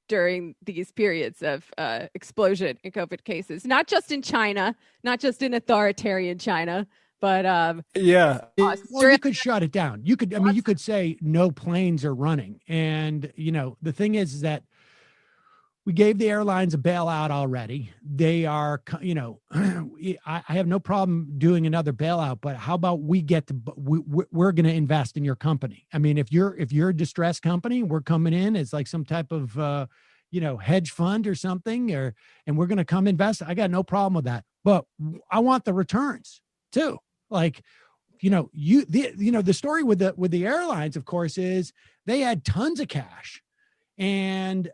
during these periods of explosion in COVID cases, not just in China, not just in authoritarian China, but well, you could shut it down. You could, I mean, you could say no planes are running. And, the thing is that we gave the airlines a bailout already. They are, I have no problem doing another bailout, but how about we get to, we're going to invest in your company. I mean, if you're a distressed company, we're coming in as like some type of, hedge fund or something, and we're going to come invest. I got no problem with that, but I want the returns too. Like, the story with the airlines, of course, is they had tons of cash. And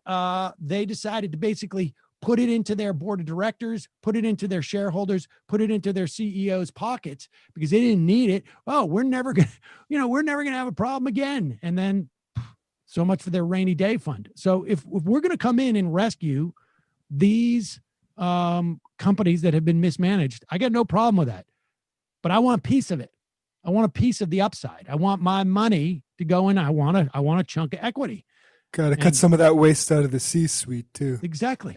they decided to basically put it into their board of directors, put it into their shareholders, put it into their CEO's pockets because they didn't need it. Oh, we're never going to have a problem again. And then so much for their rainy day fund. So if we're going to come in and rescue these companies that have been mismanaged, I got no problem with that. But I want a piece of it. I want a piece of the upside. I want my money to go in. I want a chunk of equity. Got to cut some of that waste out of the C-suite too. Exactly.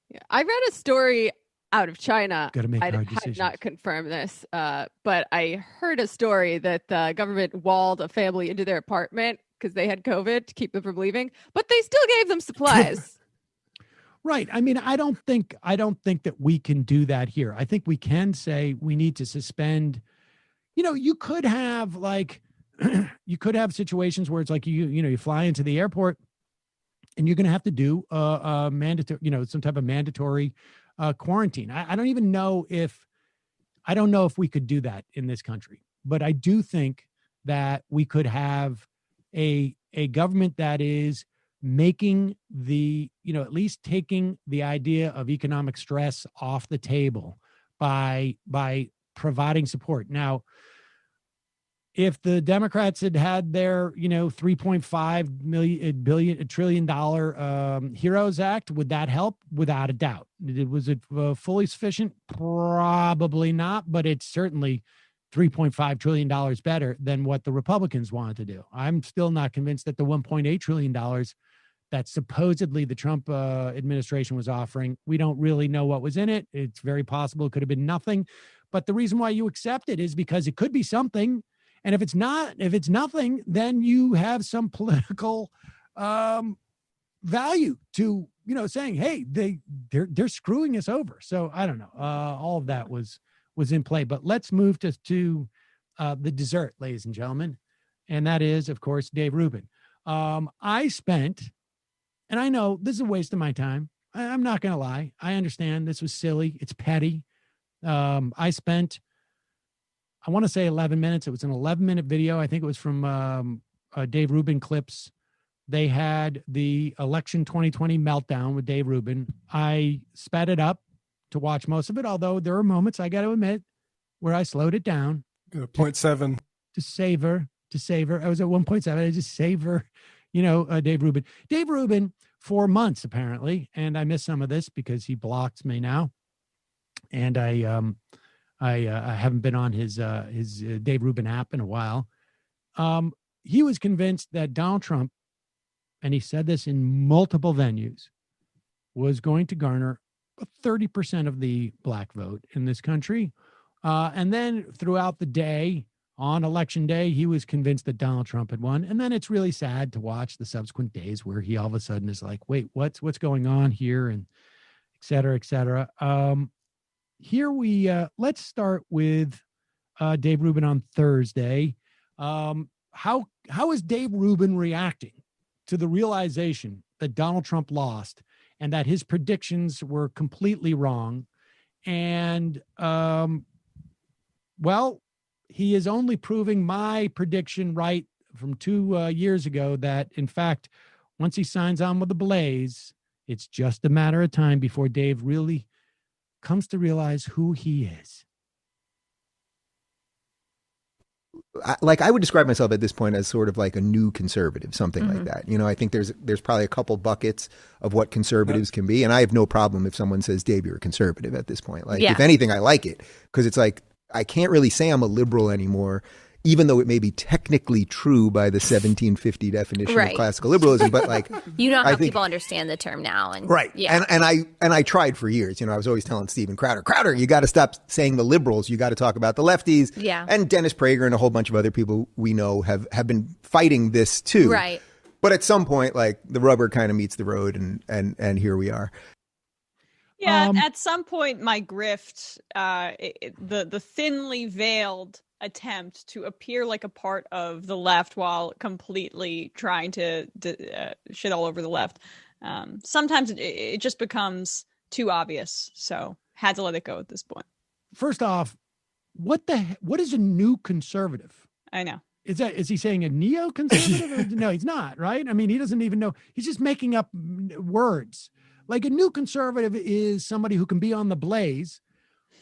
Yeah. I read a story out of China. Got to make hard I decisions. had not confirmed this, but I heard a story that the government walled a family into their apartment because they had COVID to keep them from leaving, but they still gave them supplies. Right. I mean, I don't think that we can do that here. I think we can say we need to suspend. You could have you could have situations where it's like you fly into the airport and you're going to have to do a mandatory, some type of mandatory quarantine. I don't even know if we could do that in this country, but I do think that we could have a government that is making at least taking the idea of economic stress off the table by providing support. Now, if the Democrats had their, $3.5 trillion HEROES Act, would that help? Without a doubt. Was it fully sufficient? Probably not, but it's certainly $3.5 trillion better than what the Republicans wanted to do. I'm still not convinced that the $1.8 trillion that supposedly the Trump administration was offering, we don't really know what was in it. It's very possible it could have been nothing. But the reason why you accept it is because it could be something. And if it's nothing, then you have some political value to, saying, hey, they're screwing us over. So I don't know. All of that was in play. But let's move to the dessert, ladies and gentlemen. And that is, of course, Dave Rubin. I spent, and I know this is a waste of my time. I'm not going to lie. I understand this was silly. It's petty. I spent, I want to say 11 minutes. It was an 11-minute video. I think it was from Dave Rubin clips. They had the election 2020 meltdown with Dave Rubin. I sped it up to watch most of it, although there were moments, I got to admit, where I slowed it down. 0.7. To savor. I was at 1.7. I just savor, Dave Rubin. Dave Rubin, for months, apparently, and I missed some of this because he blocks me now. And I haven't been on his Dave Rubin app in a while. He was convinced that Donald Trump, and he said this in multiple venues, was going to garner 30% of the black vote in this country. And then throughout the day, on election day, he was convinced that Donald Trump had won. And then it's really sad to watch the subsequent days where he all of a sudden is like, wait, what's going on here? And et cetera, et cetera. Here let's start with Dave Rubin on Thursday. How is Dave Rubin reacting to the realization that Donald Trump lost and that his predictions were completely wrong? And, he is only proving my prediction right from 2 years ago that, in fact, once he signs on with the Blaze, it's just a matter of time before Dave really comes to realize who he is. I would describe myself at this point as sort of like a new conservative, something like that. You know, I think there's probably a couple buckets of what conservatives can be. And I have no problem if someone says, Dave, you're a conservative at this point. Like, if anything, I like it because it's like, I can't really say I'm a liberal anymore, even though it may be technically true by the 1750 definition of classical liberalism. But like, you know how people understand the term now. And yeah. And I tried for years. You know, I was always telling Stephen Crowder, you got to stop saying the liberals. You got to talk about the lefties. Yeah. And Dennis Prager and a whole bunch of other people we know have been fighting this too. Right. But at some point, like, the rubber kind of meets the road, and here we are. Yeah, at some point, my grift, the thinly veiled attempt to appear like a part of the left while completely trying to shit all over the left. Sometimes it just becomes too obvious. So had to let it go at this point. First off, what is a new conservative? I know. Is he saying a neoconservative? No, he's not, right? I mean, he doesn't even know. He's just making up words. Like, a new conservative is somebody who can be on the blaze,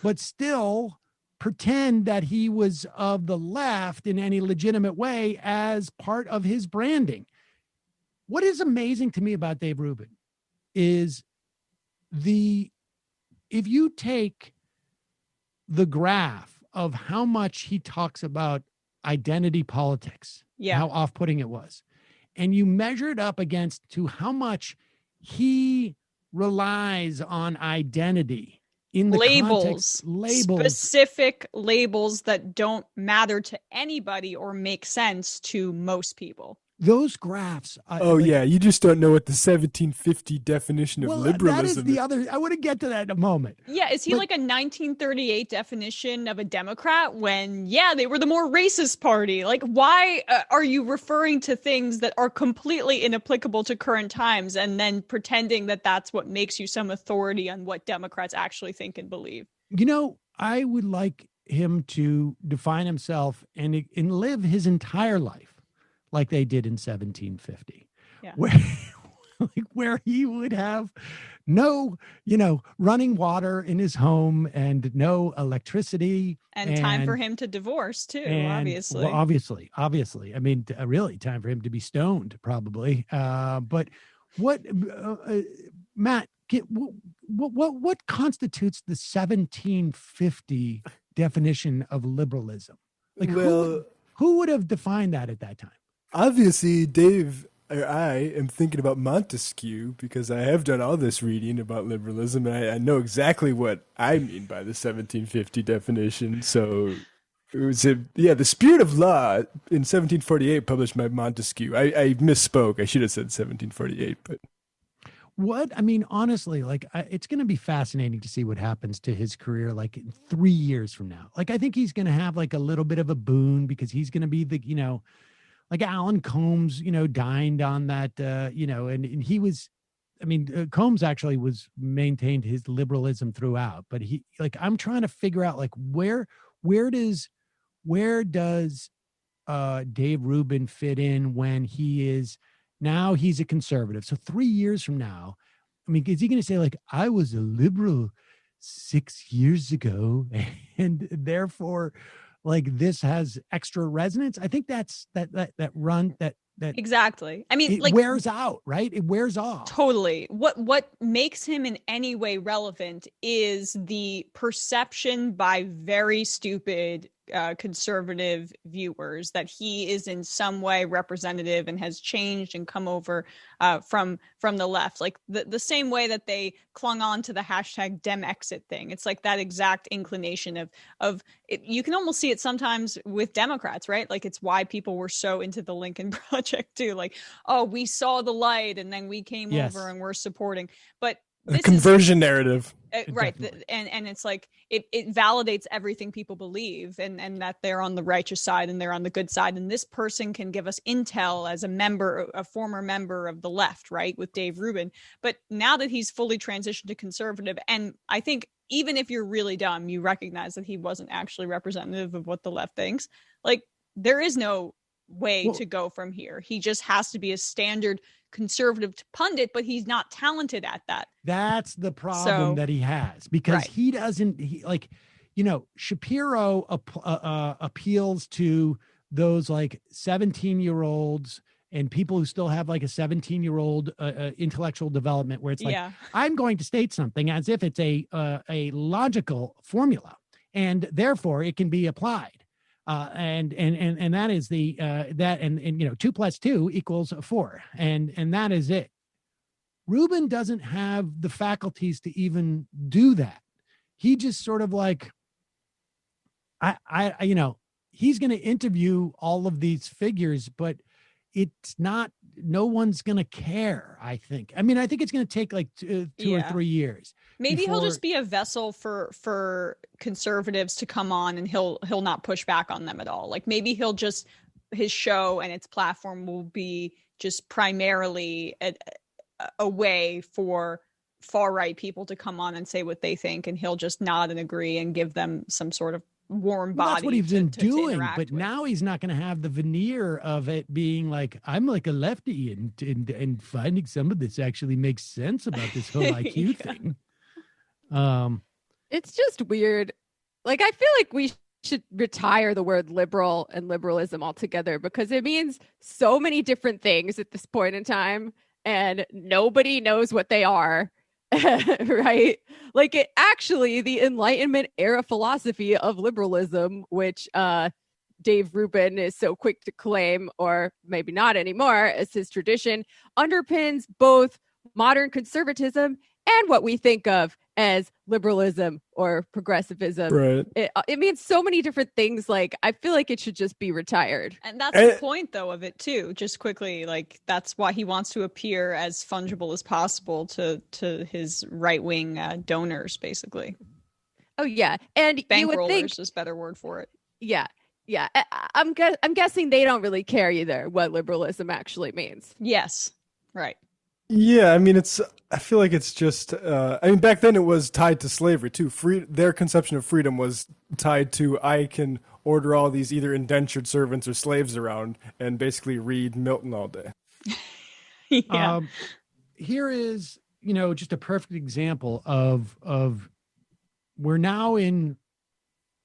but still pretend that he was of the left in any legitimate way as part of his branding. What is amazing to me about Dave Rubin is if you take the graph of how much he talks about identity politics, how off-putting it was, and you measure it up against to how much he relies on identity in the labels, labels, specific labels that don't matter to anybody or make sense to most people. Those graphs. You just don't know what the 1750 definition of liberalism is. That is the other. I want to get to that in a moment. Yeah, is he like a 1938 definition of a Democrat when, they were the more racist party? Like, why are you referring to things that are completely inapplicable to current times and then pretending that that's what makes you some authority on what Democrats actually think and believe? You know, I would like him to define himself and live his entire life like they did in 1750, where he would have no, running water in his home and no electricity. And time for him to divorce too, obviously. Well, obviously. I mean, really time for him to be stoned probably. But what, Matt, what constitutes the 1750 definition of liberalism? Like, who would have defined that at that time? Obviously, Dave, or I am thinking about Montesquieu because I have done all this reading about liberalism, and I know exactly what I mean by the 1750 definition. So it was the Spirit of Law in 1748 published by Montesquieu. I misspoke. I should have said 1748, but honestly, it's going to be fascinating to see what happens to his career, like in 3 years from now. Like, I think he's going to have like a little bit of a boon because he's going to be the, like Alan Combs, dined on that, and he was, Combs actually maintained his liberalism throughout, but I'm trying to figure out like where does Dave Rubin fit in when he's a conservative? So 3 years from now, is he going to say like, I was a liberal 6 years ago and therefore like this has extra resonance? I think that's that exactly. It wears out, right? It wears off. Totally. What makes him in any way relevant is the perception by very stupid conservative viewers that he is in some way representative and has changed and come over from the left, like the same way that they clung on to the hashtag Demexit thing. It's like that exact inclination of it. You can almost see it sometimes with Democrats, right? Like, it's why people were so into the Lincoln Project too. Like, oh, we saw the light and then we came over and we're supporting. But a conversion narrative. Right. And it's like it validates everything people believe and that they're on the righteous side and they're on the good side. And this person can give us intel as a former member of the left, right, with Dave Rubin. But now that he's fully transitioned to conservative, and I think even if you're really dumb, you recognize that he wasn't actually representative of what the left thinks. Like, there is no way to go from here. He just has to be a standard conservative pundit, but he's not talented at that. That's the problem that he has, because he doesn't, Shapiro appeals to those like 17-year-olds and people who still have like a 17-year-old intellectual development, where it's like, I'm going to state something as if it's a logical formula, and therefore it can be applied. And that is the that and 2 + 2 = 4, and that is it. Rubin doesn't have the faculties to even do that. He just sort of like, he's going to interview all of these figures, but it's not, no one's going to care, I think. I mean, I think it's going to take like two or 3 years. Maybe he'll just be a vessel for conservatives to come on, and he'll not push back on them at all. Like maybe his show and its platform will be just primarily a way for far-right people to come on and say what they think, and he'll just nod and agree and give them some sort of warm body. That's what he's been doing, but now he's not going to have the veneer of it being like, I'm like a lefty and finding some of this actually makes sense about this whole IQ thing. It's just weird. Like, I feel like we should retire the word liberal and liberalism altogether, because it means so many different things at this point in time, and nobody knows what they are. Right? Like, it actually, the Enlightenment era philosophy of liberalism, which Dave Rubin is so quick to claim, or maybe not anymore, as his tradition, underpins both modern conservatism and what we think of as liberalism or progressivism. Right. It means so many different things. Like, I feel like it should just be retired. And that's the point, though, of it, too. Just quickly, like, that's why he wants to appear as fungible as possible to his right-wing donors, basically. Oh, yeah. And you would think, is a better word for it. Yeah. Yeah. I'm guessing they don't really care either what liberalism actually means. Yes. Right. Yeah, I mean, I feel like it's just, back then it was tied to slavery too. Their conception of freedom was tied to, I can order all these either indentured servants or slaves around and basically read Milton all day. Yeah. Here is, just a perfect example of we're now in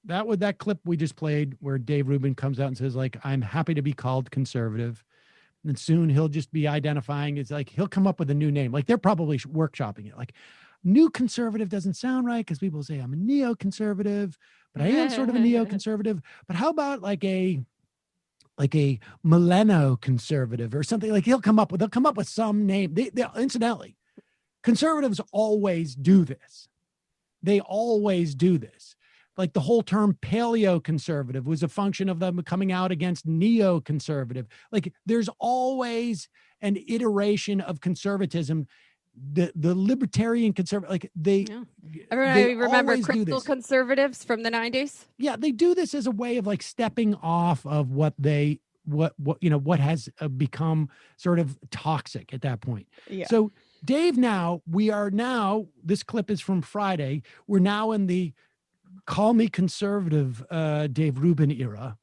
that clip we just played where Dave Rubin comes out and says, like, I'm happy to be called conservative. And soon he'll just be identifying as, like, he'll come up with a new name. Like, they're probably workshopping it. Like, new conservative doesn't sound right because people say I'm a neoconservative, but I am sort of a neoconservative. But how about like a millenno-conservative or something? Like, they'll come up with some name. They incidentally, conservatives always do this. They always do this. Like, the whole term paleo-conservative was a function of them coming out against neoconservative. Like, there's always an iteration of conservatism. The libertarian conservative, like they remember crystal conservatives from the 90s. Yeah, they do this as a way of like stepping off of what what has become sort of toxic at that point. Yeah. So Dave, this clip is from Friday. We're now in the call me conservative Dave Rubin era.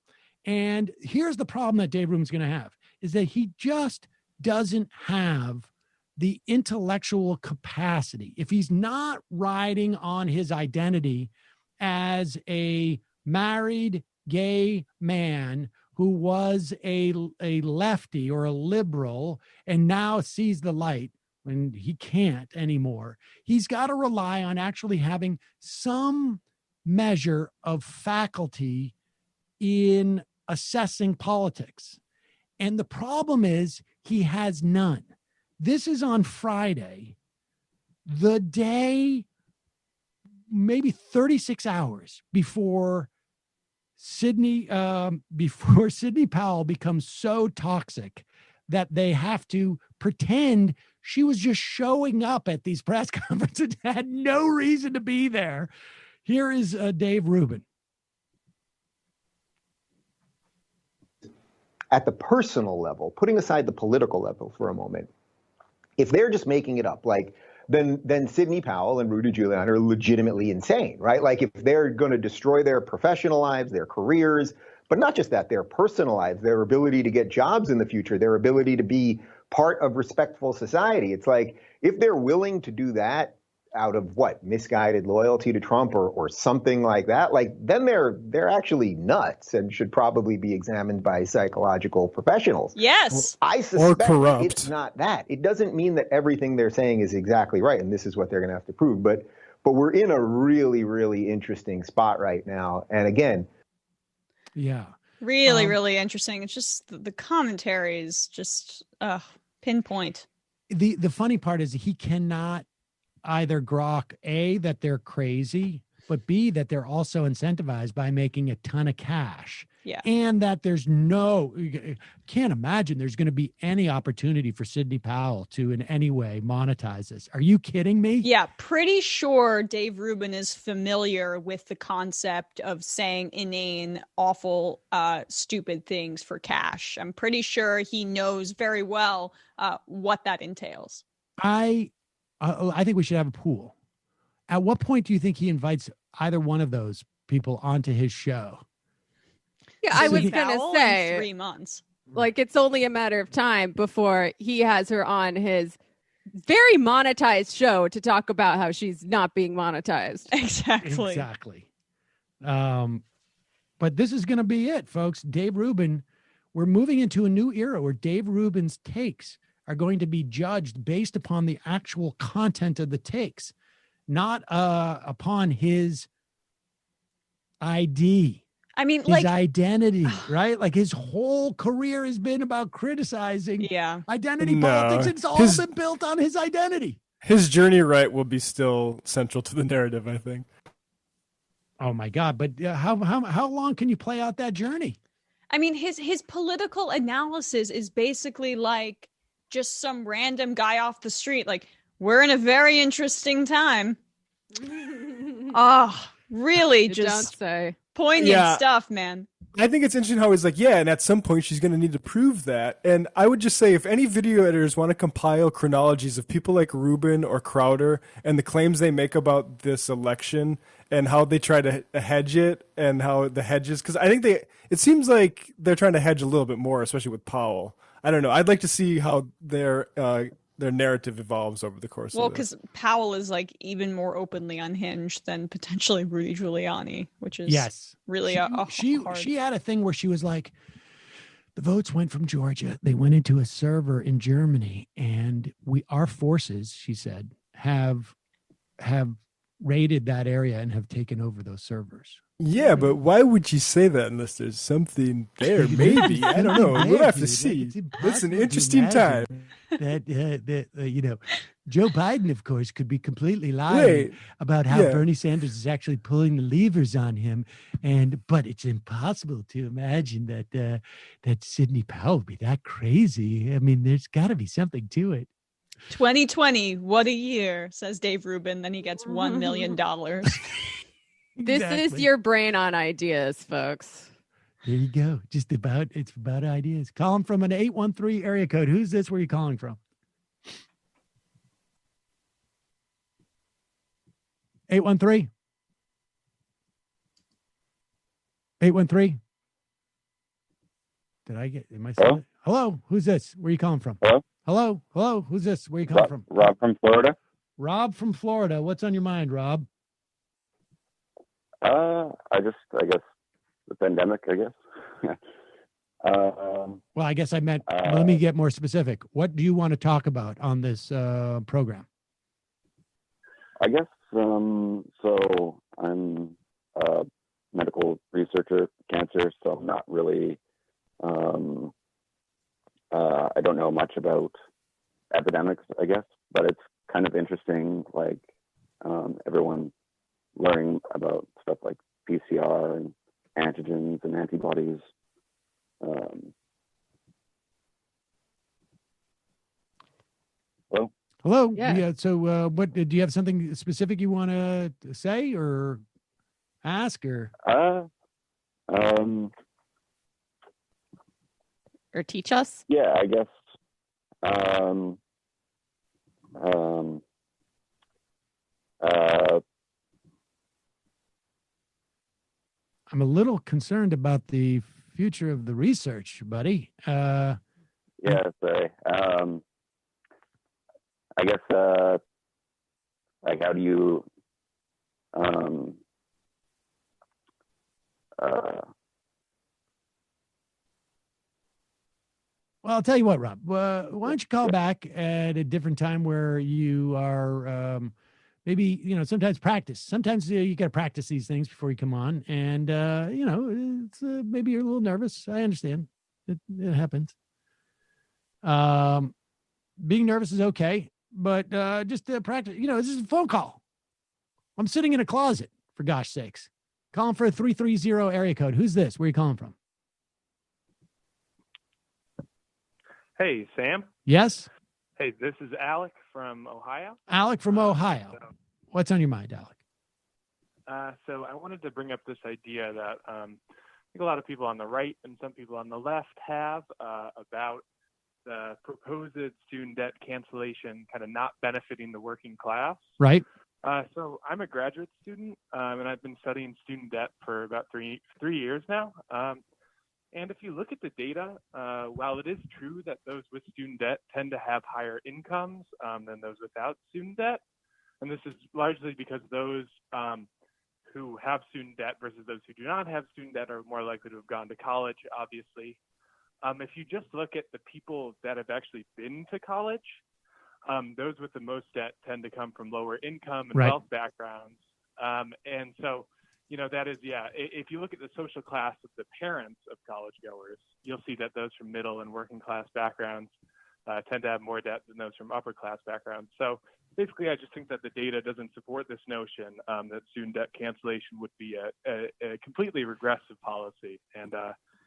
And here's the problem that Dave Rubin's going to have, is that he just doesn't have the intellectual capacity. If he's not riding on his identity as a married gay man who was a lefty or a liberal and now sees the light when he can't anymore, he's got to rely on actually having some measure of faculty in assessing politics. And the problem is he has none. This is on Friday, the day, maybe 36 hours before Sidney Powell becomes so toxic that they have to pretend she was just showing up at these press conferences and had no reason to be there. Here is Dave Rubin. At the personal level, putting aside the political level for a moment, if they're just making it up, like, then Sidney Powell and Rudy Giuliani are legitimately insane, right? Like, if they're going to destroy their professional lives, their careers, but not just that, their personal lives, their ability to get jobs in the future, their ability to be part of respectful society. It's like, if they're willing to do that, out of what, misguided loyalty to Trump or something like that, like then they're actually nuts and should probably be examined by psychological professionals. Yes. I suspect it's not that. It doesn't mean that everything they're saying is exactly right, and this is what they're going to have to prove. But we're in a really, really interesting spot right now. And again, yeah, really interesting. It's just the commentary is just pinpoint. The funny part is he cannot either grok A, that they're crazy, but B, that they're also incentivized by making a ton of cash. Yeah. And that can't imagine there's going to be any opportunity for Sidney Powell to in any way monetize this. Are you kidding me? Yeah, pretty sure Dave Rubin is familiar with the concept of saying inane, awful, stupid things for cash. I'm pretty sure he knows very well what that entails. I think we should have a pool. At what point do you think he invites either one of those people onto his show? Yeah, I was going to say in 3 months. Like, it's only a matter of time before he has her on his very monetized show to talk about how she's not being monetized. Exactly. But this is going to be it, folks. Dave Rubin, we're moving into a new era where Dave Rubin's takes are going to be judged based upon the actual content of the takes, not upon his ID. I mean, his identity, right? Like his whole career has been about criticizing identity politics. It's all been built on his identity. His journey right will be still central to the narrative, I think. Oh my God! But how long can you play out that journey? I mean, his political analysis is basically like just some random guy off the street. Like, we're in a very interesting time. Really? Just don't say. Poignant stuff, man. I think it's interesting how he's like, and at some point she's going to need to prove that. And I would just say, if any video editors want to compile chronologies of people like Rubin or Crowder and the claims they make about this election and how they try to hedge it and how the hedges, because I think it seems like they're trying to hedge a little bit more, especially with Powell. I don't know. I'd like to see how their narrative evolves over the course of it. Well, because Powell is like even more openly unhinged than potentially Rudy Giuliani, which is really she had a thing where she was like, the votes went from Georgia, they went into a server in Germany, and our forces, she said, have raided that area and have taken over those servers. Yeah, but why would you say that unless there's something there? Maybe. I don't know. We'll have to see. It's an interesting time. That Joe Biden, of course, could be completely lying about how Bernie Sanders is actually pulling the levers on him, but it's impossible to imagine that Sidney Powell would be that crazy. I mean, there's got to be something to it. 2020, what a year, says Dave Rubin. Then he gets $1 million. This is your brain on ideas, folks. There you go. It's about ideas. Calling from an 813 area code. Who's this? Where are you calling from? 813. 813. Did I get? Am I saying it? Hello. Who's this? Where are you calling from? Hello. Hello. Who's this? Where are you calling from? Rob from Florida. Rob from Florida. What's on your mind, Rob? I guess the pandemic, I guess. Well, I guess I meant, let me get more specific. What do you want to talk about on this program? I guess, so I'm a medical researcher, cancer, so I'm not really, I don't know much about epidemics, I guess, but it's kind of interesting, like, everyone learning about stuff like PCR and antigens and antibodies. Hello. Yeah. Yeah. So, what do you have something specific you want to say or ask or? Or teach us? Yeah, I guess. I'm a little concerned about the future of the research, buddy. Yeah, sorry. I guess Like, how do you Well, I'll tell you what, Rob. Why don't you call back at a different time where you are maybe, sometimes practice. Sometimes you got to practice these things before you come on. And, it's maybe you're a little nervous. I understand. It happens. Being nervous is okay, but just practice. This is a phone call. I'm sitting in a closet, for gosh sakes. Calling for a 330 area code. Who's this? Where are you calling from? Hey, Sam. Yes? Hey, this is Alec from Ohio. Alec from Ohio. What's on your mind, Alec? So I wanted to bring up this idea that I think a lot of people on the right and some people on the left have about the proposed student debt cancellation kind of not benefiting the working class. Right. So I'm a graduate student, and I've been studying student debt for about three years now. And if you look at the data, while it is true that those with student debt tend to have higher incomes than those without student debt, and this is largely because those who have student debt versus those who do not have student debt are more likely to have gone to college, obviously. If you just look at the people that have actually been to college, those with the most debt tend to come from lower income and wealth backgrounds. And so, that is, if you look at the social class of the parents of college goers, you'll see that those from middle and working class backgrounds tend to have more debt than those from upper class backgrounds. So basically, I just think that the data doesn't support this notion that student debt cancellation would be a completely regressive policy. And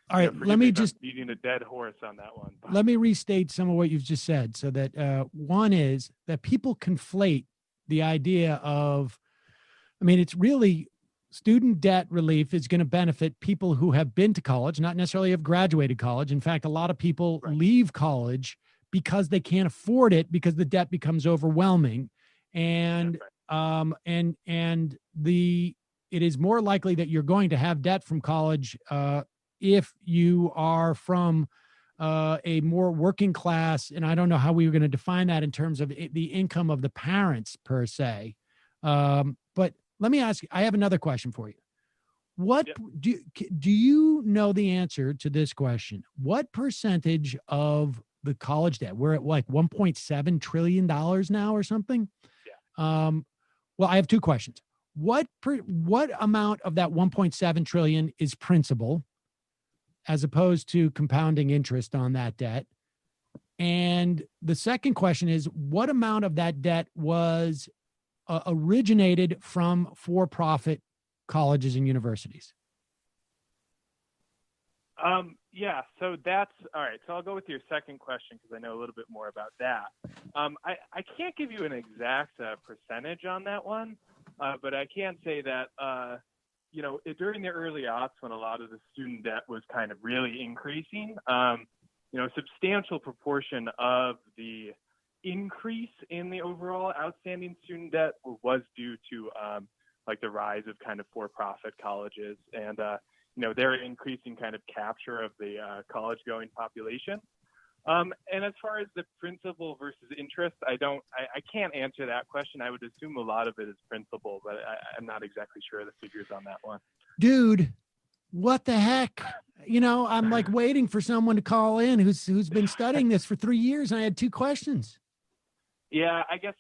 all right, let me just beating a dead horse on that one. Let me restate some of what you've just said, so that one is that people conflate the idea of, it's really student debt relief is going to benefit people who have been to college, not necessarily have graduated college. In fact, a lot of people leave college because they can't afford it because the debt becomes overwhelming, and it is more likely that you're going to have debt from college if you are from a more working class, and I don't know how we were going to define that in terms of the income of the parents per se. But let me ask you, I have another question for you. What do you know the answer to this question? What percentage of the college debt, we're at like $1.7 trillion now or something? Yeah. Well, I have two questions. What amount of that 1.7 trillion is principal, as opposed to compounding interest on that debt? And the second question is, what amount of that debt was originated from for-profit colleges and universities? So that's all right. So I'll go with your second question because I know a little bit more about that. I can't give you an exact percentage on that one, but I can say that during the early aughts, when a lot of the student debt was kind of really increasing, a substantial proportion of the increase in the overall outstanding student debt was due to the rise of kind of for-profit colleges and their increasing kind of capture of the college-going population. And as far as the principal versus interest, I can't answer that question. I would assume a lot of it is principal, but I'm not exactly sure of the figures on that one. Dude, what the heck? I'm like waiting for someone to call in who's been studying this for 3 years, and I had two questions. Yeah, I guess,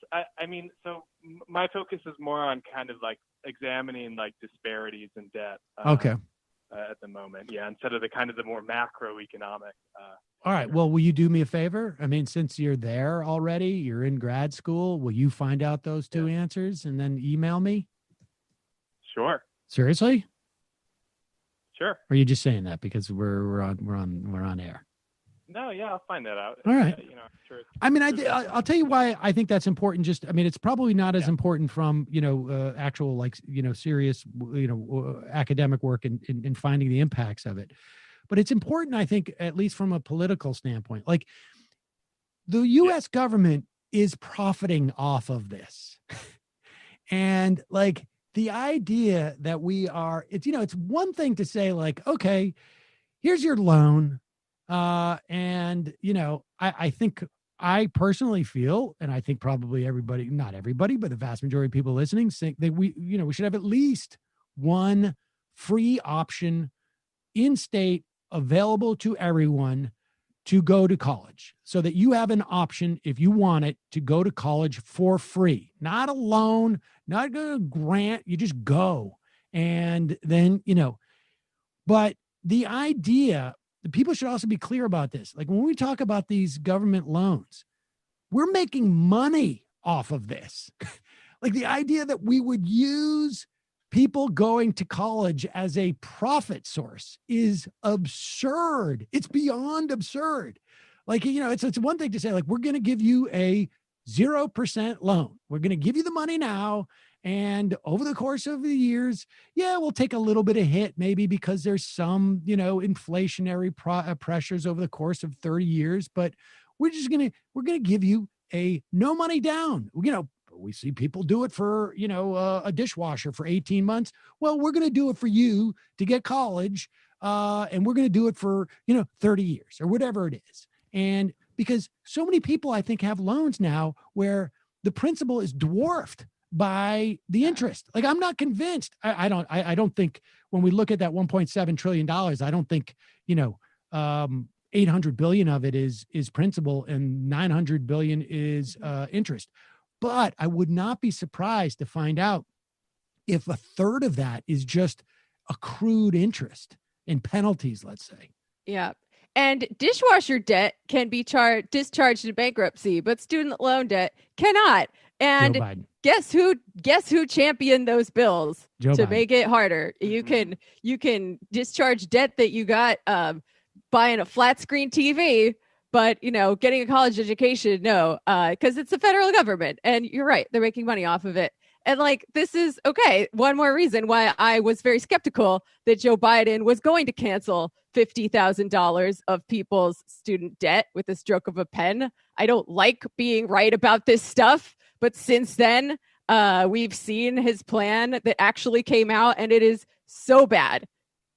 so my focus is more on kind of like examining like disparities in debt. Okay. At the moment, instead of the more macroeconomic. All right. Well, will you do me a favor? Since you're there already, you're in grad school, will you find out those two answers and then email me? Sure. Seriously? Sure. Or are you just saying that because we're on air? No, I'll find that out. All right. Sure. I'll tell you why I think that's important. It's probably not as important from, actual, serious, academic work and finding the impacts of it. But it's important, I think, at least from a political standpoint. Like, the U.S. government is profiting off of this. And, the idea that it's one thing to say, okay, here's your loan. I think I personally feel, and I think probably everybody, not everybody, but the vast majority of people listening think that we should have at least one free option in state available to everyone to go to college, so that you have an option, if you want it, to go to college for free, not a loan, not a grant. You just go. And then, but the idea, the people should also be clear about this. Like when we talk about these government loans, we're making money off of this. Like the idea that we would use people going to college as a profit source is absurd. It's beyond absurd. Like, it's one thing to say, like, we're going to give you a 0% loan. We're going to give you the money now. And over the course of the years, we'll take a little bit of hit, maybe because there's some, inflationary pressures over the course of 30 years. But we're going to give you a no money down. We see people do it for, a dishwasher for 18 months. Well, we're going to do it for you to get college. And we're going to do it for, 30 years or whatever it is. And because so many people, I think, have loans now where the principal is dwarfed by the interest. Like, I'm not convinced. I don't think when we look at that $1.7 trillion, I don't think, 800 billion of it is principal and 900 billion is interest. But I would not be surprised to find out if a third of that is just accrued interest and penalties, let's say. Yeah. And dishwasher debt can be discharged in bankruptcy, but student loan debt cannot. And guess who championed those bills to Biden. Make it harder? Mm-hmm. You can discharge debt that you got buying a flat screen TV, but getting a college education, no, because it's the federal government. And you're right, they're making money off of it. And this is okay. One more reason why I was very skeptical that Joe Biden was going to cancel $50,000 of people's student debt with a stroke of a pen. I don't like being right about this stuff, but since then, we've seen his plan that actually came out, and it is so bad.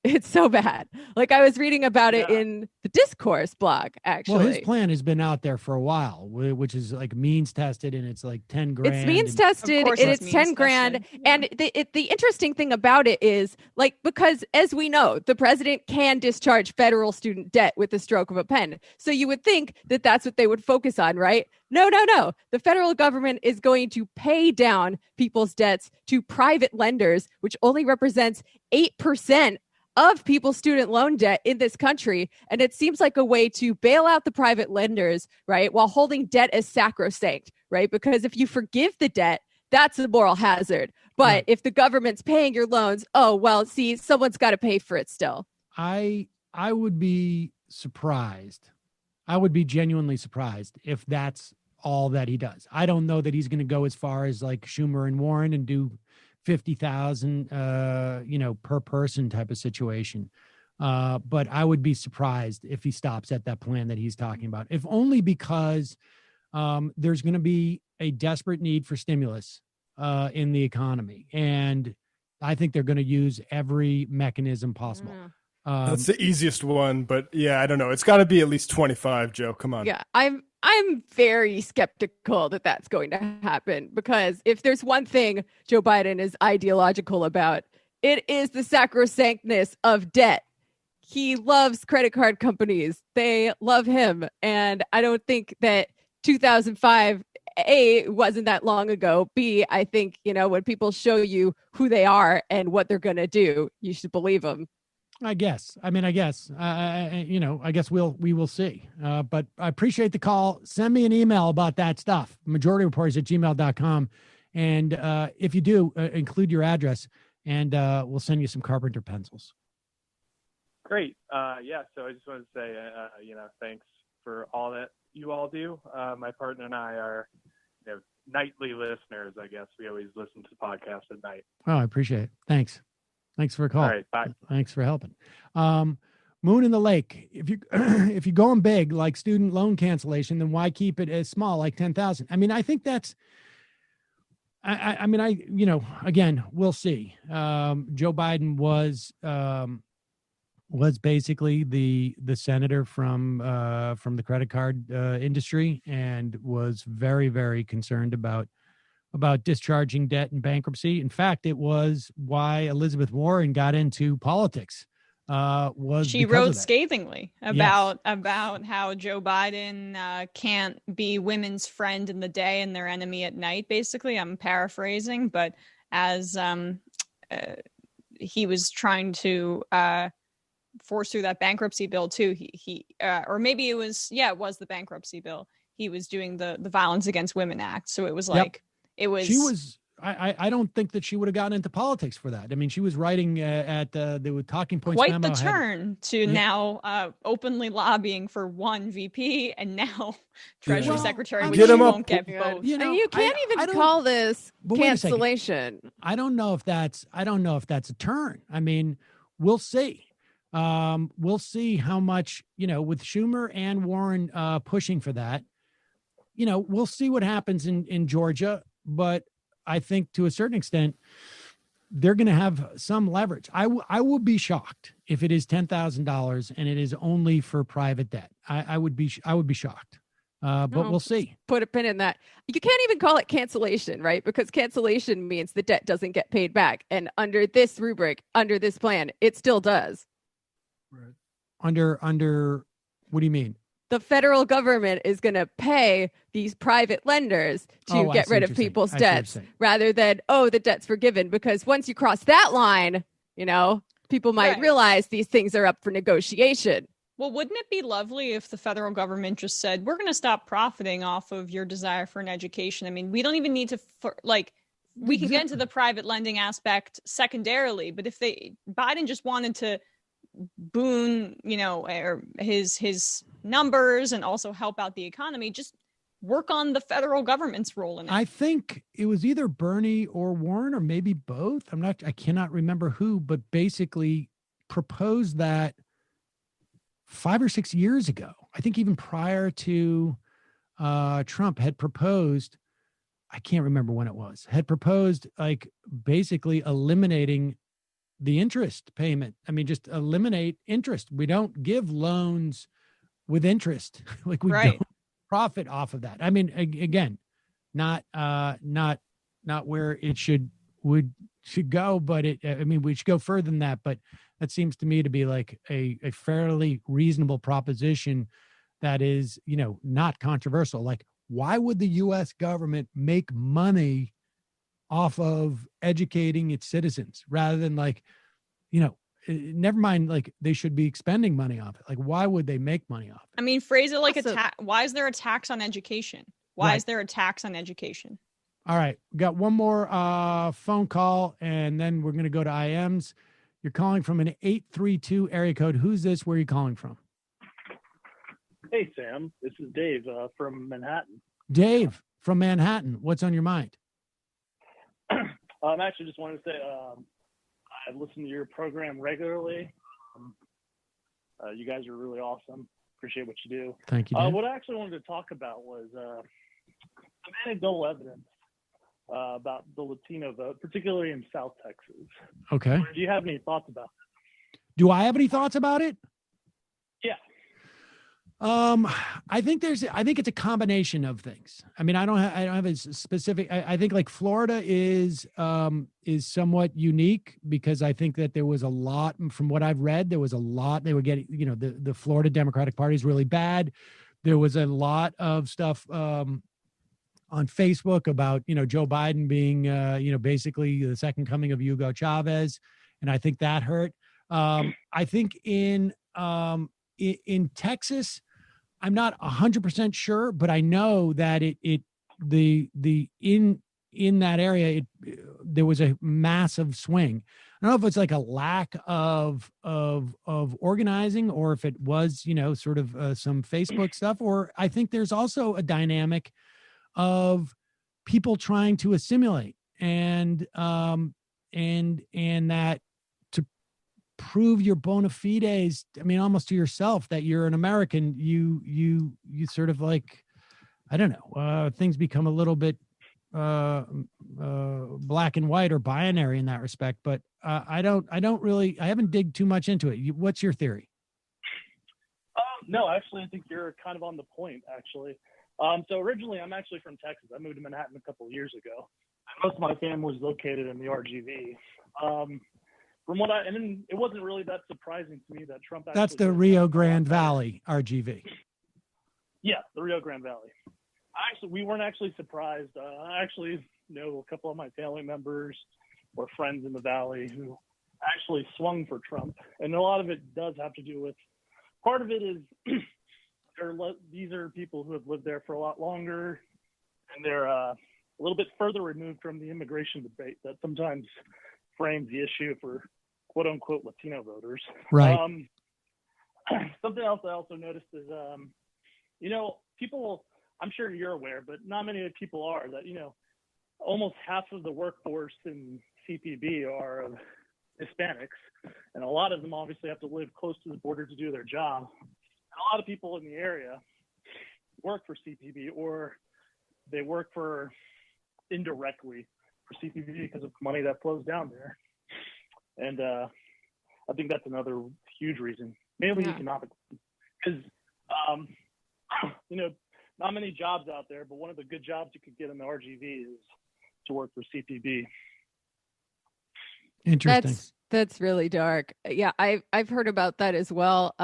It's so bad. Like I was reading about it in the Discourse blog, actually. Well, his plan has been out there for a while, which is like means tested, and it's like 10 grand. It's means tested, and it's 10 grand. And the interesting thing about it is, because as we know, the president can discharge federal student debt with the stroke of a pen. So you would think that that's what they would focus on, right? No. The federal government is going to pay down people's debts to private lenders, which only represents 8% of people's student loan debt in this country. And it seems like a way to bail out the private lenders, right, while holding debt as sacrosanct, right? Because if you forgive the debt, that's a moral hazard. But if the government's paying your loans, someone's got to pay for it still. I would be surprised. I would be genuinely surprised if that's all that he does. I don't know that he's going to go as far as like Schumer and Warren and do 50,000, per person type of situation. But I would be surprised if he stops at that plan that he's talking about, if only because there's going to be a desperate need for stimulus in the economy. And I think they're going to use every mechanism possible. That's the easiest one, but I don't know. It's got to be at least 25, Joe. Come on. Yeah, I'm very skeptical that that's going to happen, because if there's one thing Joe Biden is ideological about, it is the sacrosanctness of debt. He loves credit card companies. They love him. And I don't think that 2005, A, wasn't that long ago. B, I think, when people show you who they are and what they're going to do, you should believe them. I guess we will see. But I appreciate the call. Send me an email about that stuff. majorityreporters@gmail.com. And if you do, include your address, and we'll send you some carpenter pencils. Great. So I just wanted to say, thanks for all that you all do. My partner and I are nightly listeners, I guess. We always listen to the podcast at night. Oh, I appreciate it. Thanks for a call. All right, bye. Thanks for helping. Moon in the Lake. If you're going big like student loan cancellation, then why keep it as small like 10,000? I mean, I think that's. Again, we'll see. Joe Biden was was basically the senator from the credit card industry, and was very, very concerned about discharging debt and bankruptcy. In fact, it was why Elizabeth Warren got into politics. She wrote scathingly about how Joe Biden can't be women's friend in the day and their enemy at night. Basically, I'm paraphrasing, but as he was trying to force through that bankruptcy bill too, he or maybe it was the bankruptcy bill. He was doing the Violence Against Women Act. So it was like it was. She was. I don't think that she would have gotten into politics for that. I mean, she was writing at the Talking Points quite memo the turn to now openly lobbying for one VP and now Treasury Secretary, which you won't get both. You can't even call this cancellation. I don't know if that's a turn. I mean, we'll see. We'll see how much, with Schumer and Warren pushing for that. We'll see what happens in Georgia, but I think to a certain extent, they're going to have some leverage. I will be shocked if it is $10,000 and it is only for private debt. I would be shocked, but we'll see. Put a pin in that. You can't even call it cancellation, right? Because cancellation means the debt doesn't get paid back. And under this rubric, under this plan, it still does. Right. Under what do you mean? The federal government is going to pay these private lenders to get rid of people's debts rather than, the debt's forgiven. Because once you cross that line, people might realize these things are up for negotiation. Well, wouldn't it be lovely if the federal government just said, we're going to stop profiting off of your desire for an education? I mean, we don't even need to, we can get into the private lending aspect secondarily, but if Biden just wanted to boon, or his numbers and also help out the economy, just work on the federal government's role in it. I think it was either Bernie or Warren or maybe both. I cannot remember who, but basically proposed that 5 or 6 years ago. I think even prior to Trump had proposed, I can't remember when it was, had proposed basically eliminating the interest payment. I mean, just eliminate interest. We don't give loans with interest. We don't profit off of that. I mean, again, not where it should go, but we should go further than that. But that seems to me to be like a fairly reasonable proposition that is, not controversial. Like, why would the U.S. government make money off of educating its citizens rather than never mind, they should be expending money off it. Like, why would they make money off it? I mean, phrase it like why is there a tax on education? Why is there a tax on education? All right. We got one more phone call, and then we're going to go to IMs. You're calling from an 832 area code. Who's this? Where are you calling from? Hey, Sam. This is Dave from Manhattan. Dave from Manhattan. What's on your mind? Actually, just wanted to say I listen to your program regularly. You guys are really awesome. Appreciate what you do. Thank you, Dave. What I actually wanted to talk about was some anecdotal evidence about the Latino vote, particularly in South Texas. Okay. Do you have any thoughts about that? Do I have any thoughts about it? Yeah. I think it's a combination of things. I mean, I don't have a specific, I think Florida is somewhat unique because I think that there was a lot, from what I've read, they were getting, the Florida Democratic Party is really bad. There was a lot of stuff, on Facebook about, Joe Biden being, basically the second coming of Hugo Chavez. And I think that hurt. I think in Texas, I'm not 100% sure, but I know that in that area, there was a massive swing. I don't know if it's like a lack of organizing or if it was, sort of some Facebook stuff, or I think there's also a dynamic of people trying to assimilate and that to prove your bona fides, I mean, almost to yourself that you're an American, you sort of like, I don't know, things become a little bit black and white or binary in that respect, but I haven't digged too much into it. What's your theory? No, actually, I think you're kind of on the point, actually. So originally, I'm actually from Texas. I moved to Manhattan a couple of years ago. Most of my family was located in the RGV. And it wasn't really that surprising to me that Trump actually— That's the Rio Grande Valley RGV. Yeah, the Rio Grande Valley. We weren't actually surprised. I actually know a couple of my family members or friends in the Valley who actually swung for Trump. And a lot of it does have to do with, part of it is these are people who have lived there for a lot longer, and they're a little bit further removed from the immigration debate that sometimes frames the issue for quote unquote Latino voters. Right. Something else I also noticed is, people, I'm sure you're aware, but not many people are, that, almost half of the workforce in CPB are Hispanics, and a lot of them obviously have to live close to the border to do their job. And a lot of people in the area work for CPB, or they work for indirectly for CPB because of money that flows down there. And I think that's another huge reason, mainly economic, because not many jobs out there, but one of the good jobs you could get in the RGV is to work for CPB. Interesting. That's really dark. Yeah, I've heard about that as well.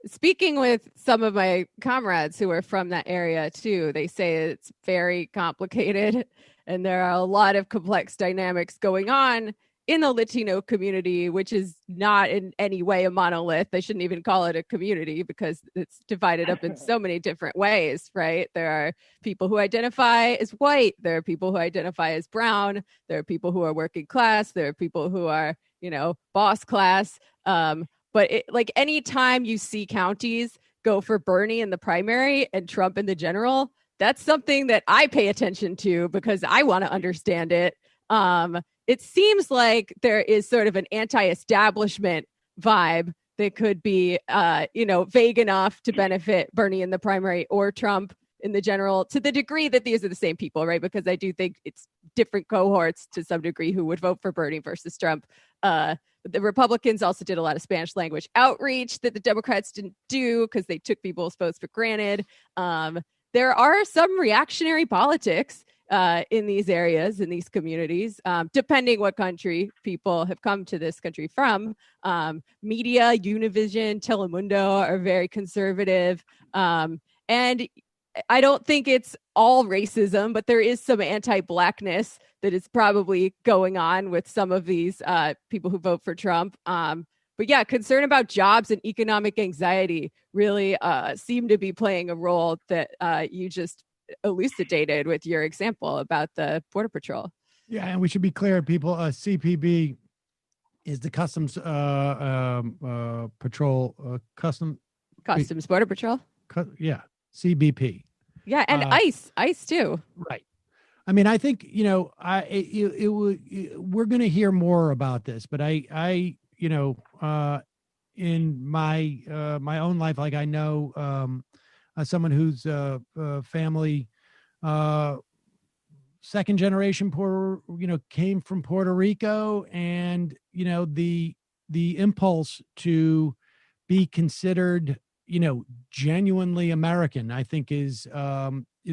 Speaking with some of my comrades who are from that area too, they say it's very complicated and there are a lot of complex dynamics going on in the Latino community, which is not in any way a monolith. They shouldn't even call it a community because it's divided up in so many different ways, right? There are people who identify as white. There are people who identify as brown. There are people who are working class. There are people who are, boss class. But any time you see counties go for Bernie in the primary and Trump in the general, that's something that I pay attention to because I want to understand it. It seems like there is sort of an anti-establishment vibe that could be, vague enough to benefit Bernie in the primary or Trump in the general, to the degree that these are the same people, right? Because I do think it's different cohorts to some degree who would vote for Bernie versus Trump. The Republicans also did a lot of Spanish language outreach that the Democrats didn't do because they took people's votes for granted. There are some reactionary politics in these areas, in these communities, depending what country people have come to this country from. Media, Univision, Telemundo are very conservative. And I don't think it's all racism, but there is some anti-Blackness that is probably going on with some of these people who vote for Trump. But yeah, concern about jobs and economic anxiety really seem to be playing a role that you just elucidated with your example about the Border Patrol. Yeah, and we should be clear, people, CPB is the Customs Patrol, Customs Border Patrol. Yeah, CBP. Yeah, and ICE too. Right. I mean, I think, we're going to hear more about this, but I in my own life, like I know someone whose family, second generation came from Puerto Rico, and the impulse to be considered genuinely American, I think is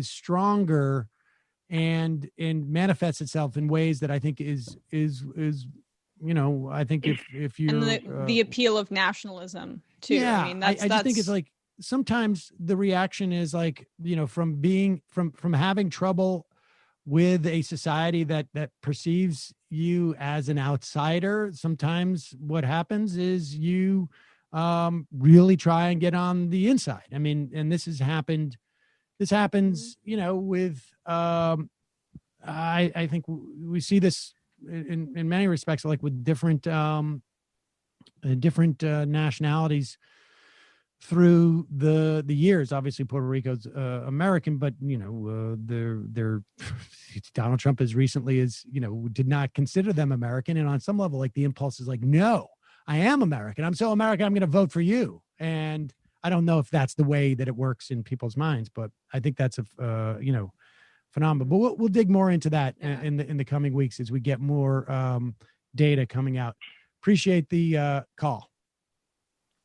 stronger and manifests itself in ways that I think is I think if you and the appeal of nationalism too. Yeah, I mean, I just think it's like sometimes the reaction is like from having trouble with a society that perceives you as an outsider. Sometimes what happens is you really try and get on the inside. I mean, and this happens, with, I think we see this in many respects, like with different nationalities through the years. Obviously Puerto Rico's American, but they're Donald Trump as recently as did not consider them American, and on some level, like the impulse is like, no, I am American. I'm so American, I'm going to vote for you. And I don't know if that's the way that it works in people's minds, but I think that's a phenomenal. But we'll dig more into that in the coming weeks as we get more data coming out. Appreciate the call.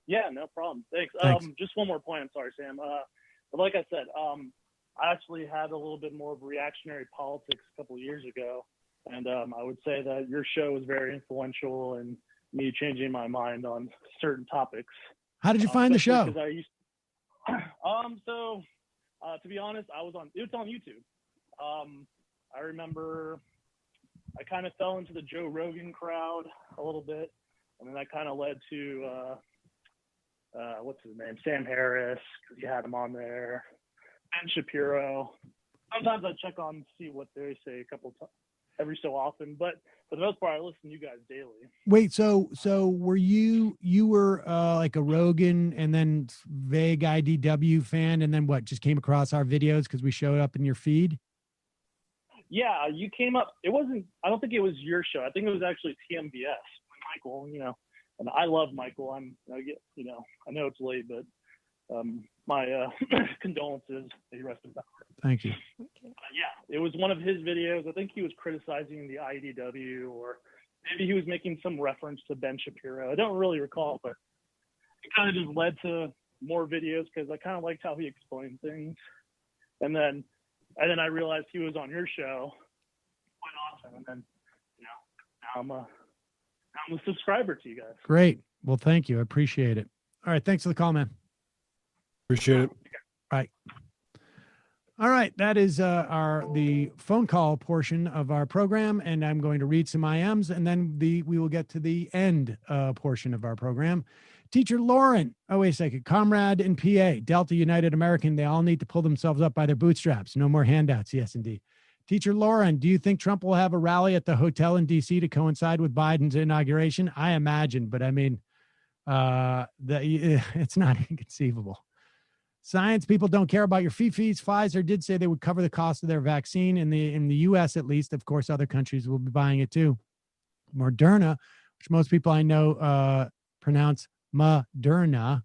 Yeah, no problem. Thanks. Just one more point. I'm sorry, Sam. But like I said, I actually had a little bit more of reactionary politics a couple of years ago, and I would say that your show was very influential in me changing my mind on certain topics. How did you find the show? Because I used to be honest, it was on YouTube. I remember I kind of fell into the Joe Rogan crowd a little bit, and then that kind of led to what's his name, Sam Harris, because you had him on there, Ben Shapiro. Sometimes I check on see what they say a couple times every so often, but for the most part, I listen to you guys daily. Wait, so were you were like a Rogan and then vague IDW fan, and then what? Just came across our videos because we showed up in your feed? Yeah, you came up. It wasn't. I don't think it was your show. I think it was actually TMBS. Michael, and I love Michael. I know it's late, but my condolences. May he rest in power. Thank you. Yeah, it was one of his videos. I think he was criticizing the IDW, or maybe he was making some reference to Ben Shapiro. I don't really recall, but it kind of just led to more videos because I kind of liked how he explained things. And then I realized he was on your show quite often, and then now I'm a subscriber to you guys. Great. Well, thank you. I appreciate it. All right. Thanks for the call, man. Appreciate it. Right. All right. That is the phone call portion of our program, and I'm going to read some IMs, and then we will get to the end portion of our program. Teacher Lauren, oh, wait a second. Comrade in PA, Delta United American, they all need to pull themselves up by their bootstraps. No more handouts. Yes, indeed. Teacher Lauren, do you think Trump will have a rally at the hotel in D.C. to coincide with Biden's inauguration? I imagine, but I mean, it's not inconceivable. Science people don't care about your fees. Pfizer did say they would cover the cost of their vaccine in the U.S. at least. Of course, other countries will be buying it too. Moderna, which most people I know pronounce Moderna,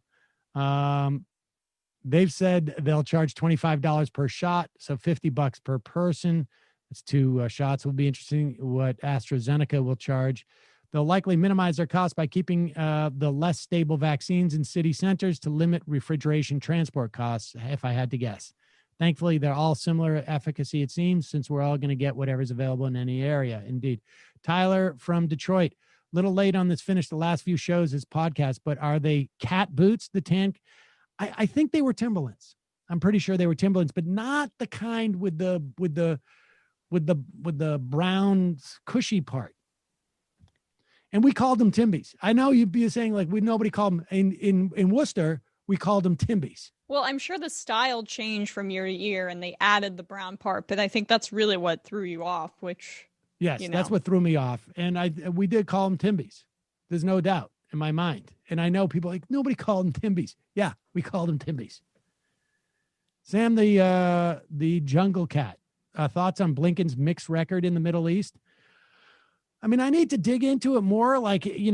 they've said they'll charge $25 per shot, so $50 per person. That's 2 shots. Will be interesting what AstraZeneca will charge. They'll likely minimize their costs by keeping the less stable vaccines in city centers to limit refrigeration transport costs, if I had to guess. Thankfully, they're all similar efficacy, it seems, since we're all going to get whatever's available in any area. Indeed. Tyler from Detroit. Little late on this, finished the last few shows as podcasts, but are they cat boots, the tan? I think they were Timberlands. I'm pretty sure they were Timberlands, but not the kind with the brown cushy part. And we called them Timbies. I know you'd be saying like nobody called them in Worcester. We called them Timbies. Well, I'm sure the style changed from year to year, and they added the brown part. But I think that's really what threw you off. Yes, that's what threw me off. And we did call them Timbies. There's no doubt in my mind. And I know people like nobody called them Timbies. Yeah, we called them Timbies. Sam, the jungle cat. Thoughts on Blinken's mixed record in the Middle East? I mean, I need to dig into it more. Like, he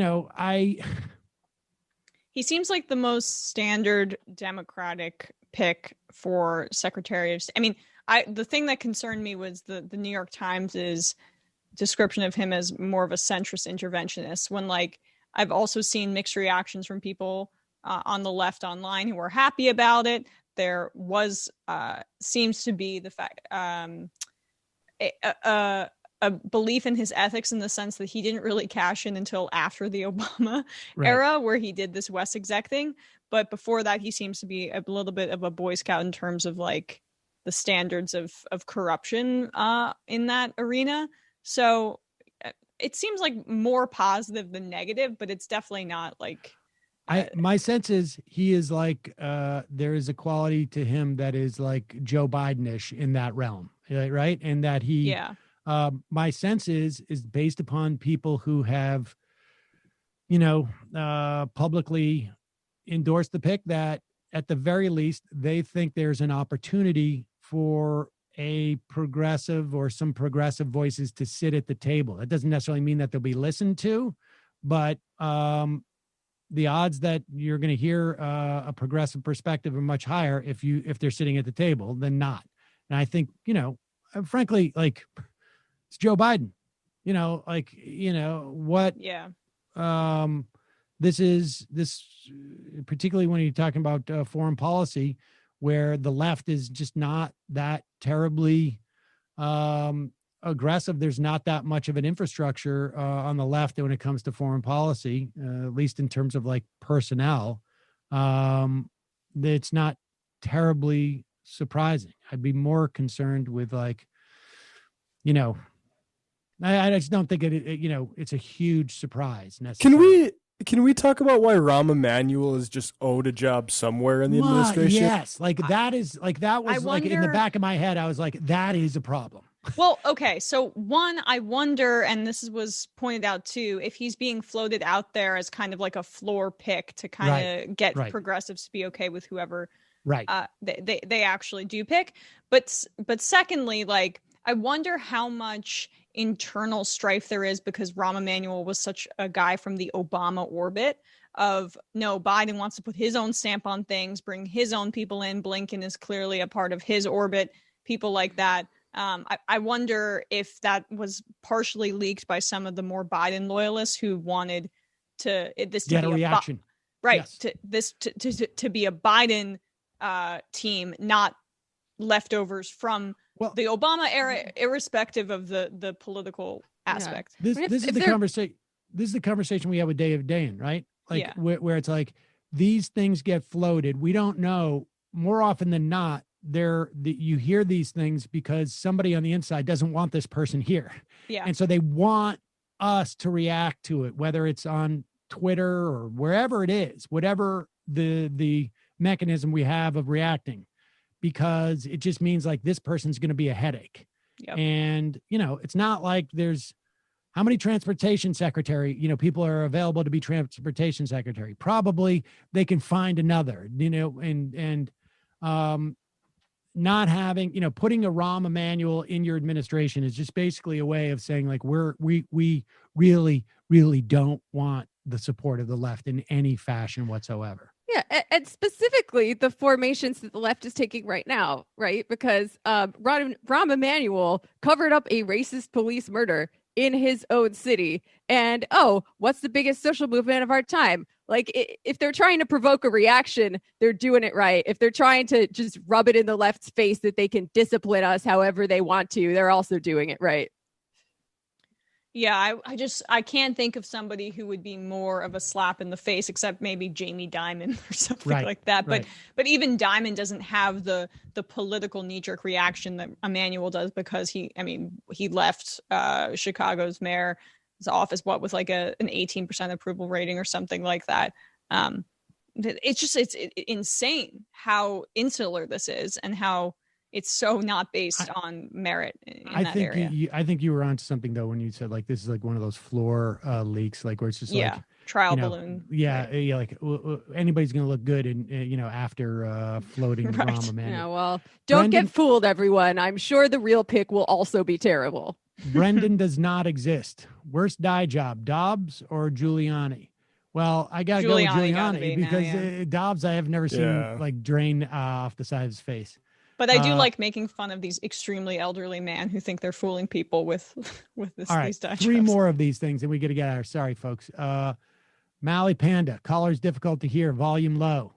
seems like the most standard Democratic pick for Secretary of State. I mean, the thing that concerned me was the New York Times' description of him as more of a centrist interventionist, when I've also seen mixed reactions from people on the left online who were happy about it. There was seems to be the fact a belief in his ethics, in the sense that he didn't really cash in until after the Obama era, where he did this West exec thing. But before that, he seems to be a little bit of a Boy Scout in terms of the standards of corruption in that arena. So it seems like more positive than negative, but it's definitely not my sense is he is there is a quality to him that is like Joe Biden-ish in that realm, right? And that he, my sense is based upon people who have, publicly endorsed the pick, that at the very least, they think there's an opportunity for a progressive or some progressive voices to sit at the table. That doesn't necessarily mean that they'll be listened to, but the odds that you're going to hear a progressive perspective are much higher if they're sitting at the table than not. And I think, frankly, like, it's Joe Biden, what, this, particularly when you're talking about foreign policy, where the left is just not that terribly aggressive. There's not that much of an infrastructure on the left when it comes to foreign policy, at least in terms of like personnel. It's not terribly surprising. I'd be more concerned with like, I just don't think it's a huge surprise necessarily. Can we talk about why Rahm Emanuel is just owed a job somewhere in the administration? Yes, like that was like in the back of my head. I was like, that is a problem. Well, okay. So one, I wonder, and this was pointed out too, if he's being floated out there as kind of like a floor pick to kind of get progressives to be okay with whoever they actually do pick. But secondly, like, I wonder how much internal strife there is because Rahm Emanuel was such a guy from the Obama orbit of, no, Biden wants to put his own stamp on things, bring his own people in. Blinken is clearly a part of his orbit, people like that. I wonder if that was partially leaked by some of the more Biden loyalists who wanted to get a reaction, to be a Biden team, not leftovers from the Obama era, irrespective of the political aspect. This is the conversation we had with Dave Dayen, right? Like where it's like these things get floated. We don't know, more often than not. You hear these things because somebody on the inside doesn't want this person here. Yeah. And so they want us to react to it, whether it's on Twitter or wherever it is, whatever the mechanism we have of reacting, because it just means like this person's going to be a headache. Yep. And, it's not like there's how many transportation secretary, people are available to be transportation secretary. Probably they can find another, and not having, putting a Rahm Emanuel in your administration is just basically a way of saying like, we really, really don't want the support of the left in any fashion whatsoever. Yeah, and specifically the formations that the left is taking right now, right? Because Rahm Emanuel covered up a racist police murder in his own city. And, what's the biggest social movement of our time? Like, if they're trying to provoke a reaction, they're doing it right. If they're trying to just rub it in the left's face that they can discipline us however they want to, they're also doing it right. Yeah, I can't think of somebody who would be more of a slap in the face, except maybe Jamie Dimon or something like that. But even Dimon doesn't have the political knee-jerk reaction that Emanuel does, because he left Chicago's mayor's office with like an 18% approval rating or something like that. It's insane how insular this is and how it's so not based on merit in that area. I think you were onto something though when you said like this is like one of those floor leaks, like where it's just like trial balloon. Yeah, like anybody's gonna look good in after floating Rahm Emanuel. Yeah, well, don't get fooled, everyone. I'm sure the real pick will also be terrible. Brendan does not exist. Worst dye job, Dobbs or Giuliani? Well, I gotta go with Giuliani because Dobbs I have never seen like drain off the side of his face. But I do like making fun of these extremely elderly men who think they're fooling people with this. All right, these dye three jobs. more of these things, and we got to get out of here. Sorry, folks. Mally Panda, caller's difficult to hear, volume low.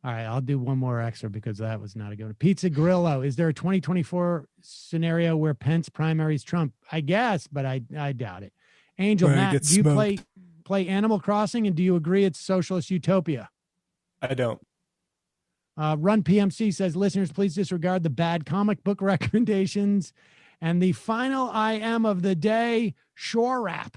All right, I'll do one more extra because that was not a good one. Pizza Grillo, is there a 2024 scenario where Pence primaries Trump? I guess, but I doubt it. Angel Matt, do you play Animal Crossing, and do you agree it's socialist utopia? I don't. Run PMC says, listeners, please disregard the bad comic book recommendations. And the final IM of the day, shore wrap.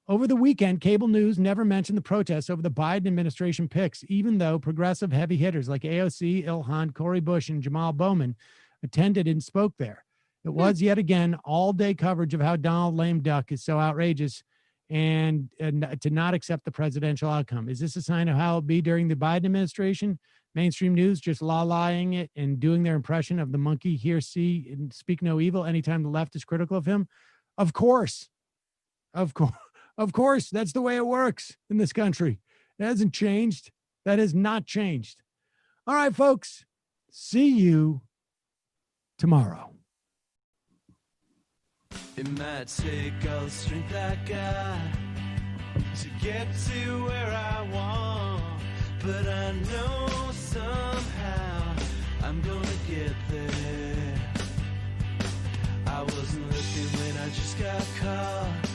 Over the weekend, cable news never mentioned the protests over the Biden administration picks, even though progressive heavy hitters like AOC, Ilhan, Cori Bush, and Jamal Bowman attended and spoke there. It was yet again all-day coverage of how Donald Lame Duck is so outrageous and to not accept the presidential outcome. Is this a sign of how it'll be during the Biden administration? Mainstream news just la-lying it and doing their impression of the monkey hear, see, and speak no evil anytime the left is critical of him? Of course. Of course. That's the way it works in this country. It hasn't changed. That has not changed. All right, folks. See you tomorrow. It might take all the strength I got to get to where I want, but I know somehow I'm gonna get there. I wasn't looking when I just got caught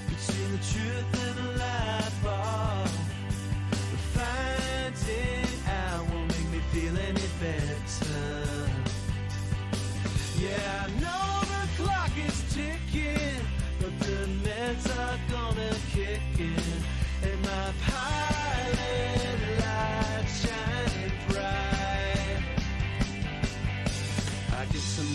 between the truth and the lie bar. But finding out won't make me feel any better. Yeah, I know the clock is ticking, but the meds are gonna kick in, and my pilot light shining bright. I get some